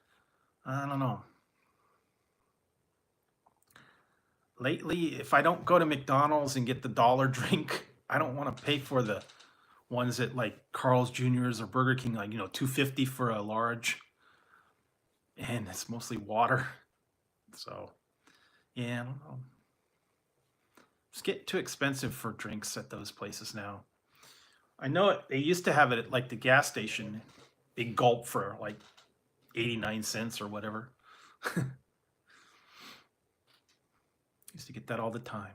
I don't know. Lately, if I don't go to McDonald's and get the dollar drink, I don't want to pay for the ones at like Carl's Jr.'s or Burger King, like 250 for a large. and it's mostly water. So, yeah, I don't know. It's getting too expensive for drinks at those places now. I know it, they used to have it at like the gas station, big gulp for like 89 cents or whatever. Used to get that all the time.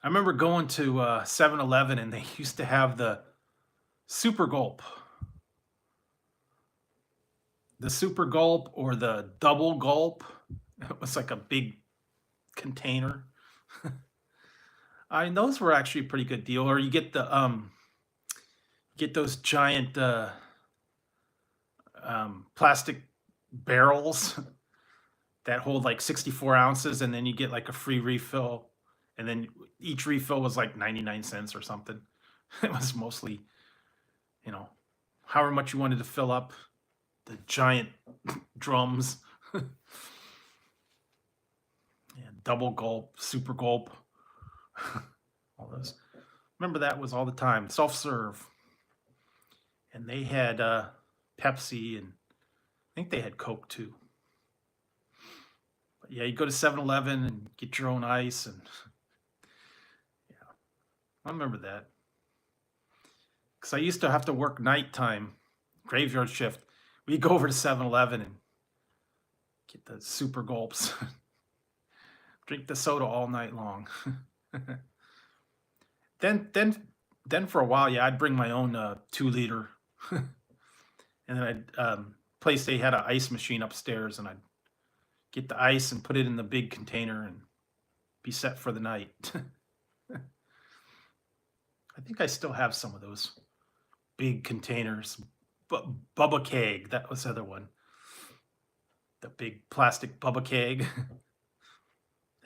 I remember going to 7-Eleven and they used to have the super gulp. The super gulp or the double gulp. It was like a big container. I mean, those were actually a pretty good deal. Or you get those giant plastic barrels that hold like 64 ounces, and then you get like a free refill, and then each refill was like 99 cents or something. It was mostly, however much you wanted to fill up the giant drums. Yeah, double gulp, super gulp, all those. Remember that was all the time. Self-serve. And they had Pepsi, and I think they had Coke too. But yeah, you go to 7-Eleven and get your own ice, and yeah, I remember that. Because I used to have to work nighttime, graveyard shift. We'd go over to 7-Eleven and get the super gulps. Drink the soda all night long. then for a while, yeah, I'd bring my own 2-liter, and then I'd place they had an ice machine upstairs, and I'd get the ice and put it in the big container and be set for the night. I think I still have some of those big containers. But Bubba Keg, that was the other one. The big plastic Bubba Keg.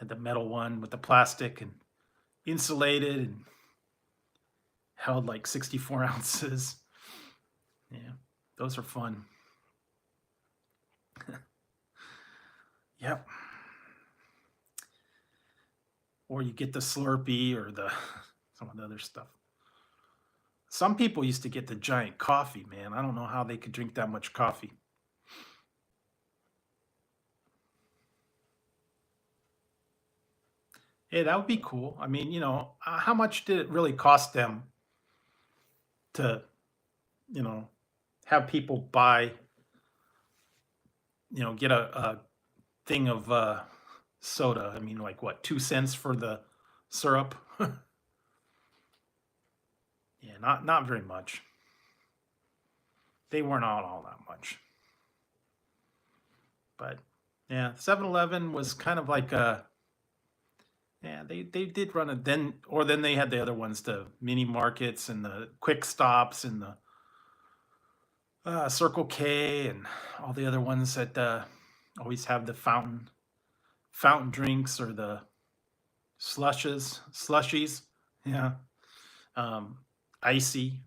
And the metal one with the plastic and insulated and held like 64 ounces. Yeah, those are fun. Yep. Or you get the Slurpee or some of the other stuff. Some people used to get the giant coffee, man. I don't know how they could drink that much coffee. Hey, that would be cool. I mean, how much did it really cost them to, have people buy, get a thing of soda? I mean, like what, 2 cents for the syrup? Yeah, not very much. They weren't all that much. But yeah, 7-Eleven was kind of like yeah, they did run it then they had the other ones, the mini markets and the quick stops and the Circle K and all the other ones that always have the fountain drinks or the slushies. Yeah. Icy,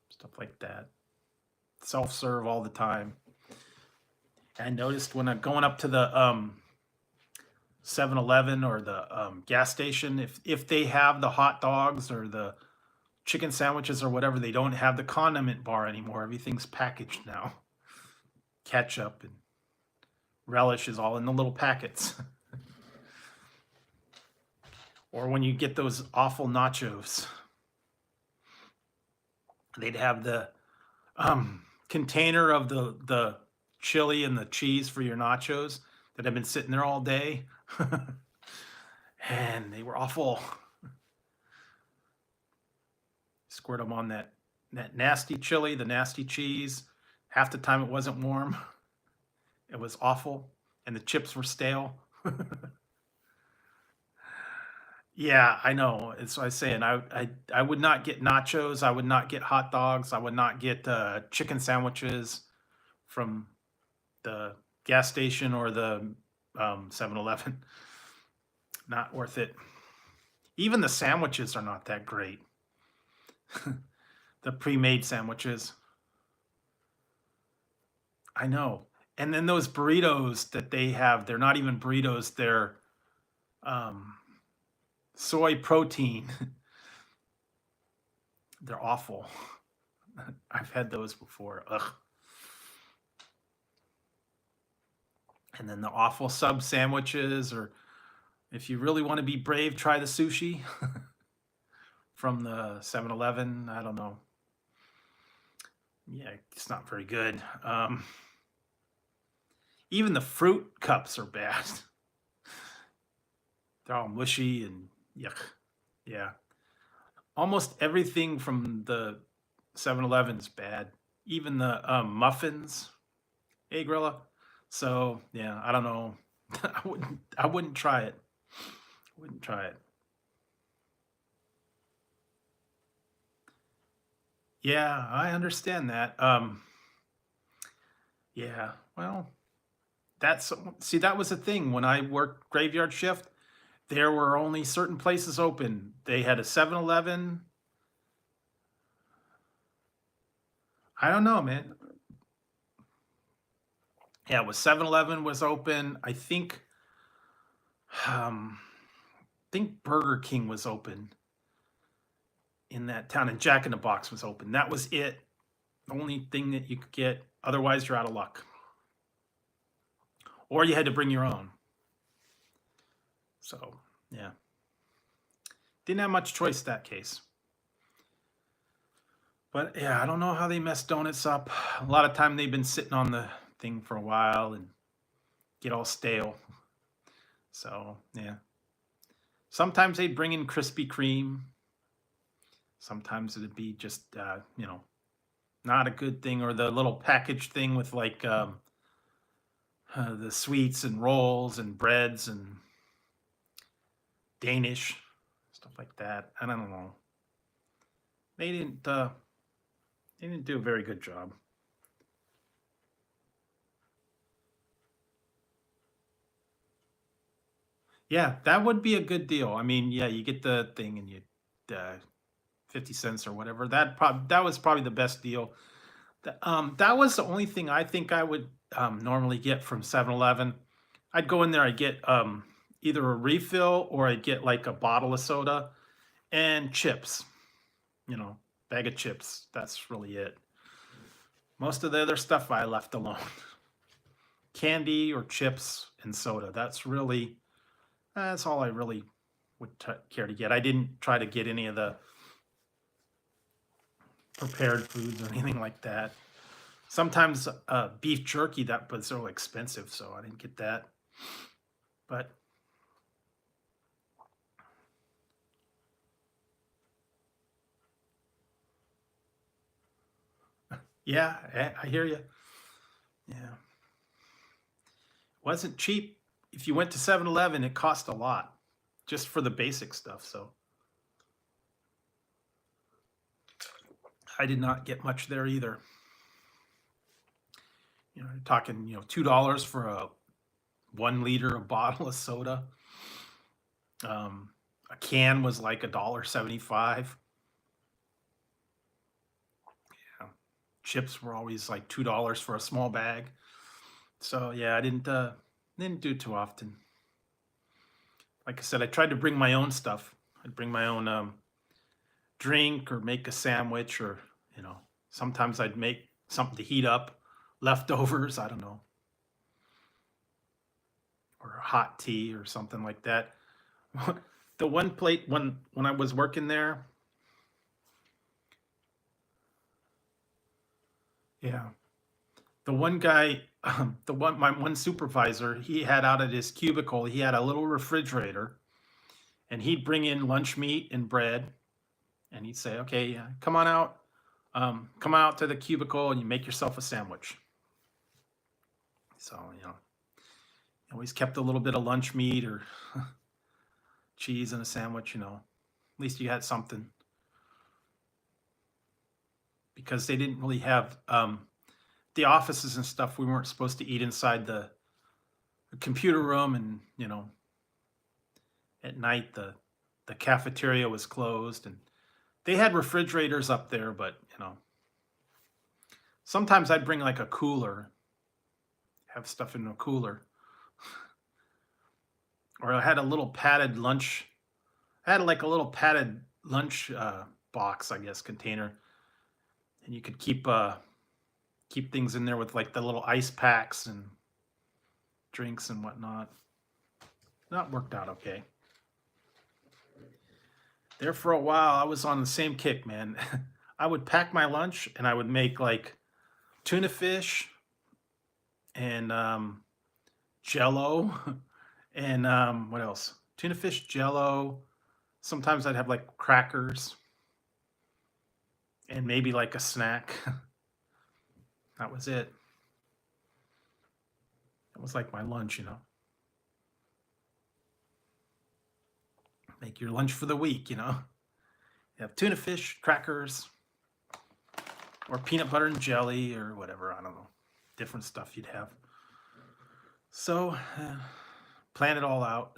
stuff like that. Self-serve all the time. I noticed when I'm going up to the 7-Eleven or the gas station, if they have the hot dogs or the chicken sandwiches or whatever, they don't have the condiment bar anymore. Everything's packaged now. Ketchup and relish is all in the little packets. Or when you get those awful nachos, they'd have the container of the chili and the cheese for your nachos that have been sitting there all day. And they were awful. Squirt them on that nasty chili, the nasty cheese. Half the time it wasn't warm. It was awful. And the chips were stale. Yeah, I know. It's what I say. And I would not get nachos. I would not get hot dogs. I would not get chicken sandwiches from the gas station or the 7-Eleven. Not worth it. Even the sandwiches are not that great. The pre-made sandwiches. I know. And then those burritos that they have, they're not even burritos. They're soy protein. They're awful. I've had those before. Ugh. And then the awful sub sandwiches, or if you really want to be brave, try the sushi from the 7-Eleven. I don't know. Yeah, it's not very good. Even the fruit cups are bad. They're all mushy and yuck. Yeah. Almost everything from the 7-Eleven's bad. Even the muffins, Grilla. So yeah, I don't know. I wouldn't try it. Wouldn't try it. Yeah, I understand that. Yeah, well, that's see, that was the thing when I worked graveyard shift. There were only certain places open. They had a 7-Eleven. I don't know, man. Yeah, it was 7-Eleven was open. Um, I think Burger King was open in that town, and Jack in the Box was open. That was it. The only thing that you could get. Otherwise, you're out of luck. Or you had to bring your own. So, yeah. Didn't have much choice that case. But yeah, I don't know how they mess donuts up. A lot of time they've been sitting on the thing for a while and get all stale. So, yeah. Sometimes they'd bring in Krispy Kreme. Sometimes it'd be just, not a good thing, or the little packaged thing with like the sweets and rolls and breads and Danish stuff like that. I don't know. They didn't do a very good job. Yeah, that would be a good deal. I mean, yeah, you get the thing and you 50 cents or whatever. That was probably the best deal. That was the only thing I think I would normally get from 7-Eleven. I'd go in there, I'd get either a refill or I'd get like a bottle of soda and chips, bag of chips. That's really it. Most of the other stuff I left alone. Candy or chips and soda. That's all I really would care to get. I didn't try to get any of the prepared foods or anything like that. Sometimes beef jerky, that was so expensive, so I didn't get that. But yeah, I hear you. Yeah, it wasn't cheap. If you went to 7-Eleven, it cost a lot just for the basic stuff. So I did not get much there either. You're talking, $2 for a 1 liter bottle of soda. A can was like $1.75. Yeah. Chips were always like $2 for a small bag. So yeah, I didn't do too often. Like I said, I tried to bring my own stuff. I'd bring my own drink or make a sandwich, or sometimes I'd make something to heat up, leftovers. I don't know, or hot tea or something like that. The one plate when I was working there, yeah, the one guy, my one supervisor, he had out at his cubicle, he had a little refrigerator, and he'd bring in lunch meat and bread, and he'd say, "Okay, come out to the cubicle, and you make yourself a sandwich." So always kept a little bit of lunch meat or cheese in a sandwich. At least you had something, because they didn't really have the offices and stuff. We weren't supposed to eat inside the computer room, and at night the cafeteria was closed, and they had refrigerators up there, but sometimes I'd bring like a cooler, have stuff in a cooler, or I had a little padded lunch. I had like a little padded lunch box, I guess, container, and you could keep things in there with like the little ice packs and drinks and whatnot. That worked out okay. There for a while, I was on the same kick, man. I would pack my lunch and I would make like tuna fish and Jello and what else? Tuna fish, Jello. Sometimes I'd have like crackers and maybe like a snack. That was it. It was like my lunch, you know. Make your lunch for the week, you know. You have tuna fish, crackers, or peanut butter and jelly, or whatever. I don't know. Different stuff you'd have. So, plan it all out.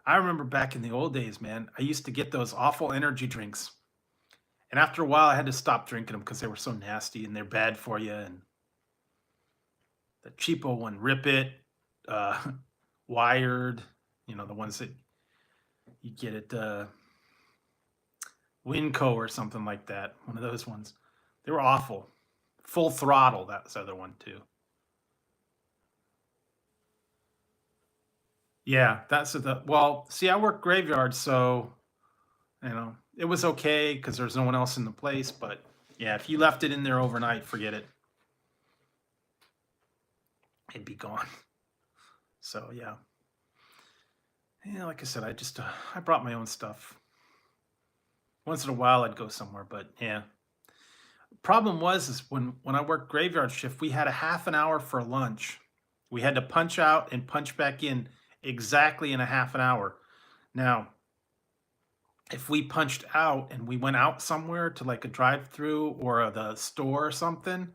I remember back in the old days, man, I used to get those awful energy drinks. And after a while, I had to stop drinking them because they were so nasty and they're bad for you. And the cheapo one, Rip It, uh, Wired, you know, the ones that you get at Winco or something like that. One of those ones. They were awful. Full Throttle, that's the other one too. Yeah, that's the, well, see, I work graveyard, so, you know, it was okay because there's no one else in the place. But yeah, if you left it in there overnight, forget it. It'd be gone. So yeah. Yeah, like I said, I brought my own stuff. Once in a while, I'd go somewhere, but yeah. Problem was is when I worked graveyard shift, we had a half an hour for lunch. We had to punch out and punch back in exactly in a half an hour. Now, if we punched out and we went out somewhere to like a drive-through or the store or something,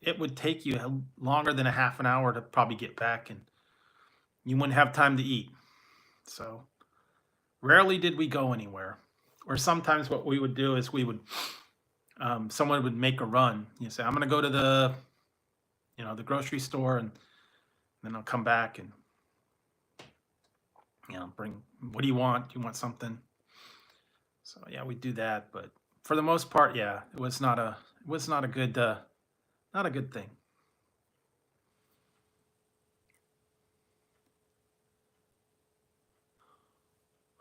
it would take you longer than a half an hour to probably get back, and you wouldn't have time to eat. So rarely did we go anywhere. Or sometimes what we would do is we would, someone would make a run. You say, I'm going to go to the, you know, the grocery store, and then I'll come back and, you know, bring, what do you want? Do you want something? So yeah, we do that. But for the most part, yeah, it was not a good, not a good thing.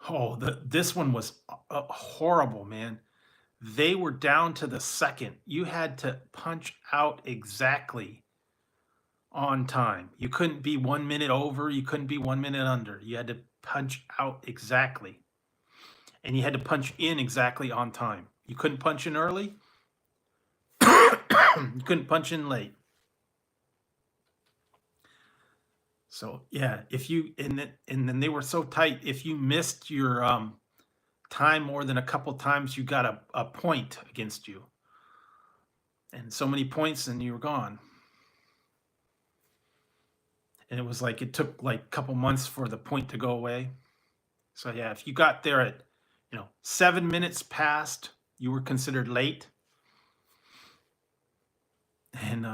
Oh, this one was horrible, man. They were down to the second. You had to punch out exactly on time. You couldn't be 1 minute over. You couldn't be 1 minute under. You had to punch out exactly. And you had to punch in exactly on time. You couldn't punch in early. You couldn't punch in late. So yeah, if you and then they were so tight. If you missed your time more than a couple times, you got a point against you, and so many points, and you were gone. And it was like it took like a couple months for the point to go away. So yeah, if you got there at 7 minutes past, you were considered late. And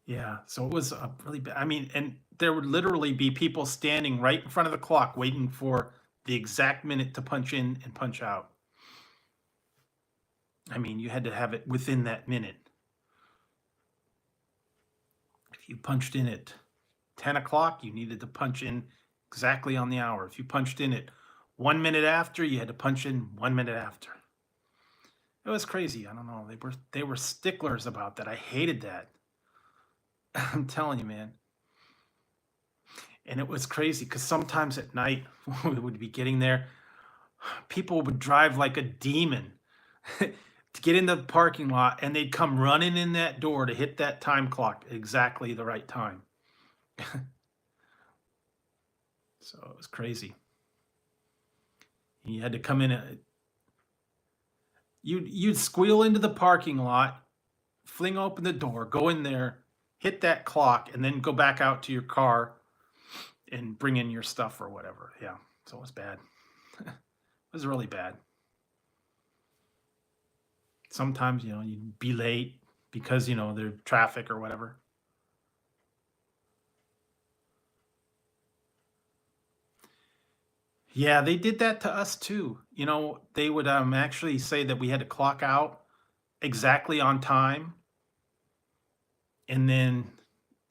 yeah, so it was really bad. I mean, and there would literally be people standing right in front of the clock waiting for the exact minute to punch in and punch out. I mean, you had to have it within that minute. If you punched in at 10 o'clock, you needed to punch in exactly on the hour. If you punched in at 1 minute after, you had to punch in 1 minute after. It was crazy. I don't know. They were sticklers about that. I hated that. I'm telling you, man. And it was crazy because sometimes at night we would be getting there, people would drive like a demon to get in the parking lot, and they'd come running in that door to hit that time clock at exactly the right time. So it was crazy. You had to come in. You'd squeal into the parking lot, fling open the door, go in there, hit that clock, and then go back out to your car and bring in your stuff or whatever. Yeah, so it was bad. It was really bad. Sometimes, you'd be late because, there's traffic or whatever. Yeah, they did that to us too. they would actually say that we had to clock out exactly on time. And then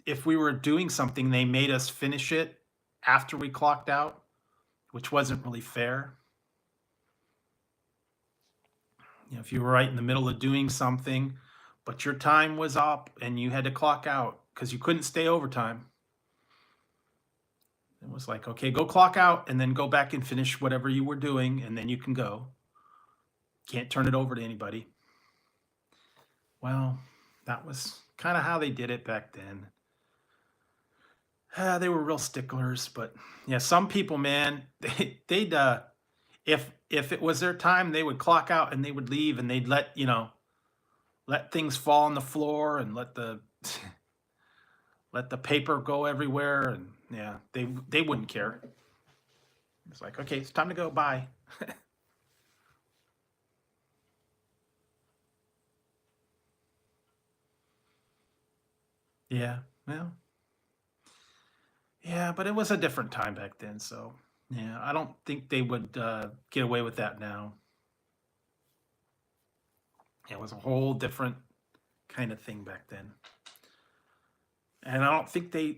if we were doing something, they made us finish it after we clocked out, which wasn't really fair. If you were right in the middle of doing something, but your time was up and you had to clock out because you couldn't stay overtime, it was like, okay, go clock out and then go back and finish whatever you were doing, and then you can go. Can't turn it over to anybody. Well, that was kind of how they did it back then. They were real sticklers, but yeah, some people, man, they'd if it was their time, they would clock out and they would leave, and they'd let things fall on the floor and let the let the paper go everywhere, and yeah, they wouldn't care. It's like, okay, it's time to go. Bye. Yeah, well, yeah, but it was a different time back then, so yeah, I don't think they would get away with that now. It was a whole different kind of thing back then, and I don't think they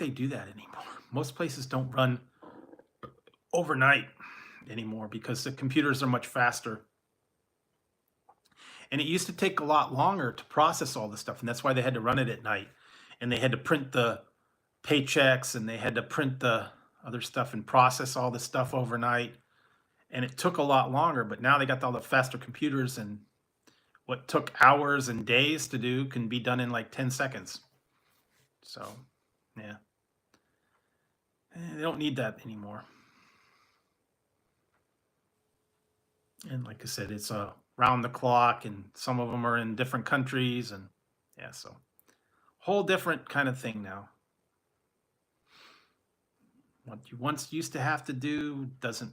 do that anymore. Most places don't run overnight anymore because the computers are much faster. And it used to take a lot longer to process all this stuff, and that's why they had to run it at night. And they had to print the paychecks, and they had to print the other stuff and process all this stuff overnight. And it took a lot longer, but now they got all the faster computers, and what took hours and days to do can be done in like 10 seconds. So, yeah. They don't need that anymore. And like I said, it's round the clock, and some of them are in different countries, and yeah, so whole different kind of thing now. What you once used to have to do doesn't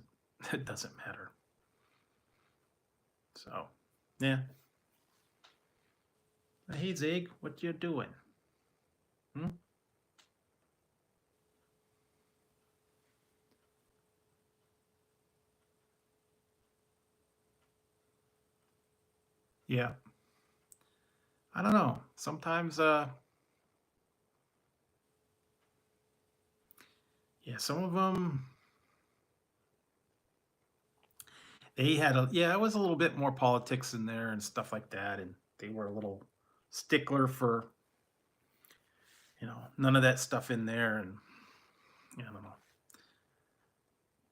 it doesn't matter. So, yeah. Hey Zig, what you doing? Hmm? Yeah. I don't know. Sometimes yeah, some of them they had a yeah, it was a little bit more politics in there and stuff like that, and they were a little stickler for, none of that stuff in there, and I don't know.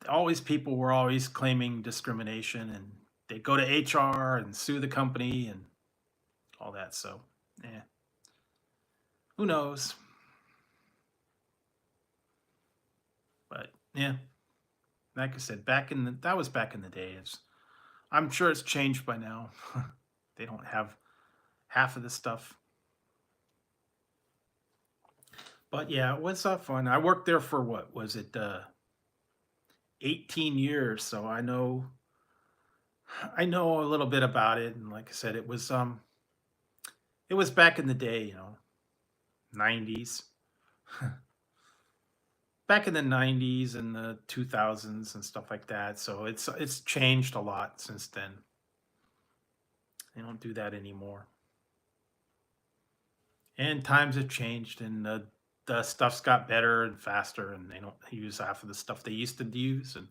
Always people were always claiming discrimination, and they go to HR and sue the company and all that. So, yeah, who knows? But yeah, like I said, that was back in the day. I'm sure it's changed by now. They don't have half of the stuff. But yeah, it was fun. I worked there for what was it, 18 years, so I know a little bit about it. And like I said, it was back in the day, 90s. Back in the 90s and the 2000s and stuff like that. So it's changed a lot since then. They don't do that anymore. And times have changed, and the stuff's got better and faster, and they don't use half of the stuff they used to use, and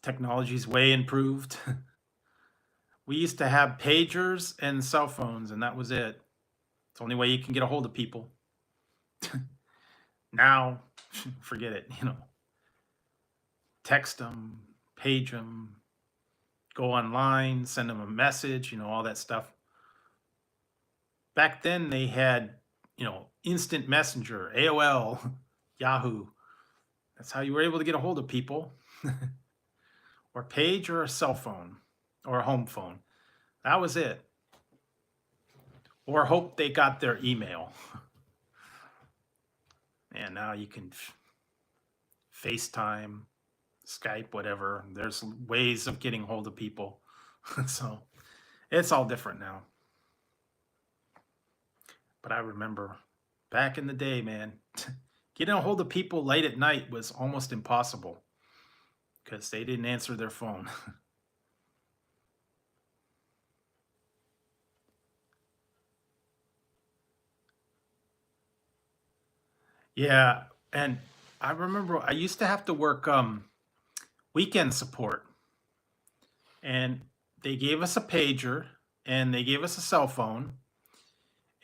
technology's way improved. We used to have pagers and cell phones, and that was it. It's the only way you can get a hold of people. Now, forget it, text them, page them, go online, send them a message, all that stuff. Back then they had, instant messenger, AOL, Yahoo. That's how you were able to get a hold of people. Or page or a cell phone or a home phone. That was it. Or hope they got their email. And now you can FaceTime, Skype, whatever. There's ways of getting hold of people. So it's all different now. But I remember back in the day, man, getting a hold of people late at night was almost impossible. because they didn't answer their phone. Yeah, and I remember I used to have to work weekend support, and they gave us a pager and they gave us a cell phone,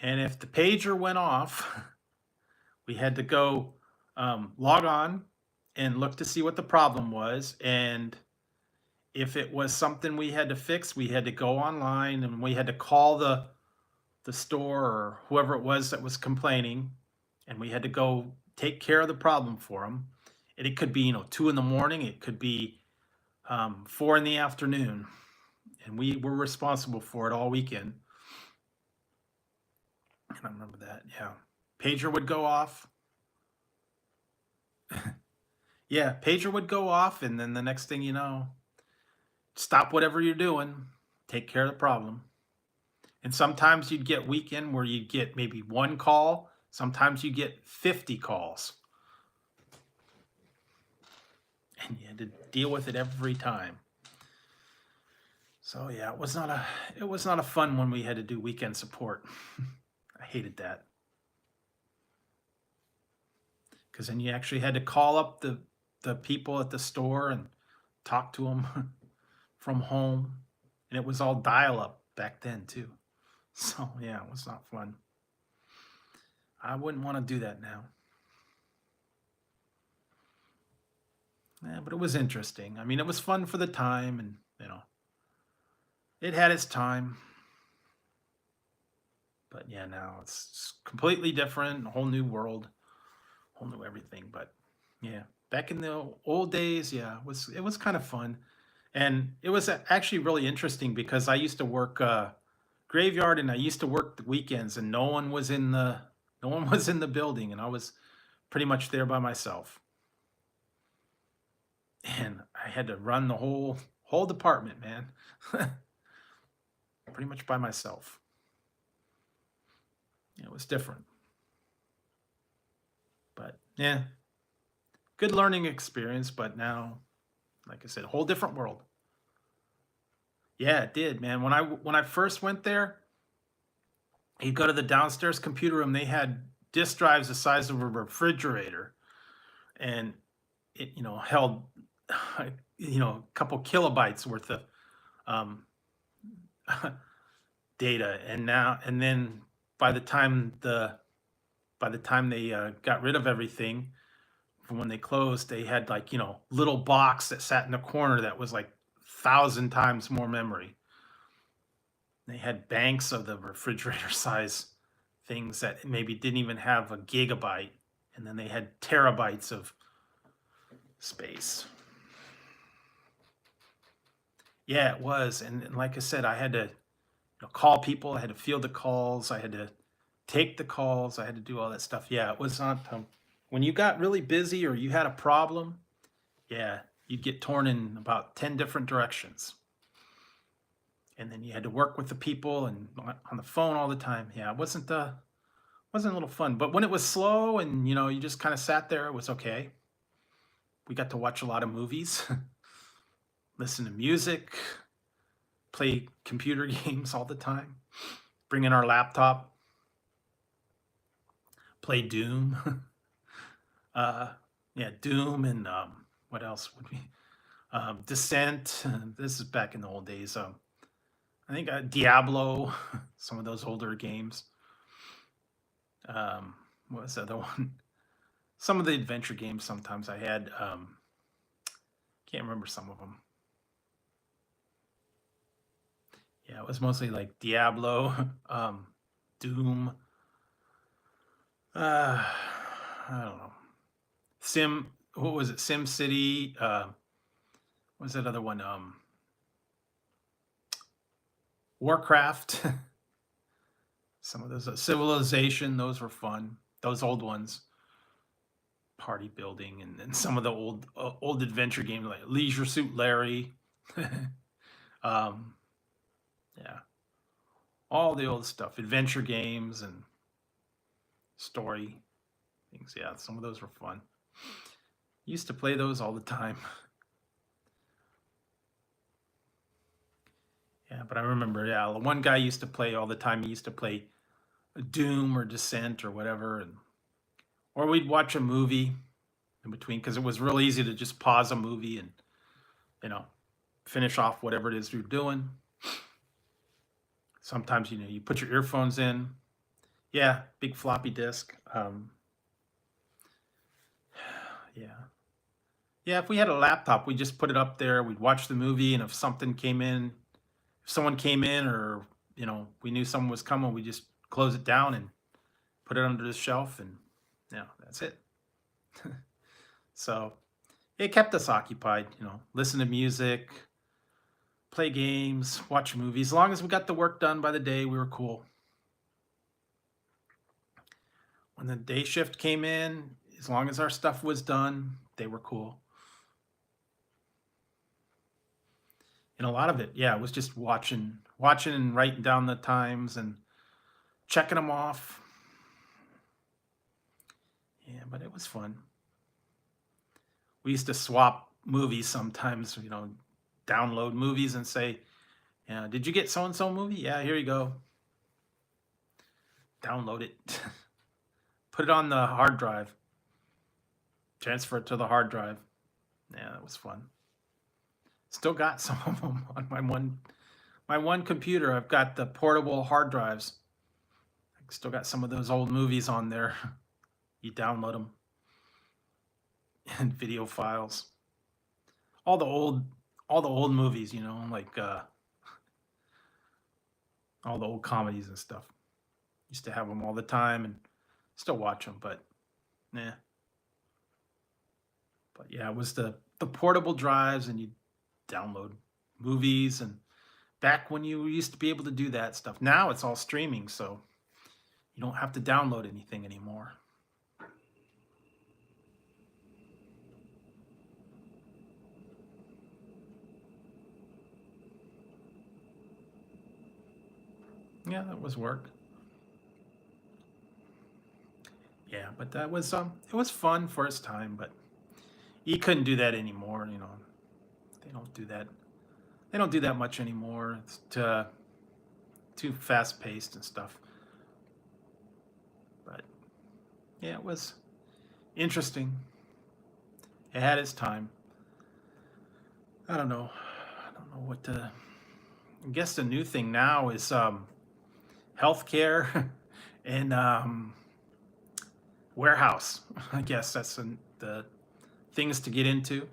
and if the pager went off, we had to go log on and look to see what the problem was, and if it was something we had to fix, we had to go online and we had to call the store or whoever it was that was complaining, and we had to go take care of the problem for them. And it could be 2 in the morning, it could be 4 in the afternoon, and we were responsible for it all weekend. And I remember that. Yeah, pager would go off. Yeah, pager would go off, and then the next thing you know, stop whatever you're doing, take care of the problem. And sometimes you'd get weekend where you'd get maybe one call. Sometimes you get 50 calls. And you had to deal with it every time. So yeah, it was not a fun one we had to do weekend support. I hated that. Because then you actually had to call up the people at the store and talk to them from home. And it was all dial up back then too. So yeah, it was not fun. I wouldn't want to do that now. Yeah, but it was interesting. I mean, it was fun for the time, and it had its time. But yeah, now it's completely different, a whole new world, whole new everything. But yeah, back in the old days, yeah, it was kind of fun, and it was actually really interesting because I used to work graveyard, and I used to work the weekends, and no one was in the building, and I was pretty much there by myself, and I had to run the whole department, man, pretty much by myself. It was different, but yeah, good learning experience. But now, like I said, a whole different world. Yeah, it did, man. When I first went there, you go to the downstairs computer room. They had disk drives the size of a refrigerator, and it held a couple kilobytes worth of um, data. And then by the time they got rid of everything from when they closed, they had like little box that sat in the corner that was like 1,000 times more memory. They had banks of the refrigerator size things that maybe didn't even have a gigabyte, and then they had terabytes of space. Yeah, it was. And like I said, I had to call people, I had to field the calls, I had to take the calls, I had to do all that stuff. Yeah, it was not when you got really busy or you had a problem, yeah, you'd get torn in about 10 different directions. And then you had to work with the people and on the phone all the time. Yeah, it wasn't a little fun. But when it was slow and you just kind of sat there, it was okay. We got to watch a lot of movies, listen to music, play computer games all the time, bring in our laptop, play Doom. Yeah, Doom, and what else would we? Descent. This is back in the old days. I think Diablo, some of those older games. What was the other one? Some of the adventure games sometimes I had. Can't remember some of them. Yeah, it was mostly like Diablo, Doom. I don't know. What was it? Sim City. What was that other one? Warcraft. Some of those Civilization. Those were fun. Those old ones. Party building, and then some of the old adventure games like Leisure Suit Larry. um, yeah, all the old stuff, adventure games and story things. Yeah, some of those were fun. Used to play those all the time. but I remember, yeah, one guy used to play all the time. He used to play Doom or Descent or whatever, and or we'd watch a movie in between because it was real easy to just pause a movie and you know finish off whatever it is you're doing. Sometimes you put your earphones in. Yeah, big floppy disk. Yeah, yeah. If we had a laptop, we just put it up there. We'd watch the movie, and if something came in, if someone came in, or we knew someone was coming, we just close it down and put it under the shelf, and that's it. So it kept us occupied. Listen to music, play games, watch movies. As long as we got the work done by the day, we were cool. When the day shift came in, as long as our stuff was done, they were cool. And a lot of it, yeah, it was just watching and writing down the times and checking them off. Yeah, but it was fun. We used to swap movies sometimes, download movies and say, yeah, did you get so-and-so movie? Yeah, here you go. Download it. Put it on the hard drive. Transfer it to the hard drive. Yeah, that was fun. Still got some of them on my one computer. I've got the portable hard drives. I still got some of those old movies on there. You download them and video files. All the old movies, like all the old comedies and stuff. Used to have them all the time and still watch them, but yeah. But yeah, it was the portable drives, and you download movies, and back when you used to be able to do that stuff. Now it's all streaming, so you don't have to download anything anymore. Yeah, that was work. Yeah, but that was it was fun for its time, but you couldn't do that anymore, They don't do that. They don't do that much anymore. It's too fast paced and stuff. But yeah, it was interesting. It had its time. I don't know. I don't know what to. I guess the new thing now is healthcare and warehouse. I guess that's the things to get into.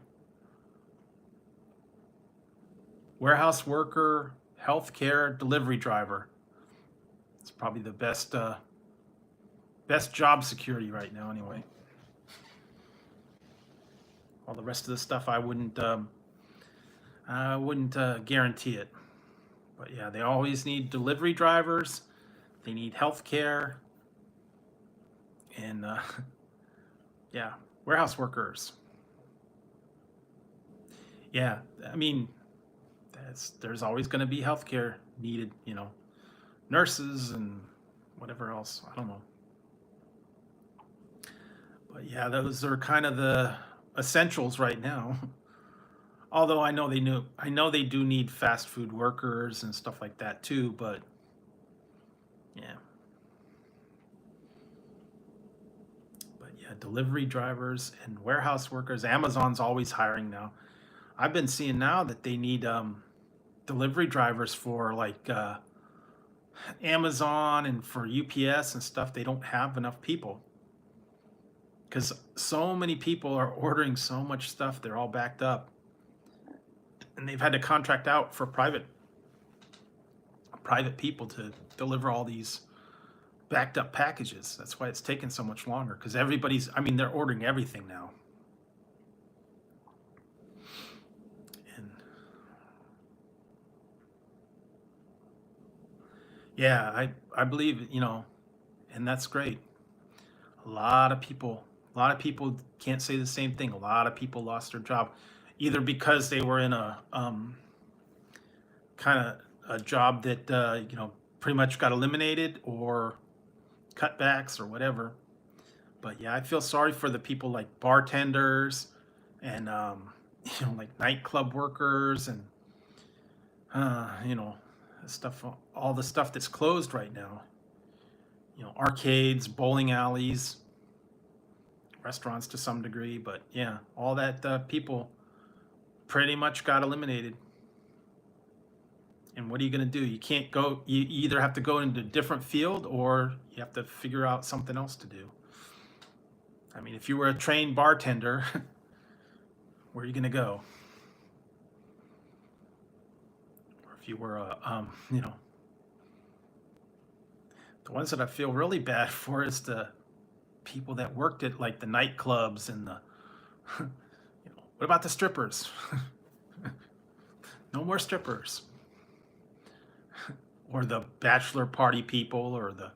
Warehouse worker, healthcare delivery driver. It's probably the best job security right now, anyway. All the rest of the stuff, I wouldn't guarantee it. But yeah, they always need delivery drivers. They need healthcare, and yeah, warehouse workers. Yeah, I mean, there's always going to be healthcare needed. Nurses and whatever else. I don't know. But yeah, those are kind of the essentials right now. Although I know they do need fast food workers and stuff like that too, but yeah. But yeah, delivery drivers and warehouse workers. Amazon's always hiring now. I've been seeing now that they need delivery drivers for like Amazon and for UPS and stuff. They don't have enough people because so many people are ordering so much stuff. They're all backed up, and they've had to contract out for private people to deliver all these backed up packages. That's why it's taken so much longer, because they're ordering everything now. And yeah, I believe, and that's great. A lot of people can't say the same thing. A lot of people lost their job either because they were in a kind of a job that pretty much got eliminated, or cutbacks or whatever. But yeah, I feel sorry for the people like bartenders and like nightclub workers and stuff, all the stuff that's closed right now. Arcades, bowling alleys, restaurants to some degree, but yeah, all that people pretty much got eliminated. And what are you going to do? You can't go, you either have to go into a different field or you have to figure out something else to do. I mean, if you were a trained bartender, where are you going to go? Or if you were the ones that I feel really bad for is the people that worked at like the nightclubs and the, what about the strippers? No more strippers. Or the bachelor party people, or the,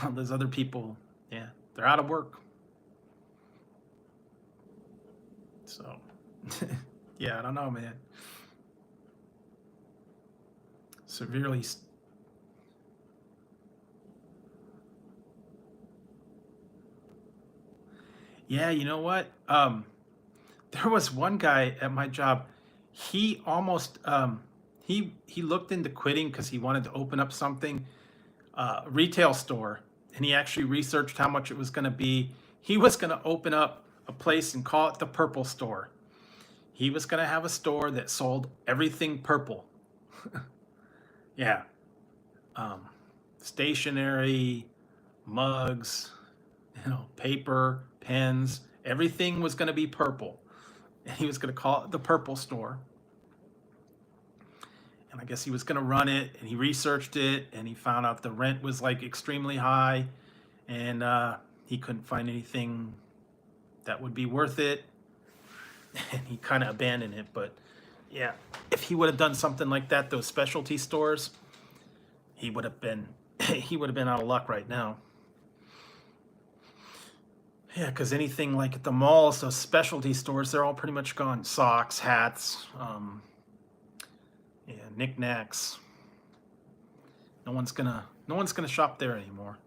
those other people, yeah, they're out of work. So, yeah, I don't know, man. Severely. Yeah, you know what? There was one guy at my job. He almost he looked into quitting because he wanted to open up something, retail store, and he actually researched how much it was going to be. He was going to open up a place and call it the Purple Store. He was going to have a store that sold everything purple. Yeah, stationery, mugs, paper, pens, everything was going to be purple. And he was going to call it the Purple Store. And I guess he was going to run it, and he researched it, and he found out the rent was like extremely high, and he couldn't find anything that would be worth it, and he kind of abandoned it. But yeah, if he would have done something like that, those specialty stores, he would have been out of luck right now. Yeah, because anything like at the malls, those specialty stores, they're all pretty much gone. Socks, hats, yeah, knickknacks. No one's gonna shop there anymore.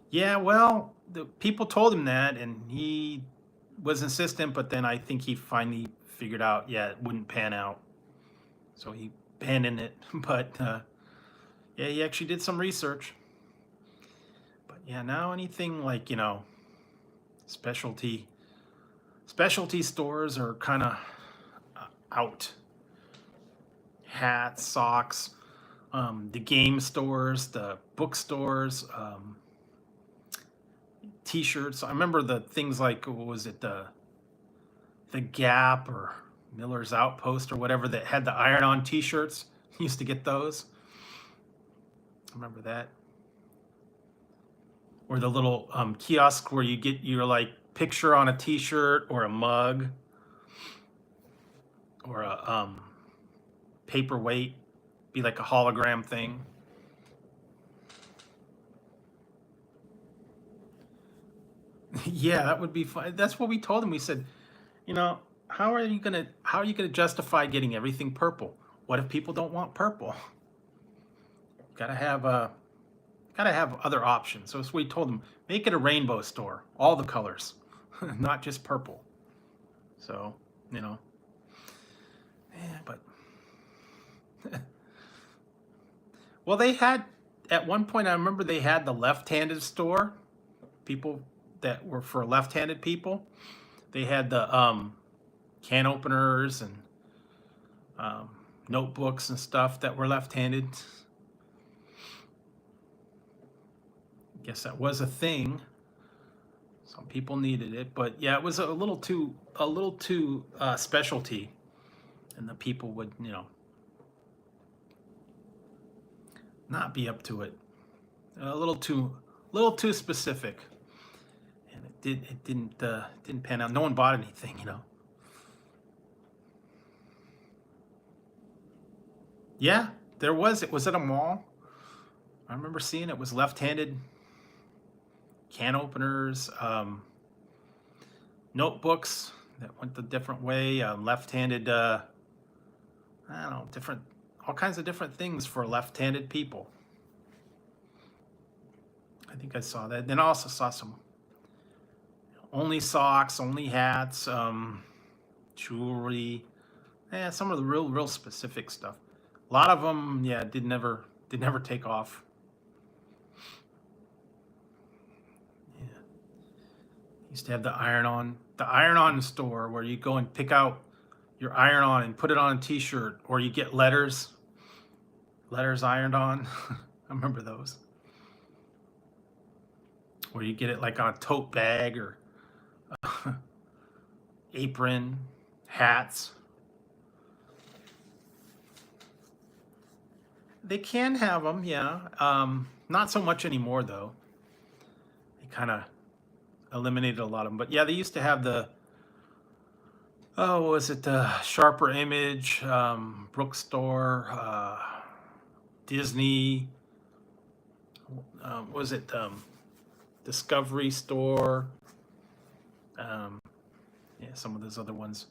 Yeah, well, the people told him that, and he was insistent. But then I think he finally figured out, yeah, it wouldn't pan out, so he abandoned it. But yeah, he actually did some research. But yeah, now anything like specialty stores are kind of out. Hats, socks, the game stores, the bookstores, t-shirts. I remember the things like, what was it, the Gap or Miller's Outpost or whatever, that had the iron-on t-shirts. Used to get those. I remember that. Or the little kiosk where you get your like picture on a t-shirt or a mug or a paperweight, be like a hologram thing. Yeah, that would be fun. That's what we told him. We said, how are you gonna justify getting everything purple? What if people don't want purple? Gotta have other options. So we told them, make it a rainbow store, all the colors, not just purple. So yeah, but well, they had at one point. I remember they had the left-handed store, people that were for left-handed people. They had the can openers and notebooks and stuff that were left-handed. I guess that was a thing. Some people needed it, but yeah, it was a little too specialty, and the people would not be up to it. A little too specific, and it didn't pan out. No one bought anything, Yeah, there was. It was at a mall. I remember seeing it was left-handed can openers, notebooks that went the different way, left-handed, I don't know, all kinds of different things for left-handed people. I think I saw that. Then I also saw some only socks, only hats, jewelry, Yeah, some of the real specific stuff. A lot of them, yeah, did never take off. Yeah. Used to have the iron on store where you go and pick out your iron on and put it on a t-shirt, or you get letters ironed on. I remember those. Or you get it like on a tote bag or apron, hats. They can have them, yeah. Not so much anymore though. They kind of eliminated a lot of them. But yeah, they used to have the, oh, what was it, the Sharper Image, Brooks Store, Disney, was it Discovery Store? Yeah, some of those other ones.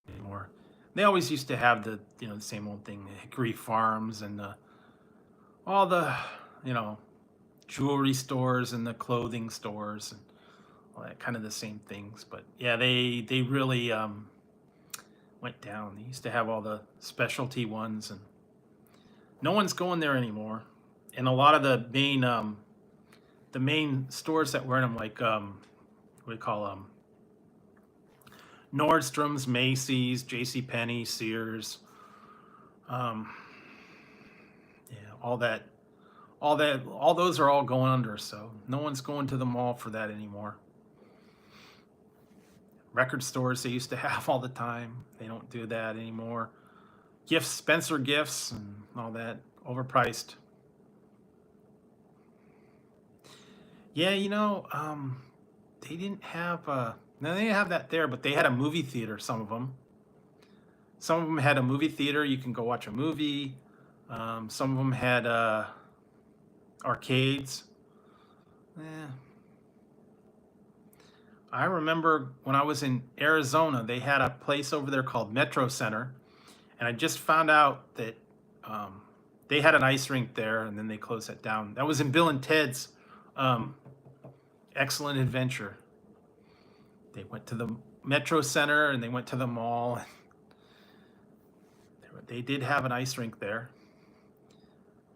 Anymore. They always used to have the, the same old thing, the Hickory Farms and all the, you know, jewelry stores and the clothing stores and all that, kind of the same things. But yeah, they really went down. They used to have all the specialty ones, and no one's going there anymore. And a lot of the main stores that were in them, like what do you call them? Nordstrom's, Macy's, J.C. Penney, Sears, yeah, all those are all going under. So no one's going to the mall for that anymore. Record stores they used to have all the time, they don't do that anymore. Gifts, Spencer Gifts, and all that, overpriced. Yeah, they didn't have no, they didn't have that there, but they had a movie theater. Some of them had a movie theater. You can go watch a movie. Some of them had arcades. Yeah. I remember when I was in Arizona, they had a place over there called Metro Center, and I just found out that they had an ice rink there, and then they closed that down. That was in Bill and Ted's Excellent Adventure. They went to the Metro Center and they went to the mall. They did have an ice rink there,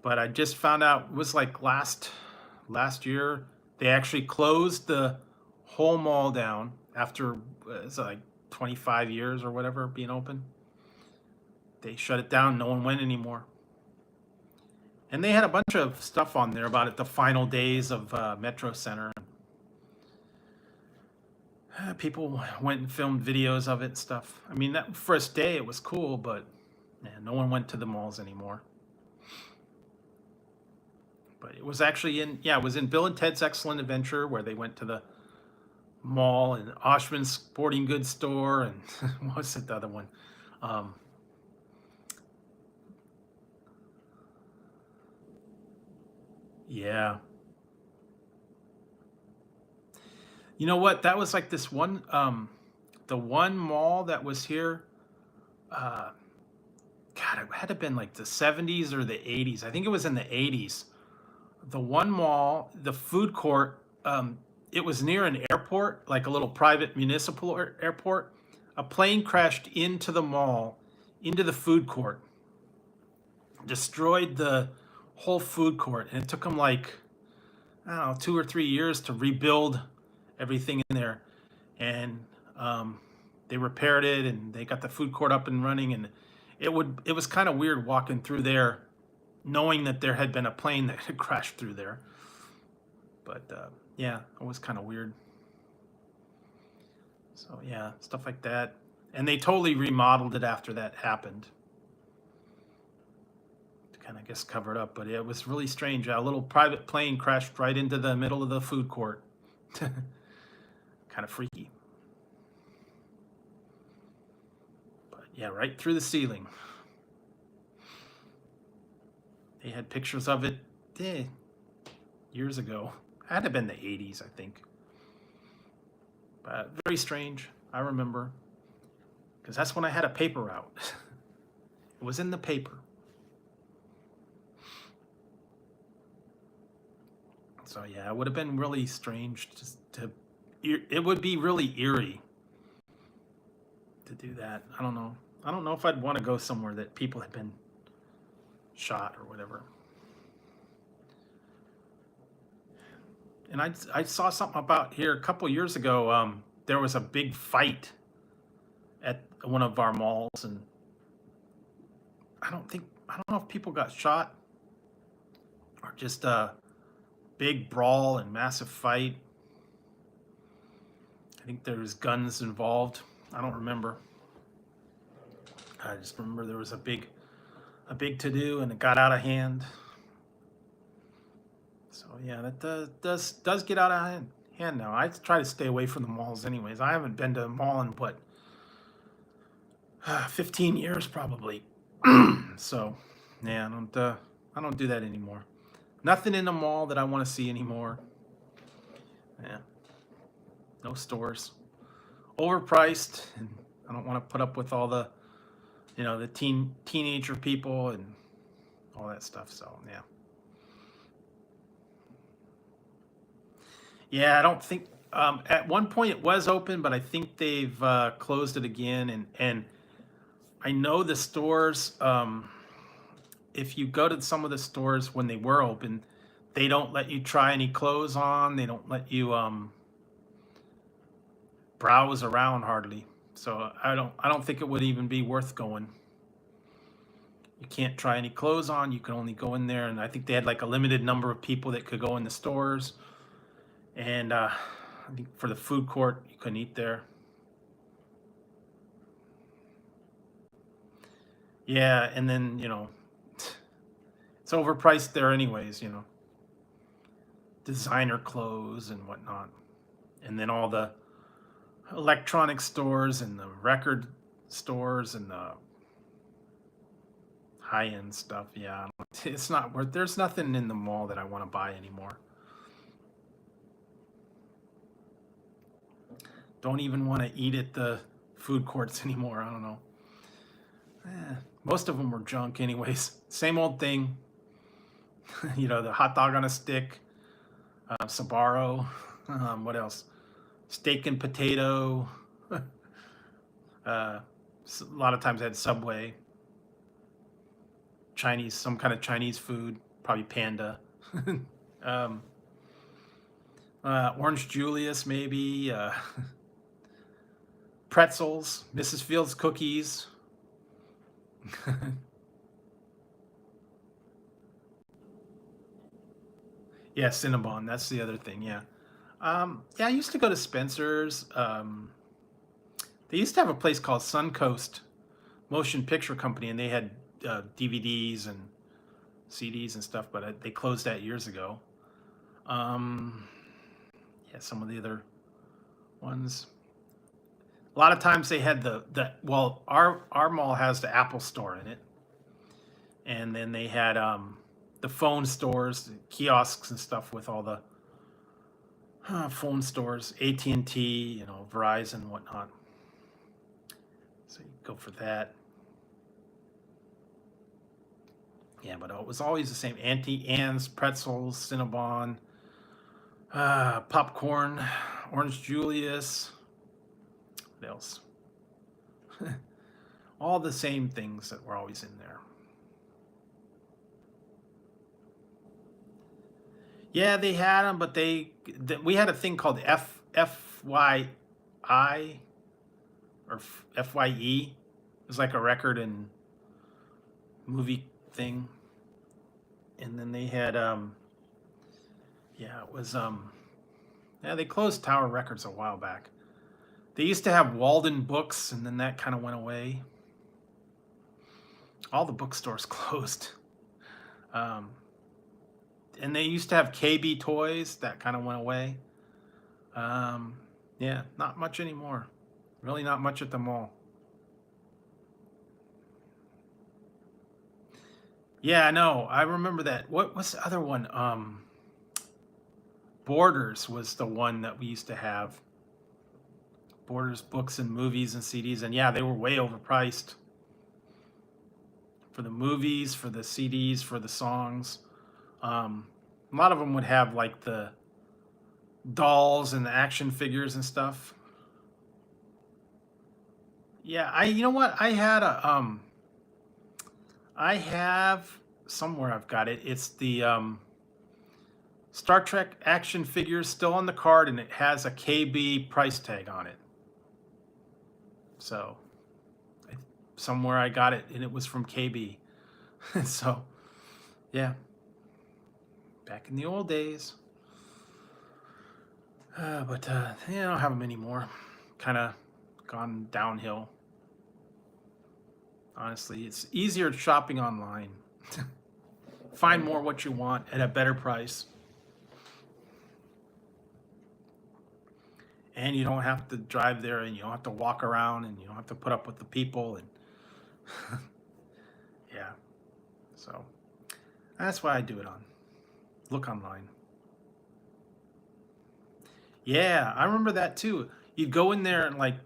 but I just found out it was like last year they actually closed the whole mall down after it's like 25 years or whatever being open. They shut it down. No one went anymore. And they had a bunch of stuff on there about it, the final days of Metro Center. People went and filmed videos of it and stuff. I mean, that first day it was cool, but yeah, no one went to the malls anymore. But it was actually it was in Bill and Ted's Excellent Adventure, where they went to the mall and Oshman's Sporting Goods store, and what was it, the other one? Yeah. You know what? That was like this one, the one mall that was here. Uh, God, it had to have been like the 70s or the 80s. I think it was in the 80s. The one mall, the food court, it was near an airport, like a little private municipal airport. A plane crashed into the mall, into the food court, destroyed the whole food court, and it took them like, I don't know, 2 or 3 years to rebuild everything in there. And they repaired it and they got the food court up and running. And it was kind of weird walking through there, knowing that there had been a plane that had crashed through there. But yeah, it was kind of weird. So yeah, stuff like that. And they totally remodeled it after that happened to kind of, guess, cover it up. But it was really strange. A little private plane crashed right into the middle of the food court. Kind of freaky. But yeah, right through the ceiling. They had pictures of it years ago. It had to have been the 80s, I think. But very strange. I remember. Because that's when I had a paper route. was in the paper. So yeah, it would have been really strange it would be really eerie to do that. I don't know. I don't know if I'd want to go somewhere that people had been shot or whatever. And I saw something about here a couple years ago. There was a big fight at one of our malls, and I don't know if people got shot or just a big brawl and massive fight. I think there was guns involved. I don't remember. I just remember there was a big to-do, and it got out of hand. So yeah, that does get out of hand now. I try to stay away from the malls anyways. I haven't been to a mall in what 15 years probably. So yeah, I don't do that anymore. Nothing in the mall that I want to see anymore. Yeah, no stores, overpriced, and I don't want to put up with all the, the teenager people and all that stuff. So yeah. Yeah, I don't think at one point it was open, but I think they've closed it again. And I know the stores. If you go to some of the stores when they were open, they don't let you try any clothes on. They don't let you browse around hardly. So I don't think it would even be worth going. You can't try any clothes on. You can only go in there, and I think they had like a limited number of people that could go in the stores. And I think for the food court, you couldn't eat there. Yeah, and then, it's overpriced there anyways, designer clothes and whatnot. And then all the electronic stores and the record stores and the high-end stuff. Yeah, it's not worth. There's nothing in the mall that I want to buy anymore. Don't even want to eat at the food courts anymore. I don't know. Most of them were junk anyways. Same old thing. The hot dog on a stick, Sbarro, what else? Steak and potato. A lot of times I had Subway. Chinese, some kind of Chinese food, probably Panda. Orange Julius, maybe. Pretzels, Mrs. Fields cookies. Yeah, Cinnabon. That's the other thing. Yeah. Yeah, I used to go to Spencer's. They used to have a place called Suncoast Motion Picture Company, and they had DVDs and CDs and stuff, but they closed that years ago. Yeah, some of the other ones. A lot of times they had well, our mall has the Apple Store in it, and then they had the phone stores, the kiosks and stuff with all the phone stores, AT&T, Verizon and whatnot. So you go for that. Yeah, but it was always the same. Auntie Anne's, pretzels, Cinnabon, popcorn, Orange Julius. What else? All the same things that were always in there. Yeah, they had them, but we had a thing called FYI or FYE. It was like a record and movie thing. And then they had yeah, it was yeah, they closed Tower Records a while back. They used to have Walden Books, and then that kind of went away. All the bookstores closed. And they used to have KB Toys. That kind of went away. Yeah, not much anymore. Really not much at the mall. Yeah, I know. I remember that. What was the other one? Borders was the one that we used to have. Borders books and movies and CDs, and yeah, they were way overpriced. for the movies, for the CDs, for the songs. A lot of them would have like the dolls and the action figures and stuff. Yeah, you know what? I have somewhere I've got it. It's the Star Trek action figures still on the card, and it has a KB price tag on it. So somewhere I got it, and it was from KB. So yeah, back in the old days. But I don't have them anymore. Kind of gone downhill. Honestly, it's easier shopping online. Find more what you want at a better price. And you don't have to drive there, and you don't have to walk around, and you don't have to put up with the people. And yeah, so that's why I do it look online. Yeah, I remember that too. You'd go in there and like,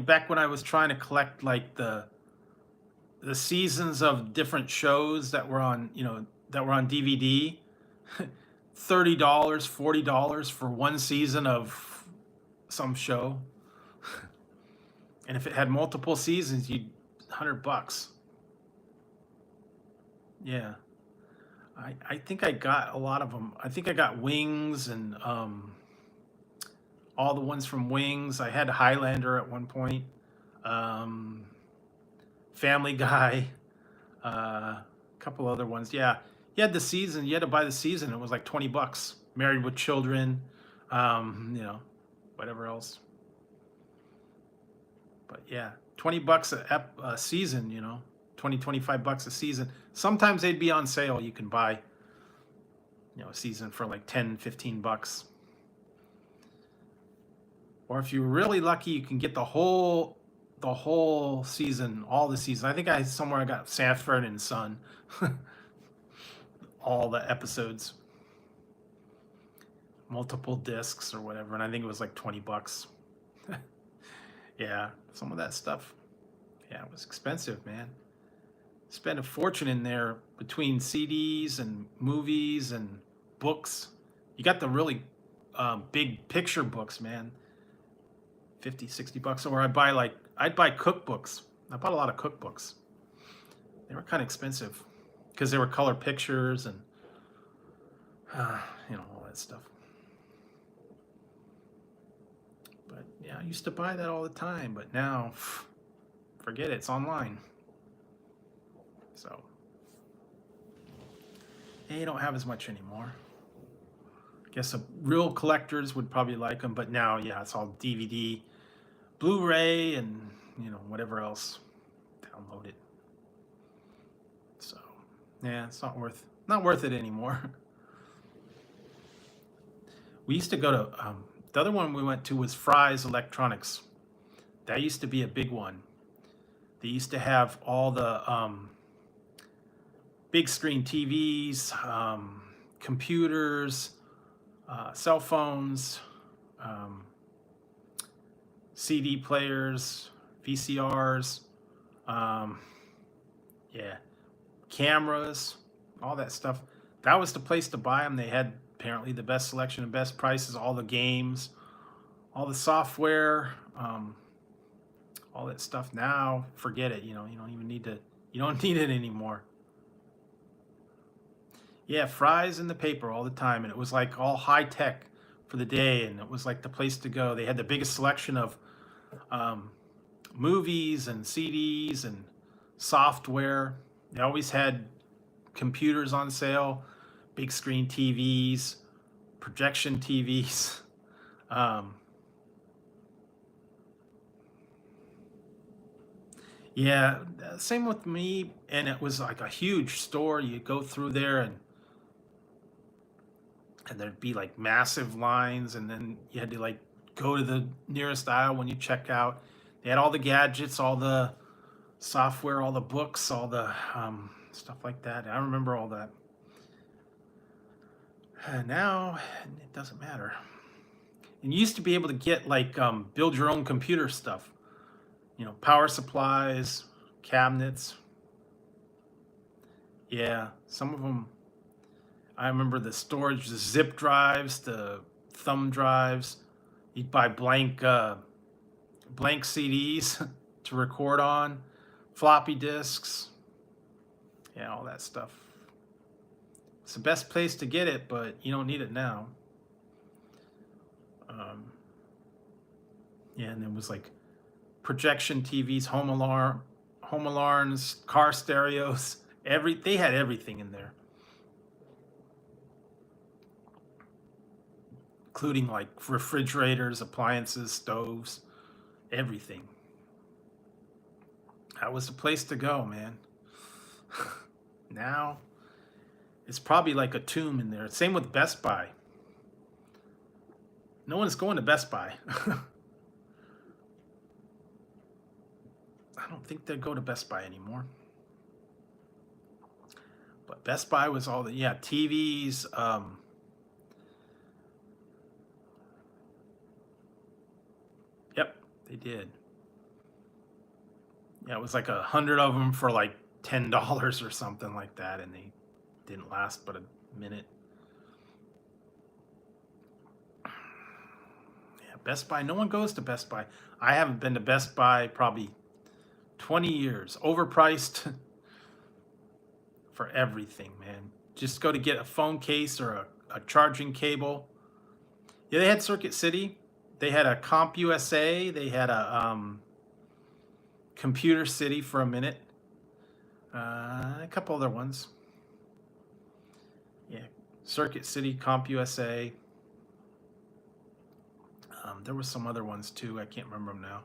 back when I was trying to collect like the seasons of different shows that were on, that were on DVD, $30, $40 for one season of some show. And if it had multiple seasons, you'd $100. Yeah. I think I got a lot of them. I think I got Wings and all the ones from Wings. I had Highlander at one point. Family Guy. A couple other ones. Yeah. You had the season. You had to buy the season. It was like $20. Married with Children. Whatever else. But yeah, $20 a season, 20, $25 a season. Sometimes they'd be on sale. You can buy, a season for like 10, $15. Or if you're really lucky, you can get the whole season, all the season. I think I got Sanford and Son, all the episodes, multiple discs or whatever, and I think it was like $20. Yeah, some of that stuff. Yeah, it was expensive, man. Spent a fortune in there between CDs and movies and books. You got the really big picture books, man. $50, $60. Or I'd buy cookbooks. I bought a lot of cookbooks. They were kind of expensive because they were color pictures and all that stuff. But yeah, I used to buy that all the time, but now forget it. It's online. So you don't have as much anymore. I guess real collectors would probably like them, but now, yeah, it's all DVD, Blu-ray, and whatever else. Download it. So yeah, it's not worth it anymore. We used to go to the other one we went to was Fry's Electronics. That used to be a big one. They used to have all the big screen TVs, computers, cell phones, CD players, VCRs, cameras, all that stuff. That was the place to buy them. They had apparently the best selection and best prices, all the games, all the software, all that stuff. Now, forget it. You don't need it anymore. Yeah, Fry's in the paper all the time, and it was like all high tech for the day, and it was like the place to go. They had the biggest selection of movies and CDs and software. They always had computers on sale, big screen TVs, projection TVs. Yeah, same with me. And it was like a huge store. You go through there, and there'd be like massive lines, and then you had to like go to the nearest aisle when you check out. They had all the gadgets, all the software, all the books, all the stuff like that. I remember all that. Now it doesn't matter. And you used to be able to get like build your own computer stuff, power supplies, cabinets. Yeah, some of them. I remember the storage, the zip drives, the thumb drives. You'd buy blank CDs to record on, floppy disks. Yeah, all that stuff. It's the best place to get it, but you don't need it now. Yeah, and it was like projection TVs, home alarms, car stereos. They had everything in there, including like refrigerators, appliances, stoves, everything. That was the place to go, man. Now it's probably like a tomb in there. Same with Best Buy. No one's going to Best Buy. I don't think they'd go to Best Buy anymore. But Best Buy was all the, TVs. Yep, they did. Yeah, it was like 100 of them for like $10 or something like that, and they didn't last but a minute. Yeah, Best Buy. No one goes to Best Buy. I haven't been to Best Buy probably 20 years. Overpriced for everything, man. Just go to get a phone case or a charging cable. Yeah, they had Circuit City. They had a Comp USA. They had a Computer City for a minute. A couple other ones. Yeah, Circuit City, Comp USA. There were some other ones too. I can't remember them now.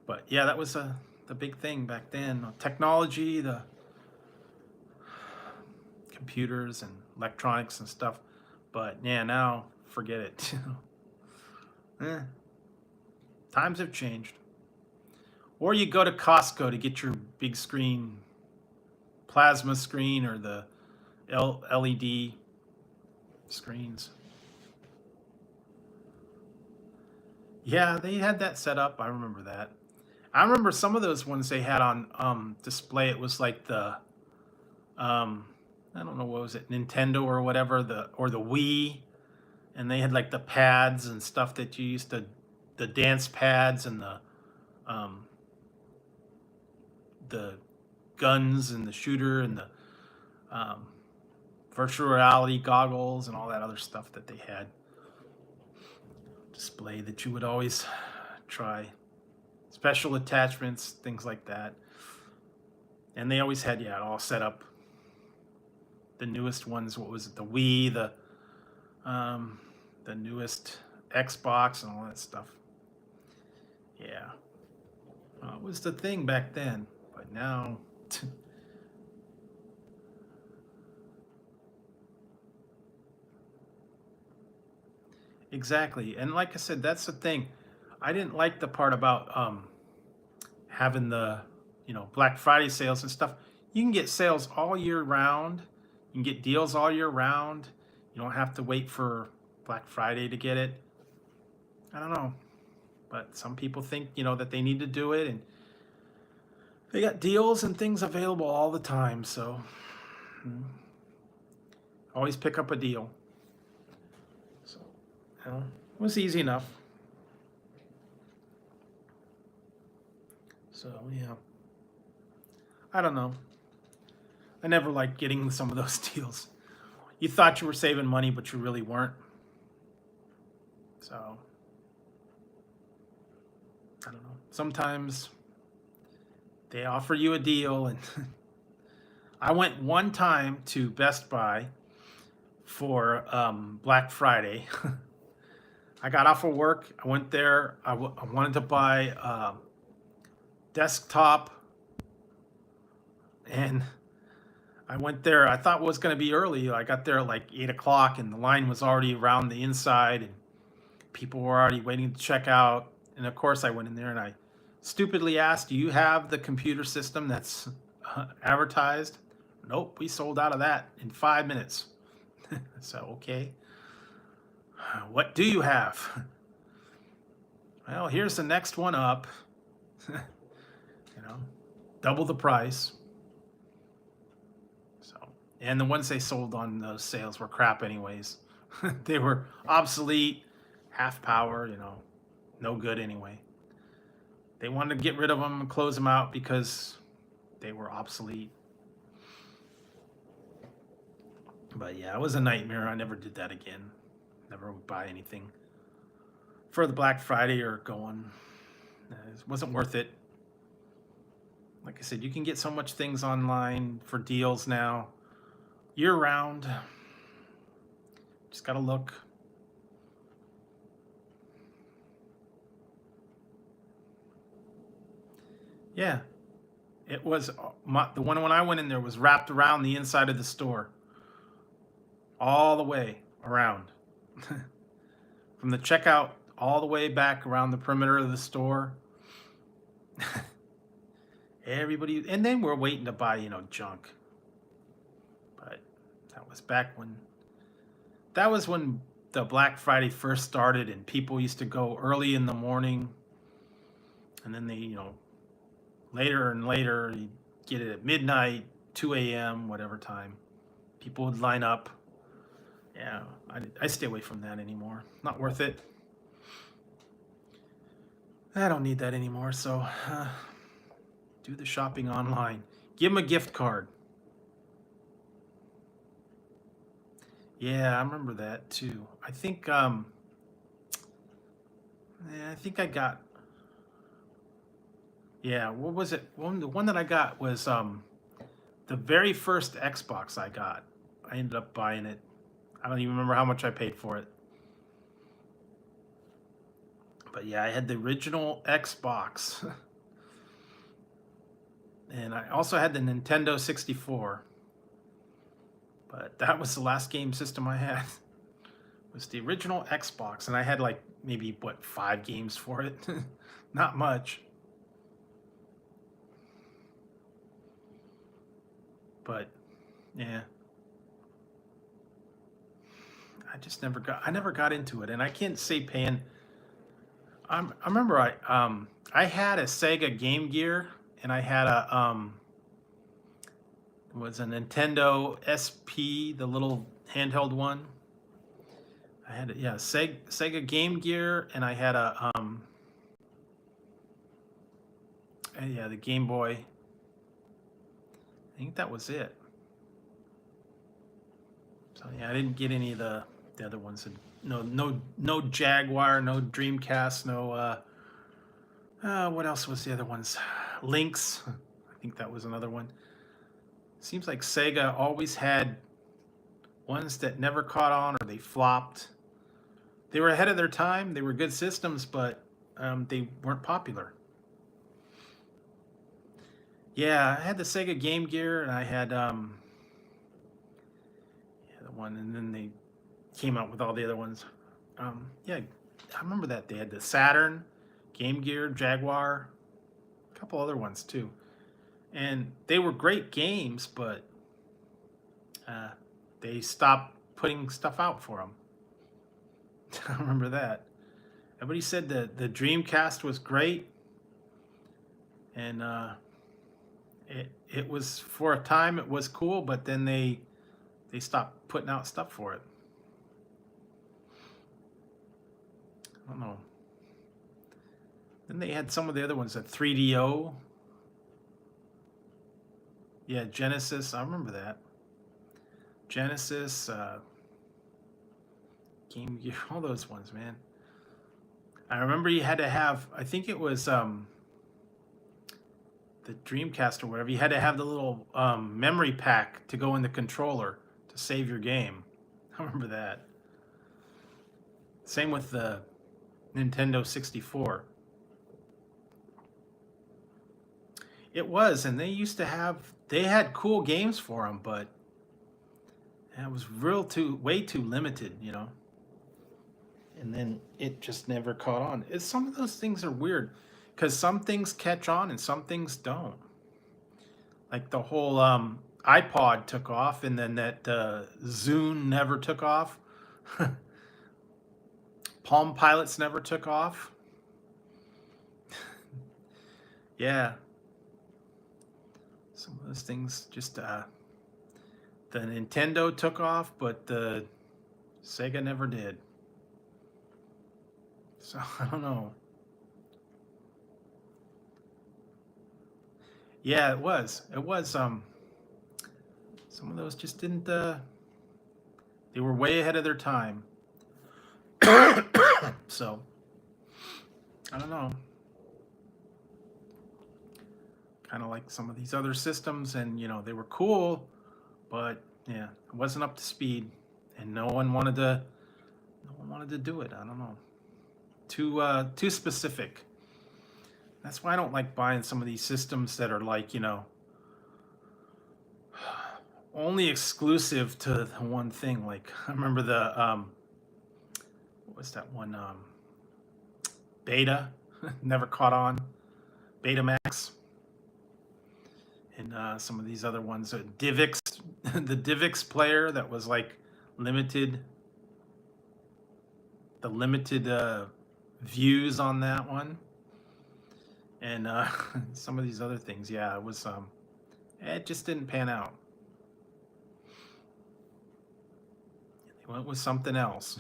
But yeah, that was the big thing back then. Technology, the computers and electronics and stuff. But yeah, now forget it. Times have changed. Or you go to Costco to get your big screen, plasma screen, or the LED screens. Yeah, they had that set up. I remember that. I remember some of those ones they had on display. It was like the I don't know, what was it, Nintendo or whatever, or the Wii, and they had like the pads and stuff that you used to, the dance pads and the guns and the shooter and the virtual reality goggles and all that other stuff that they had display that you would always try. Special attachments, things like that. And they always had, it all set up. The newest ones, what was it, the Wii, the newest Xbox and all that stuff. Yeah. It was the thing back then, but now exactly. And like I said, that's the thing. I didn't like the part about having the Black Friday sales and stuff. You can get sales all year round. You can get deals all year round. You don't have to wait for Black Friday to get it. I don't know, but some people think that they need to do it, and they got deals and things available all the time. So always pick up a deal. So it was easy enough. So yeah, I don't know. I never liked getting some of those deals. You thought you were saving money, but you really weren't. So I don't know. Sometimes they offer you a deal, and I went one time to Best Buy for Black Friday. I got off of work. I went there. I wanted to buy desktop, and I went there. I thought it was going to be early. I got there at like 8 o'clock, and the line was already around the inside, and people were already waiting to check out. And of course, I went in there and I stupidly asked, "Do you have the computer system that's advertised?" Nope, we sold out of that in 5 minutes. So, okay. What do you have? Well, here's the next one up. double the price. So, and the ones they sold on those sales were crap anyways. They were obsolete, half power, no good anyway. They wanted to get rid of them and close them out because they were obsolete. But yeah, it was a nightmare. I never did that again. Never would buy anything for the Black Friday or going. It wasn't worth it. Like I said, you can get so much things online for deals now, year round. Just gotta look. Yeah, it was the one when I went in there was wrapped around the inside of the store, all the way around, from the checkout all the way back around the perimeter of the store. Everybody, and then we're waiting to buy, junk. But that was back when, that was when the Black Friday first started, and people used to go early in the morning, and then they, later and later, you get it at midnight, 2 a.m., whatever time. People would line up. Yeah, I stay away from that anymore. Not worth it. I don't need that anymore, so do the shopping online. Give them a gift card. Yeah, I remember that too. I think I got, yeah, what was it? The one that I got was the very first Xbox I got. I ended up buying it. I don't even remember how much I paid for it. But yeah, I had the original Xbox. And I also had the Nintendo 64. But that was the last game system I had. It was the original Xbox. And I had like maybe, 5 games for it? Not much. But yeah. I never got into it. And I can't say paying. I remember I had a Sega Game Gear, and I had it was a Nintendo SP, the little handheld one. I had Sega Game Gear, and I had the Game Boy. I think that was it. So yeah, I didn't get any of the other ones. No Jaguar, no Dreamcast, no what else was the other ones? Lynx. I think that was another one. Seems like Sega always had ones that never caught on, or they flopped. They were ahead of their time. They were good systems, but they weren't popular. Yeah, I had the Sega Game Gear, and I had the one, and then they came out with all the other ones. Yeah, I remember that. They had the Saturn, Game Gear, Jaguar, a couple other ones too. And they were great games, but they stopped putting stuff out for them. I remember that. Everybody said that the Dreamcast was great, and it was, for a time, it was cool, but then they stopped putting out stuff for it. I don't know. Then they had some of the other ones, that 3DO. Yeah, Genesis. I remember that. Genesis, Game Gear, all those ones, man. I remember you had to have, I think it was the Dreamcast or whatever, you had to have the little memory pack to go in the controller to save your game. I remember that. Same with the Nintendo 64. It was, and they used to have, they had cool games for them, but it was way too limited, And then it just never caught on. Some of those things are weird, because some things catch on and some things don't. Like the whole iPod took off, and then that Zune never took off. Palm Pilots never took off. Yeah. Some of those things just the Nintendo took off, but the Sega never did. So I don't know. Yeah, it was. It was. Some of those just didn't. They were way ahead of their time. So I don't know. Kind of like some of these other systems, and they were cool, but yeah, it wasn't up to speed, and no one wanted to. No one wanted to do it. I don't know. Too specific. That's why I don't like buying some of these systems that are like only exclusive to the one thing. Like I remember the what was that one Beta never caught on, Betamax, and some of these other ones, Divx, the Divx player that was like limited, the limited views on that one, and some of these other things. Yeah, it was it just didn't pan out. They went with something else,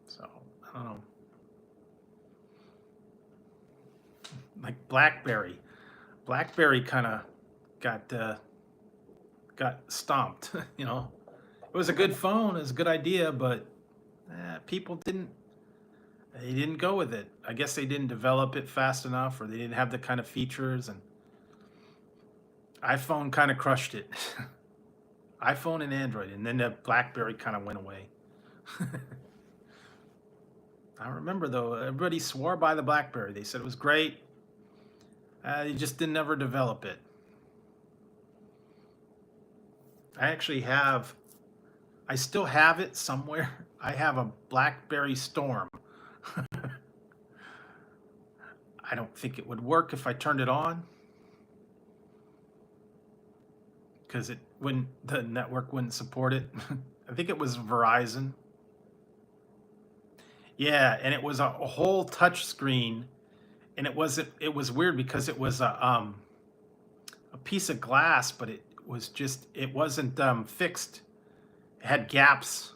So I don't know. Like BlackBerry kind of got stomped. It was a good phone, it was a good idea, but people didn't go with it. I guess they didn't develop it fast enough, or they didn't have the kind of features, and iPhone kind of crushed it. iPhone and Android, and then the BlackBerry kind of went away. I remember though, everybody swore by the BlackBerry. They said it was great. They just didn't ever develop it. I still have it somewhere. I have a BlackBerry Storm. I don't think it would work if I turned it on, because the network wouldn't support it. I think it was Verizon. Yeah, and it was a whole touch screen, and it was weird because it was a piece of glass, but it wasn't fixed. It had gaps.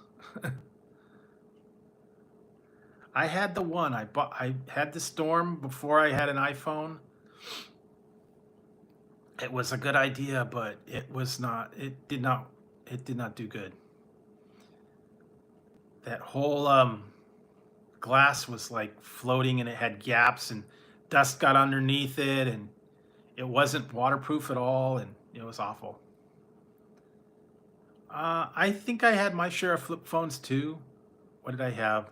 I had the one I had the Storm before I had an iPhone. It was a good idea, but it did not do good. That whole glass was like floating, and it had gaps, and dust got underneath it, and it wasn't waterproof at all, and it was awful. I think I had my share of flip phones too. What did I have?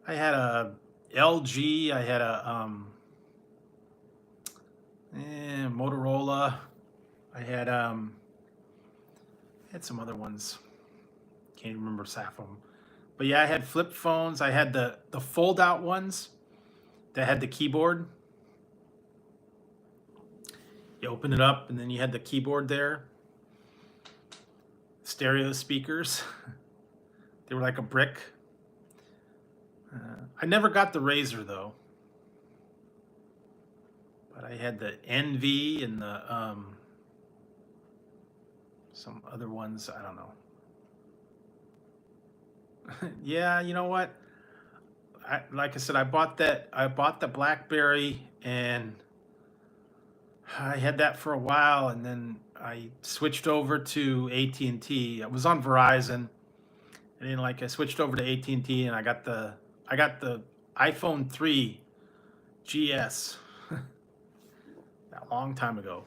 I had a LG. I had a Motorola. I had some other ones. Can't even remember half of them. But yeah, I had flip phones. I had the fold out ones that had the keyboard. You open it up, and then you had the keyboard there. Stereo speakers. They were like a brick. I never got the Razor though, but I had the NV and the some other ones. I don't know. Yeah, you know what? Like I said, I bought the BlackBerry, and I had that for a while, and then I switched over to AT&T. I was on Verizon, and then I switched over to AT&T, and I got the iPhone 3 GS that long time ago.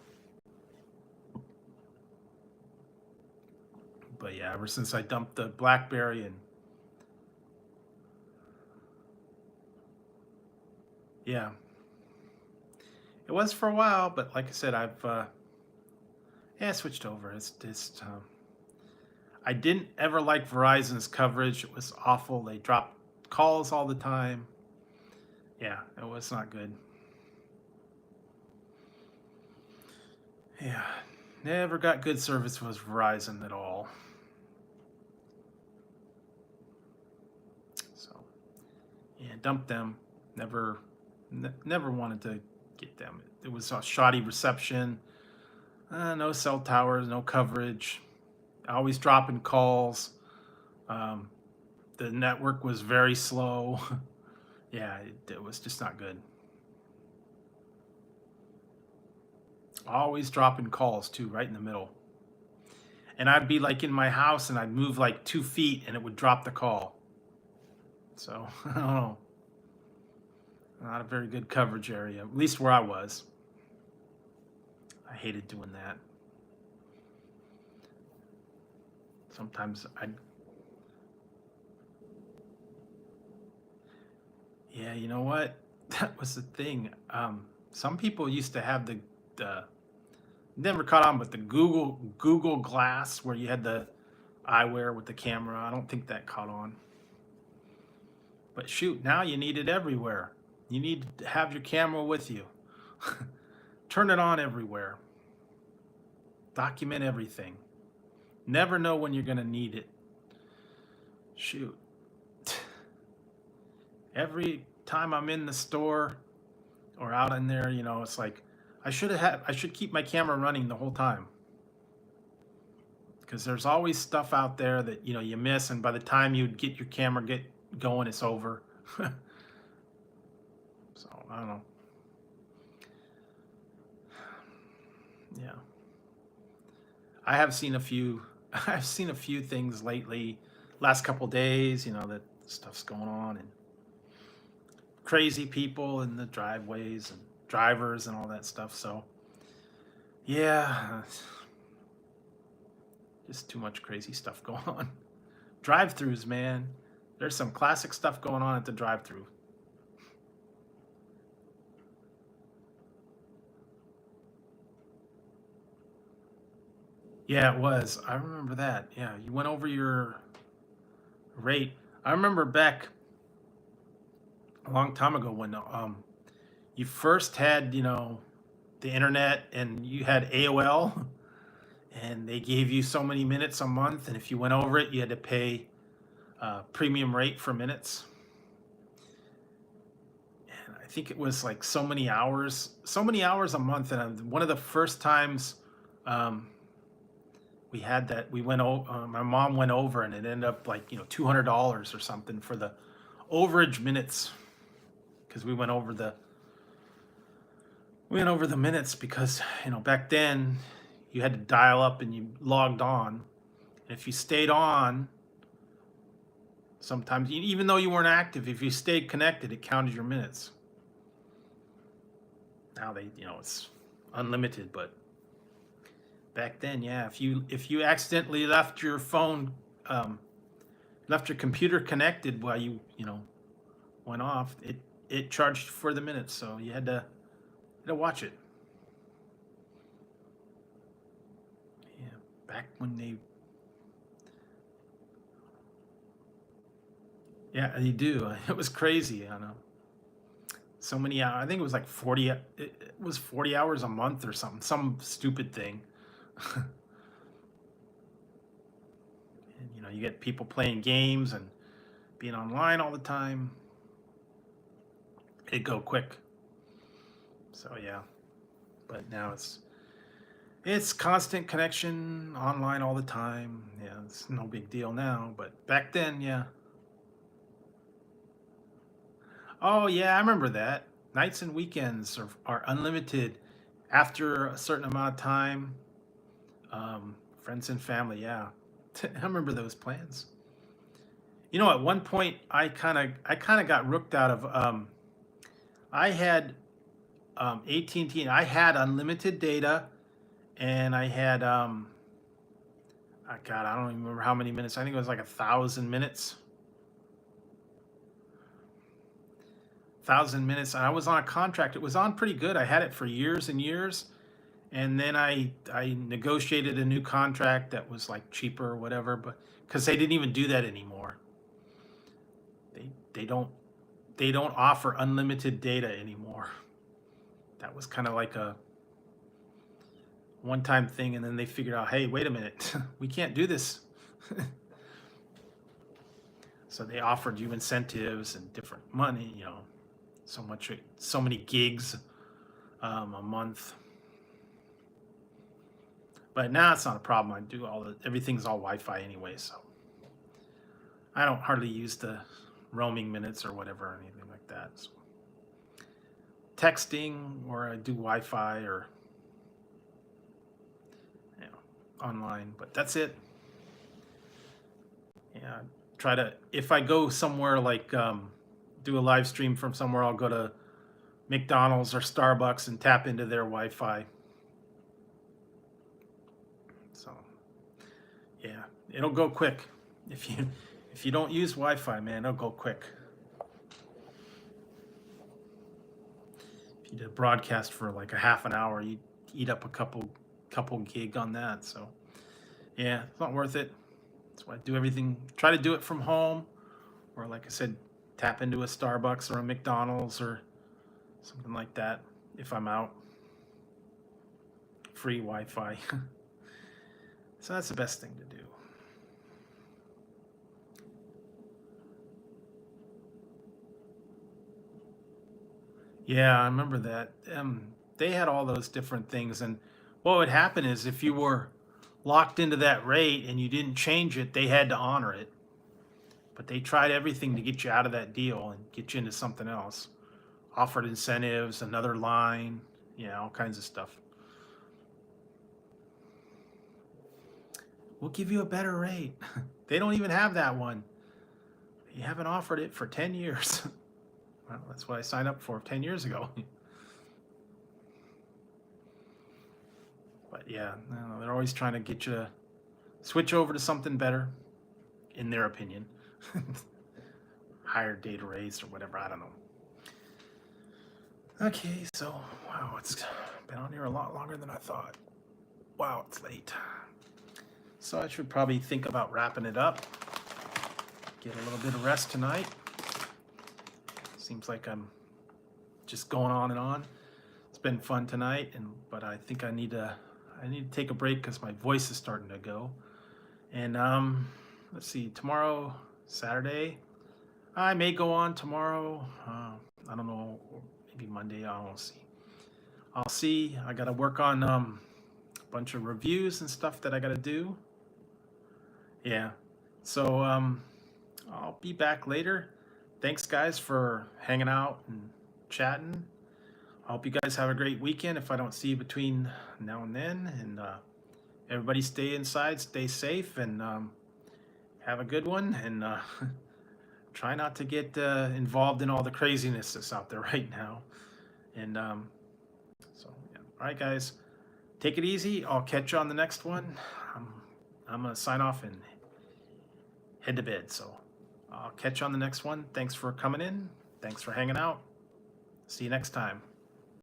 But yeah, ever since I dumped the BlackBerry, and yeah, it was for a while, but like I said, I've switched over. It's just I didn't ever like Verizon's coverage. It was awful. They dropped calls all the time. Yeah, it was not good. Yeah, never got good service with Verizon at all. So yeah, dumped them. Never wanted to get them. It was a shoddy reception, no cell towers, no coverage, always dropping calls. Um, the network was very slow. Yeah, it was just not good. Always dropping calls too, right in the middle. And I'd be like in my house and I'd move like 2 feet and it would drop the call. So I don't know. Not a very good coverage area, at least where I was. I hated doing that. Sometimes yeah, you know what? That was the thing. Some people used to have the never caught on, but the Google Glass where you had the eyewear with the camera. I don't think that caught on. But shoot, now you need it everywhere. You need to have your camera with you. Turn it on everywhere. Document everything. Never know when you're going to need it. Shoot. Every time I'm in the store or out in there, it's like I should keep my camera running the whole time. Because there's always stuff out there that you miss, and by the time you get your camera going, it's over. So I don't know. Yeah, I've seen a few things lately, last couple days. That stuff's going on, and crazy people in the driveways and drivers and all that stuff. So yeah, just too much crazy stuff going on. Drive-throughs, man. There's some classic stuff going on at the drive-through. Yeah, it was. I remember that. Yeah, you went over your rate. I remember back a long time ago when you first had, the internet and you had AOL and they gave you so many minutes a month, and if you went over it, you had to pay premium rate for minutes. And I think it was like so many hours a month. And one of the first times we had that, my mom went over, and it ended up like $200 or something for the overage minutes, because we went over the minutes, because back then you had to dial up and you logged on, and if you stayed on, sometimes even though you weren't active, if you stayed connected, it counted your minutes. Now it's unlimited, but back then, yeah, if you accidentally left your phone, left your computer connected while you went off, it charged for the minutes, so you had to watch it. Yeah, back when yeah, they do. It was crazy. I know. So many hours. I think it was like 40. It was 40 hours a month or something. Some stupid thing. And you get people playing games and being online all the time. It'd go quick. So yeah, but now it's constant connection online all the time. Yeah, it's no big deal now. But back then, yeah. Oh yeah, I remember that. Nights and weekends are unlimited after a certain amount of time. Friends and family, yeah. I remember those plans. At one point I kind of got rooked out of. I had AT&T, and I had unlimited data, and I had God, I don't even remember how many minutes. I think it was like 1,000 minutes. 1,000 minutes, and I was on a contract. It was on pretty good. I had it for years and years, and then I negotiated a new contract that was like cheaper or whatever, but because they didn't even do that anymore. They don't offer unlimited data anymore. That was kind of like a one-time thing, and then they figured out, hey, wait a minute, we can't do this. So they offered you incentives and different money, so many gigs a month. But now it's not a problem. I do everything's all Wi-Fi anyway, so I don't hardly use the roaming minutes or whatever or anything like that. So texting, or I do Wi-Fi or online, but that's it. Yeah, try to, if I go somewhere like do a live stream from somewhere, I'll go to McDonald's or Starbucks and tap into their Wi-Fi. So yeah, it'll go quick. If you don't use Wi-Fi, man, it'll go quick. If you did a broadcast for like a half an hour, you eat up a couple gig on that. So yeah, it's not worth it. That's why I do everything. Try to do it from home, or like I said, tap into a Starbucks or a McDonald's or something like that if I'm out. Free Wi-Fi. So that's the best thing to do. Yeah, I remember that. They had all those different things, and what would happen is if you were locked into that rate and you didn't change it, they had to honor it. But they tried everything to get you out of that deal and get you into something else. Offered incentives, another line, all kinds of stuff. We'll give you a better rate. They don't even have that one. You haven't offered it for 10 years. Well, that's what I signed up for 10 years ago. But yeah, no, they're always trying to get you to switch over to something better, in their opinion. Higher data rates or whatever, I don't know. Okay, so, wow, it's been on here a lot longer than I thought. Wow, it's late. So I should probably think about wrapping it up. Get a little bit of rest tonight. Seems like I'm just going on and on. It's been fun tonight, but I think I need to take a break because my voice is starting to go. And let's see, tomorrow, Saturday, I may go on tomorrow. I don't know, maybe Monday. I don't see. I'll see. I got to work on a bunch of reviews and stuff that I got to do. Yeah. So I'll be back later. Thanks, guys, for hanging out and chatting. I hope you guys have a great weekend if I don't see you between now and then. And everybody stay inside, stay safe, and have a good one. And try not to get involved in all the craziness that's out there right now. And so, yeah. All right, guys, take it easy. I'll catch you on the next one. I'm going to sign off and head to bed. So I'll catch you on the next one. Thanks for coming in. Thanks for hanging out. See you next time.